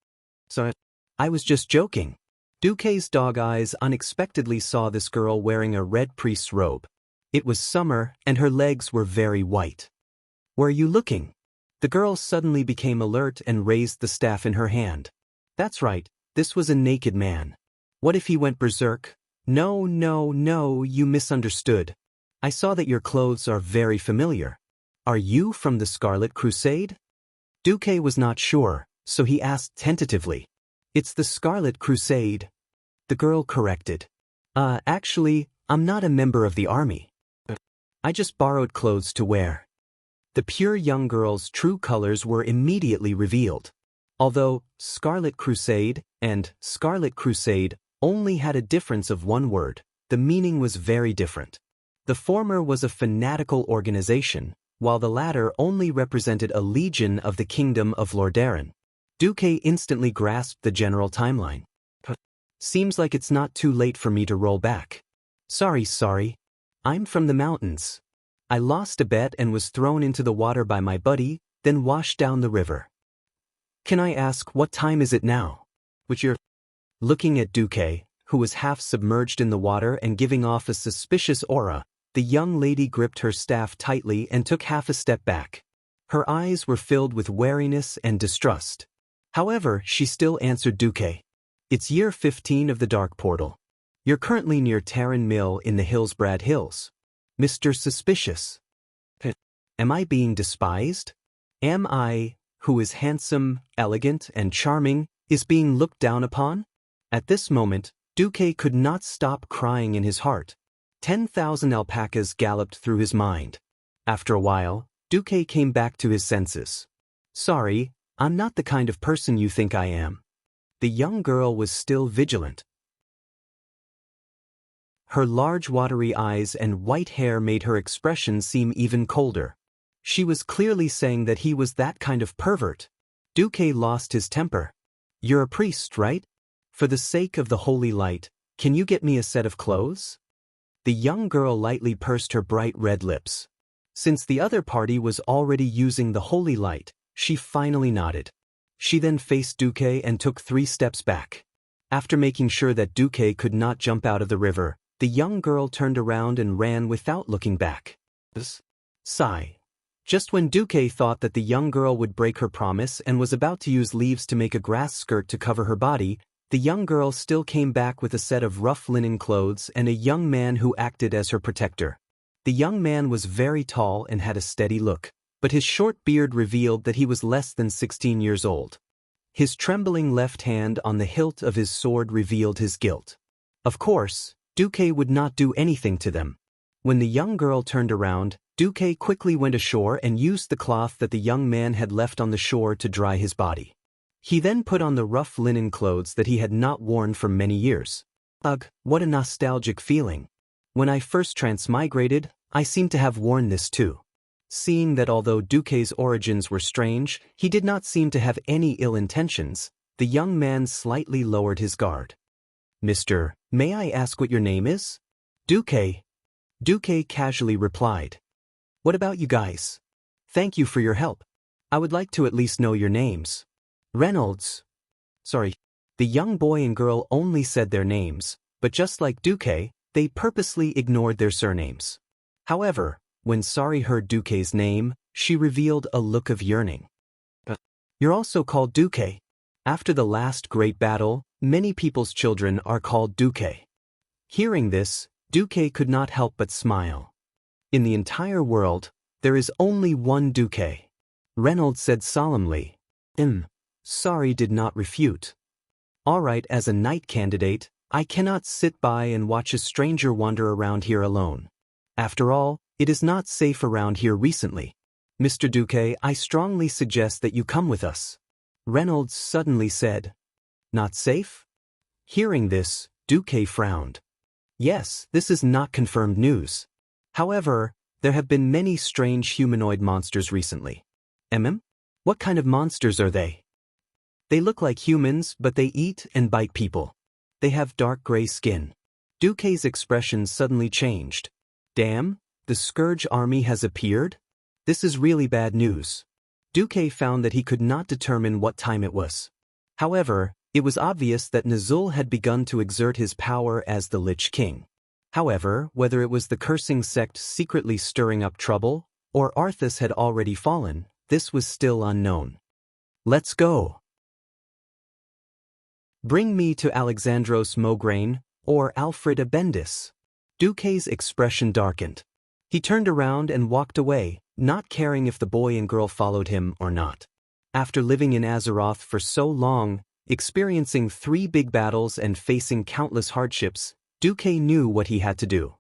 So, I was just joking. Duque's dog eyes unexpectedly saw this girl wearing a red priest's robe. It was summer, and her legs were very white. "Where are you looking?" The girl suddenly became alert and raised the staff in her hand. That's right, this was a naked man. What if he went berserk? No, no, no, you misunderstood. I saw that your clothes are very familiar. Are you from the Scarlet Crusade? Duque was not sure, so he asked tentatively. It's the Scarlet Crusade. The girl corrected. Actually, I'm not a member of the army. I just borrowed clothes to wear. The pure young girl's true colors were immediately revealed. Although Scarlet Crusade and Scarlet Crusade only had a difference of one word, the meaning was very different. The former was a fanatical organization, while the latter only represented a legion of the kingdom of Lordaeron. Duque instantly grasped the general timeline. Seems like it's not too late for me to roll back. Sorry. I'm from the mountains. I lost a bet and was thrown into the water by my buddy, then washed down the river. Can I ask what time is it now? Which you're looking at Duque, who was half submerged in the water and giving off a suspicious aura. The young lady gripped her staff tightly and took half a step back. Her eyes were filled with wariness and distrust. However, she still answered Duque. It's year 15 of the Dark Portal. You're currently near Terran Mill in the Hillsbrad Hills. Mr. Suspicious. Am I being despised? Am I, who is handsome, elegant, and charming, is being looked down upon? At this moment, Duque could not stop crying in his heart. 10,000 alpacas galloped through his mind. After a while, Duque came back to his senses. Sorry, I'm not the kind of person you think I am. The young girl was still vigilant. Her large watery eyes and white hair made her expression seem even colder. She was clearly saying that he was that kind of pervert. Duque lost his temper. You're a priest, right? For the sake of the holy light, can you get me a set of clothes? The young girl lightly pursed her bright red lips. Since the other party was already using the holy light, she finally nodded. She then faced Duque and took 3 steps back. After making sure that Duque could not jump out of the river, the young girl turned around and ran without looking back. Sigh. Just when Duque thought that the young girl would break her promise and was about to use leaves to make a grass skirt to cover her body, the young girl still came back with a set of rough linen clothes and a young man who acted as her protector. The young man was very tall and had a steady look, but his short beard revealed that he was less than 16 years old. His trembling left hand on the hilt of his sword revealed his guilt. Of course, Duque would not do anything to them. When the young girl turned around, Duque quickly went ashore and used the cloth that the young man had left on the shore to dry his body. He then put on the rough linen clothes that he had not worn for many years. Ugh, what a nostalgic feeling. When I first transmigrated, I seemed to have worn this too. Seeing that although Duque's origins were strange, he did not seem to have any ill intentions, the young man slightly lowered his guard. Mr. May I ask what your name is? Duque. Duque casually replied. What about you guys? Thank you for your help. I would like to at least know your names. Reynolds. Sorry. The young boy and girl only said their names, but just like Duque, they purposely ignored their surnames. However, when Sari heard Duque's name, she revealed a look of yearning. You're also called Duque. After the last great battle, many people's children are called Duque. Hearing this, Duque could not help but smile. In the entire world, there is only one Duque. Reynolds said solemnly. Sari did not refute. All right, as a knight candidate, I cannot sit by and watch a stranger wander around here alone. After all, it is not safe around here recently. Mr. Duque, I strongly suggest that you come with us. Reynolds suddenly said. Not safe? Hearing this, Duque frowned. Yes, this is not confirmed news. However, there have been many strange humanoid monsters recently. What kind of monsters are they? They look like humans, but they eat and bite people. they have dark gray skin. Duque's expression suddenly changed. Damn, the Scourge army has appeared? This is really bad news. Duque found that he could not determine what time it was. However, it was obvious that Nazul had begun to exert his power as the Lich King. However, whether it was the cursing sect secretly stirring up trouble, or Arthas had already fallen, this was still unknown. Let's go. Bring me to Alexandros Mograine, or Alfred Abendis. Duque's expression darkened. He turned around and walked away, not caring if the boy and girl followed him or not. After living in Azeroth for so long, experiencing 3 big battles and facing countless hardships, Duque knew what he had to do.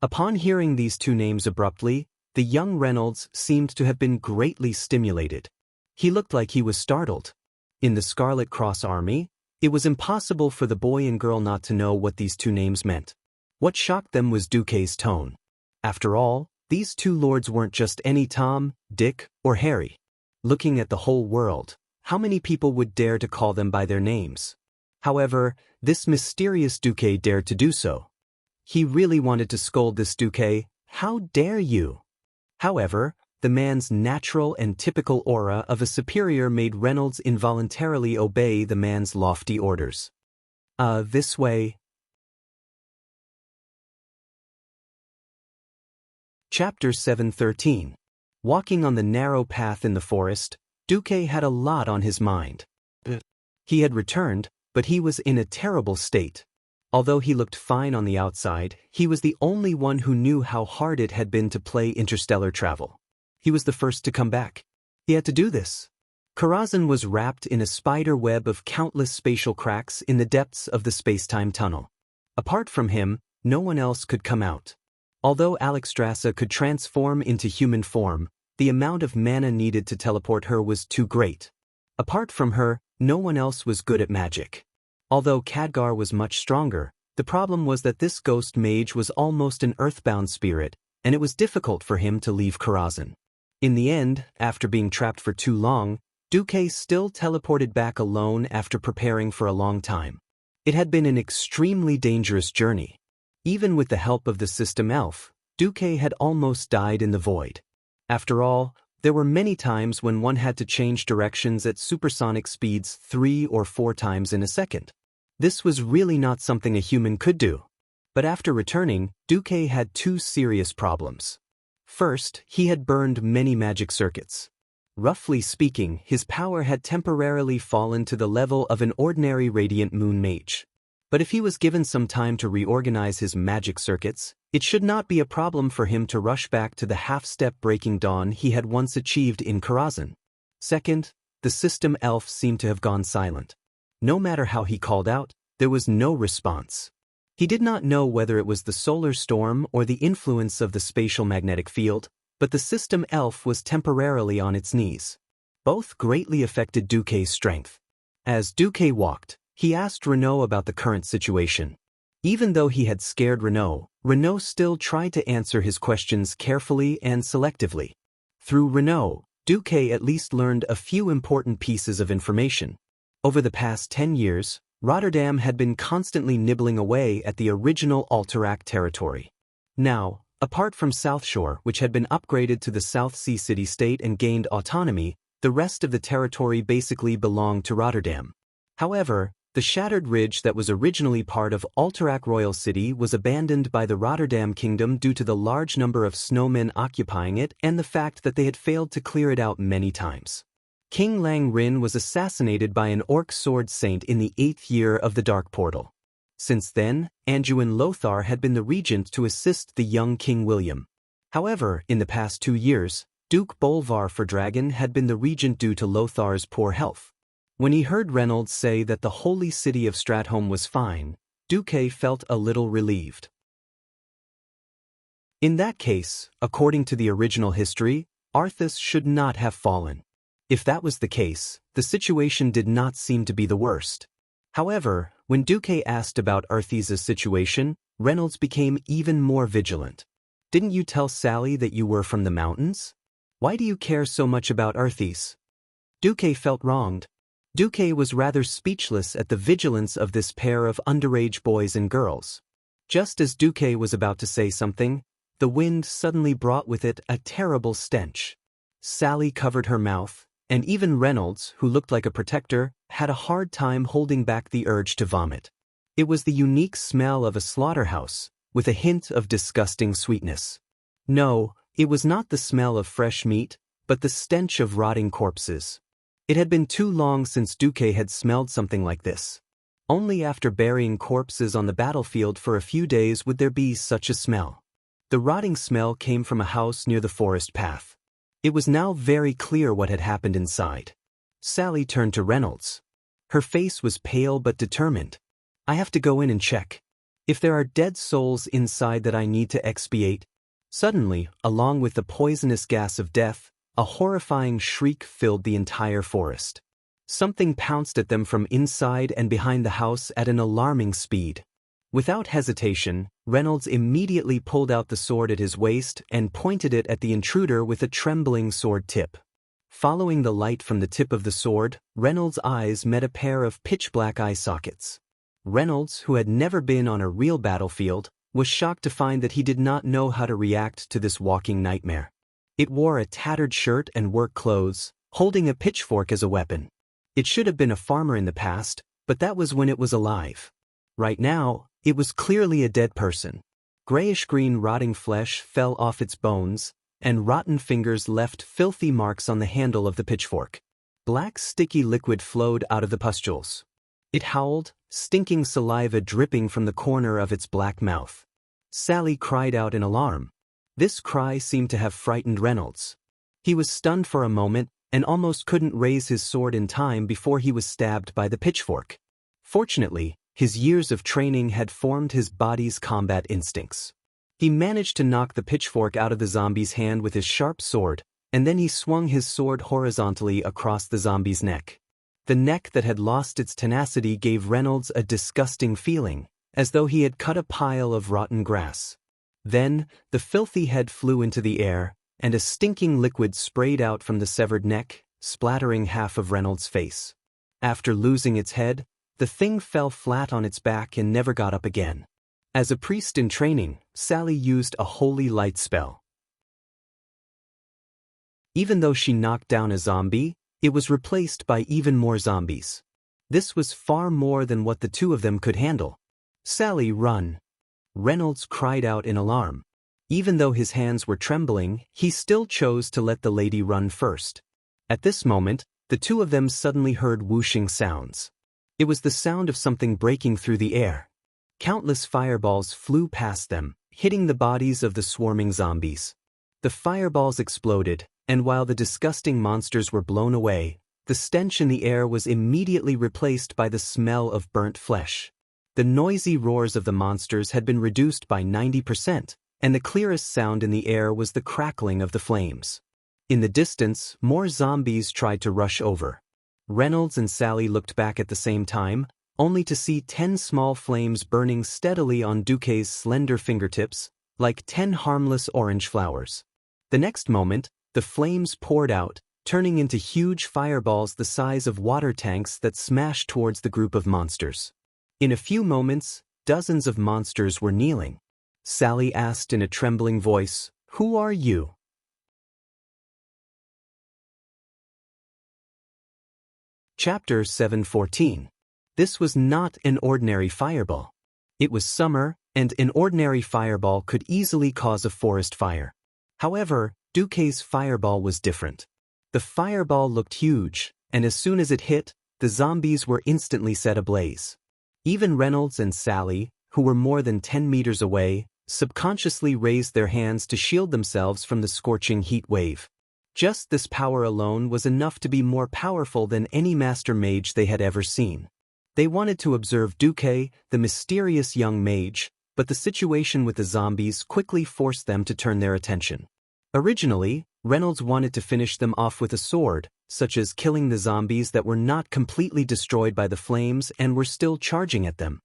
Upon hearing these 2 names abruptly, the young Reynolds seemed to have been greatly stimulated. He looked like he was startled. In the Scarlet Cross Army, it was impossible for the boy and girl not to know what these 2 names meant. What shocked them was Duque's tone. After all, these 2 lords weren't just any Tom, Dick, or Harry. Looking at the whole world, how many people would dare to call them by their names? However, this mysterious Duque dared to do so. He really wanted to scold this Duque, "How dare you?" However, the man's natural and typical aura of a superior made Reynolds involuntarily obey the man's lofty orders. This way. Chapter 713. Walking on the narrow path in the forest, Duque had a lot on his mind. He had returned, but he was in a terrible state. Although he looked fine on the outside, he was the only one who knew how hard it had been to play interstellar travel. He was the first to come back. He had to do this. Karazhan was wrapped in a spider web of countless spatial cracks in the depths of the space-time tunnel. Apart from him, no one else could come out. Although Alexstrasza could transform into human form, the amount of mana needed to teleport her was too great. Apart from her, no one else was good at magic. Although Khadgar was much stronger, the problem was that this ghost mage was almost an earthbound spirit, and it was difficult for him to leave Karazhan. In the end, after being trapped for too long, Duque still teleported back alone after preparing for a long time. It had been an extremely dangerous journey. Even with the help of the system elf, Duque had almost died in the void. After all, there were many times when one had to change directions at supersonic speeds 3 or 4 times in a second. This was really not something a human could do. But after returning, Duque had 2 serious problems. First, he had burned many magic circuits. Roughly speaking, his power had temporarily fallen to the level of an ordinary Radiant Moon mage. But if he was given some time to reorganize his magic circuits, it should not be a problem for him to rush back to the half-step breaking dawn he had once achieved in Karazhan. Second, the system elf seemed to have gone silent. No matter how he called out, there was no response. He did not know whether it was the solar storm or the influence of the spatial magnetic field, but the system elf was temporarily on its knees. Both greatly affected Duque's strength. As Duque walked, he asked Renaud about the current situation. Even though he had scared Renaud, Renaud still tried to answer his questions carefully and selectively. Through Renaud, Duque at least learned a few important pieces of information. Over the past 10 years, Rotterdam had been constantly nibbling away at the original Alterac territory. Now, apart from South Shore, which had been upgraded to the South Sea city-state and gained autonomy, the rest of the territory basically belonged to Rotterdam. However, the shattered ridge that was originally part of Alterac Royal City was abandoned by the Rotterdam Kingdom due to the large number of snowmen occupying it and the fact that they had failed to clear it out many times. King Lang Rin was assassinated by an orc sword saint in the 8th year of the Dark Portal. Since then, Anduin Lothar had been the regent to assist the young King William. However, in the past 2 years, Duke Bolvar for Dragon had been the regent due to Lothar's poor health. When he heard Reynolds say that the holy city of Stratholme was fine, Duque felt a little relieved. In that case, according to the original history, Arthas should not have fallen. If that was the case, the situation did not seem to be the worst. However, when Duque asked about Arthas' situation, Reynolds became even more vigilant. "Didn't you tell Sally that you were from the mountains? Why do you care so much about Arthas?" Duque felt wronged. Duque was rather speechless at the vigilance of this pair of underage boys and girls. Just as Duque was about to say something, the wind suddenly brought with it a terrible stench. Sally covered her mouth, and even Reynolds, who looked like a protector, had a hard time holding back the urge to vomit. It was the unique smell of a slaughterhouse, with a hint of disgusting sweetness. No, it was not the smell of fresh meat, but the stench of rotting corpses. It had been too long since Duque had smelled something like this. Only after burying corpses on the battlefield for a few days would there be such a smell. The rotting smell came from a house near the forest path. It was now very clear what had happened inside. Sally turned to Reynolds. Her face was pale but determined. "I have to go in and check. If there are dead souls inside that I need to expiate." Suddenly, along with the poisonous gas of death, a horrifying shriek filled the entire forest. Something pounced at them from inside and behind the house at an alarming speed. Without hesitation, Reynolds immediately pulled out the sword at his waist and pointed it at the intruder with a trembling sword tip. Following the light from the tip of the sword, Reynolds' eyes met a pair of pitch-black eye sockets. Reynolds, who had never been on a real battlefield, was shocked to find that he did not know how to react to this walking nightmare. It wore a tattered shirt and work clothes, holding a pitchfork as a weapon. It should have been a farmer in the past, but that was when it was alive. Right now, it was clearly a dead person. Grayish-green rotting flesh fell off its bones, and rotten fingers left filthy marks on the handle of the pitchfork. Black sticky liquid flowed out of the pustules. It howled, stinking saliva dripping from the corner of its black mouth. Sally cried out in alarm. This cry seemed to have frightened Reynolds. He was stunned for a moment and almost couldn't raise his sword in time before he was stabbed by the pitchfork. Fortunately, his years of training had formed his body's combat instincts. He managed to knock the pitchfork out of the zombie's hand with his sharp sword, and then he swung his sword horizontally across the zombie's neck. The neck that had lost its tenacity gave Reynolds a disgusting feeling, as though he had cut a pile of rotten grass. Then, the filthy head flew into the air, and a stinking liquid sprayed out from the severed neck, splattering half of Reynolds' face. After losing its head, the thing fell flat on its back and never got up again. As a priest in training, Sally used a holy light spell. Even though she knocked down a zombie, it was replaced by even more zombies. This was far more than what the two of them could handle. "Sally, run!" Reynolds cried out in alarm. Even though his hands were trembling, he still chose to let the lady run first. At this moment, the two of them suddenly heard whooshing sounds. It was the sound of something breaking through the air. Countless fireballs flew past them, hitting the bodies of the swarming zombies. The fireballs exploded, and while the disgusting monsters were blown away, the stench in the air was immediately replaced by the smell of burnt flesh. The noisy roars of the monsters had been reduced by 90%, and the clearest sound in the air was the crackling of the flames. In the distance, more zombies tried to rush over. Reynolds and Sally looked back at the same time, only to see 10 small flames burning steadily on Duque's slender fingertips, like 10 harmless orange flowers. The next moment, the flames poured out, turning into huge fireballs the size of water tanks that smashed towards the group of monsters. In a few moments, dozens of monsters were kneeling. Sally asked in a trembling voice, "Who are you?" Chapter 7:14. This was not an ordinary fireball. It was summer, and an ordinary fireball could easily cause a forest fire. However, Duque's fireball was different. The fireball looked huge, and as soon as it hit, the zombies were instantly set ablaze. Even Reynolds and Sally, who were more than 10 meters away, subconsciously raised their hands to shield themselves from the scorching heat wave. Just this power alone was enough to be more powerful than any master mage they had ever seen. They wanted to observe Duque, the mysterious young mage, but the situation with the zombies quickly forced them to turn their attention. Originally, Reynolds wanted to finish them off with a sword, such as killing the zombies that were not completely destroyed by the flames and were still charging at them.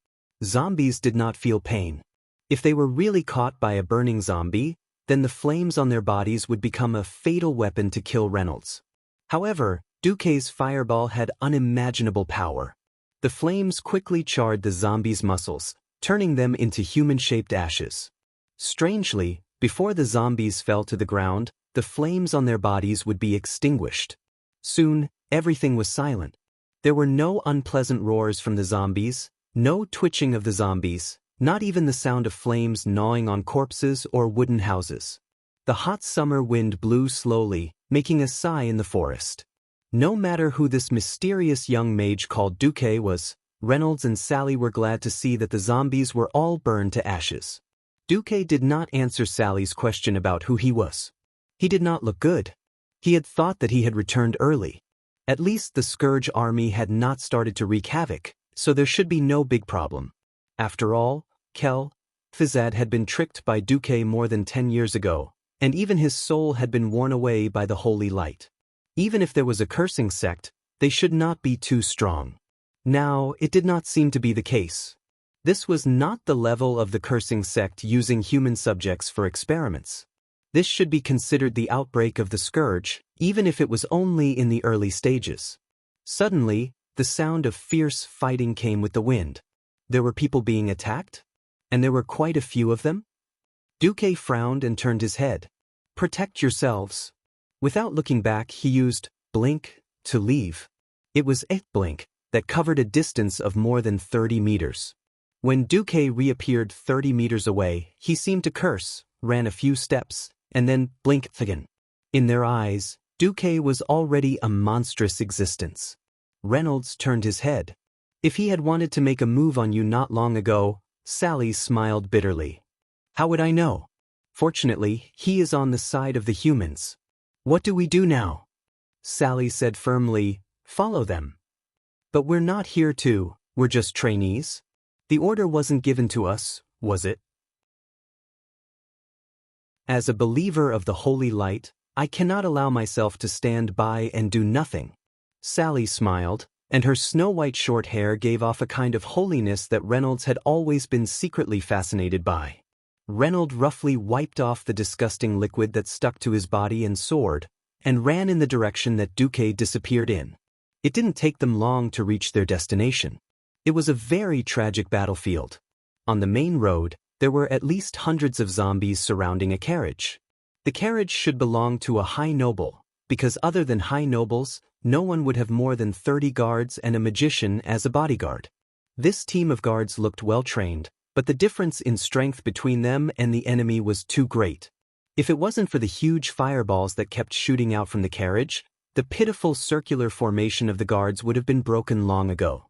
Zombies did not feel pain. If they were really caught by a burning zombie, then the flames on their bodies would become a fatal weapon to kill Reynolds. However, Duque's fireball had unimaginable power. The flames quickly charred the zombies' muscles, turning them into human-shaped ashes. Strangely, before the zombies fell to the ground, the flames on their bodies would be extinguished. Soon, everything was silent. There were no unpleasant roars from the zombies, no twitching of the zombies, not even the sound of flames gnawing on corpses or wooden houses. The hot summer wind blew slowly, making a sigh in the forest. No matter who this mysterious young mage called Duque was, Reynolds and Sally were glad to see that the zombies were all burned to ashes. Duque did not answer Sally's question about who he was. He did not look good. He had thought that he had returned early. At least the Scourge army had not started to wreak havoc, so there should be no big problem. After all, Fizad had been tricked by Duque more than 10 years ago, and even his soul had been worn away by the holy light. Even if there was a cursing sect, they should not be too strong. Now, it did not seem to be the case. This was not the level of the cursing sect using human subjects for experiments. This should be considered the outbreak of the Scourge, even if it was only in the early stages. Suddenly, the sound of fierce fighting came with the wind. There were people being attacked? And there were quite a few of them? Duque frowned and turned his head. "Protect yourselves." Without looking back, he used blink to leave. It was a blink that covered a distance of more than 30 meters. When Duque reappeared 30 meters away, he seemed to curse, ran a few steps, and then blinked again. In their eyes, Duque was already a monstrous existence. Reynolds turned his head. "If he had wanted to make a move on you not long ago," Sally smiled bitterly. "How would I know? Fortunately, he is on the side of the humans." "What do we do now?" Sally said firmly, "Follow them." "But we're not here we're just trainees. The order wasn't given to us, was it?" "As a believer of the holy light, I cannot allow myself to stand by and do nothing." Sally smiled, and her snow-white short hair gave off a kind of holiness that Reynolds had always been secretly fascinated by. Reynolds roughly wiped off the disgusting liquid that stuck to his body and sword, and ran in the direction that Duque disappeared in. It didn't take them long to reach their destination. It was a very tragic battlefield. On the main road, there were at least hundreds of zombies surrounding a carriage. The carriage should belong to a high noble, because other than high nobles, no one would have more than 30 guards and a magician as a bodyguard. This team of guards looked well trained, but the difference in strength between them and the enemy was too great. If it wasn't for the huge fireballs that kept shooting out from the carriage, the pitiful circular formation of the guards would have been broken long ago.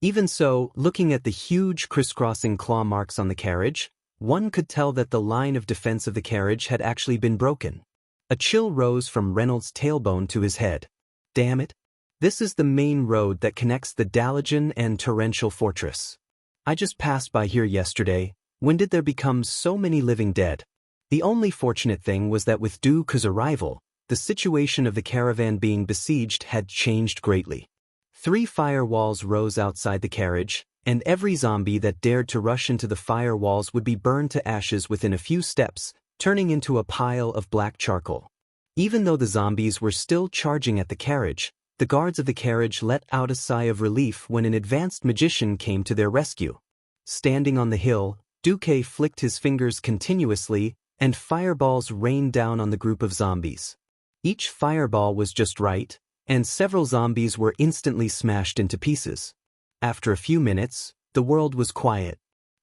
Even so, looking at the huge crisscrossing claw marks on the carriage, one could tell that the line of defense of the carriage had actually been broken. A chill rose from Reynolds' tailbone to his head. Damn it! This is the main road that connects the Dalajan and Torrential Fortress. I just passed by here yesterday. When did there become so many living dead? The only fortunate thing was that with Duque's arrival, the situation of the caravan being besieged had changed greatly. 3 firewalls rose outside the carriage, and every zombie that dared to rush into the firewalls would be burned to ashes within a few steps, turning into a pile of black charcoal. Even though the zombies were still charging at the carriage, the guards of the carriage let out a sigh of relief when an advanced magician came to their rescue. Standing on the hill, Duque flicked his fingers continuously, and fireballs rained down on the group of zombies. Each fireball was just right, and several zombies were instantly smashed into pieces. After a few minutes, the world was quiet.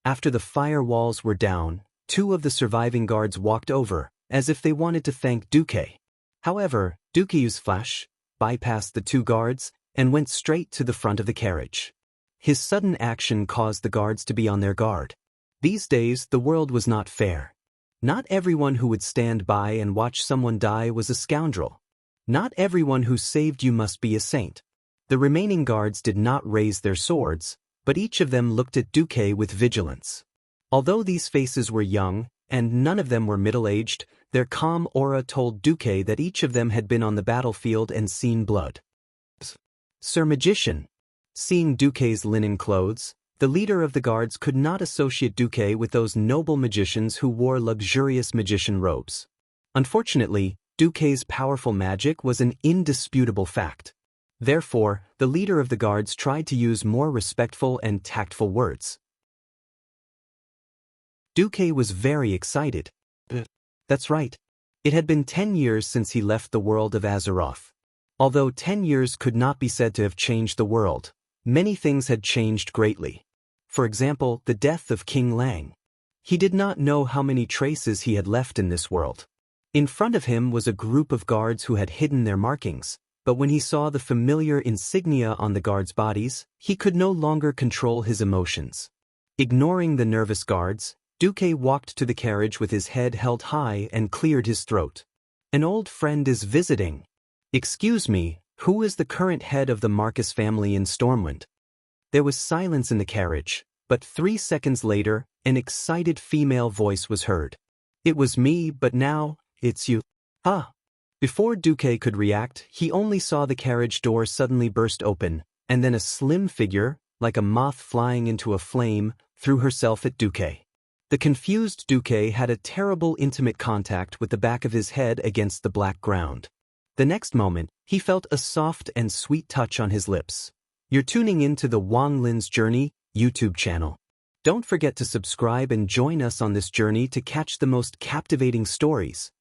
After the firewalls were down, 2 of the surviving guards walked over, as if they wanted to thank Duque. However, Duque used flash, bypassed the 2 guards, and went straight to the front of the carriage. His sudden action caused the guards to be on their guard. These days, the world was not fair. Not everyone who would stand by and watch someone die was a scoundrel. Not everyone who saved you must be a saint. The remaining guards did not raise their swords, but each of them looked at Duque with vigilance. Although these faces were young, and none of them were middle-aged, their calm aura told Duque that each of them had been on the battlefield and seen blood. "Sir Magician." Seeing Duque's linen clothes, the leader of the guards could not associate Duque with those noble magicians who wore luxurious magician robes. Unfortunately, Duque's powerful magic was an indisputable fact. Therefore, the leader of the guards tried to use more respectful and tactful words. Duque was very excited. That's right. It had been 10 years since he left the world of Azeroth. Although 10 years could not be said to have changed the world, many things had changed greatly. For example, the death of King Lang. He did not know how many traces he had left in this world. In front of him was a group of guards who had hidden their markings, but when he saw the familiar insignia on the guards' bodies, he could no longer control his emotions. Ignoring the nervous guards, Duque walked to the carriage with his head held high and cleared his throat. An old friend is visiting. Excuse me, who is the current head of the Marcus family in Stormwind? There was silence in the carriage, but 3 seconds later, an excited female voice was heard. It was me, but now, it's you. Ah! Before Duque could react, he only saw the carriage door suddenly burst open, and then a slim figure, like a moth flying into a flame, threw herself at Duque. The confused Duque had a terrible intimate contact with the back of his head against the black ground. The next moment, he felt a soft and sweet touch on his lips. You're tuning in to the Wang Lin's Journey YouTube channel. Don't forget to subscribe and join us on this journey to catch the most captivating stories.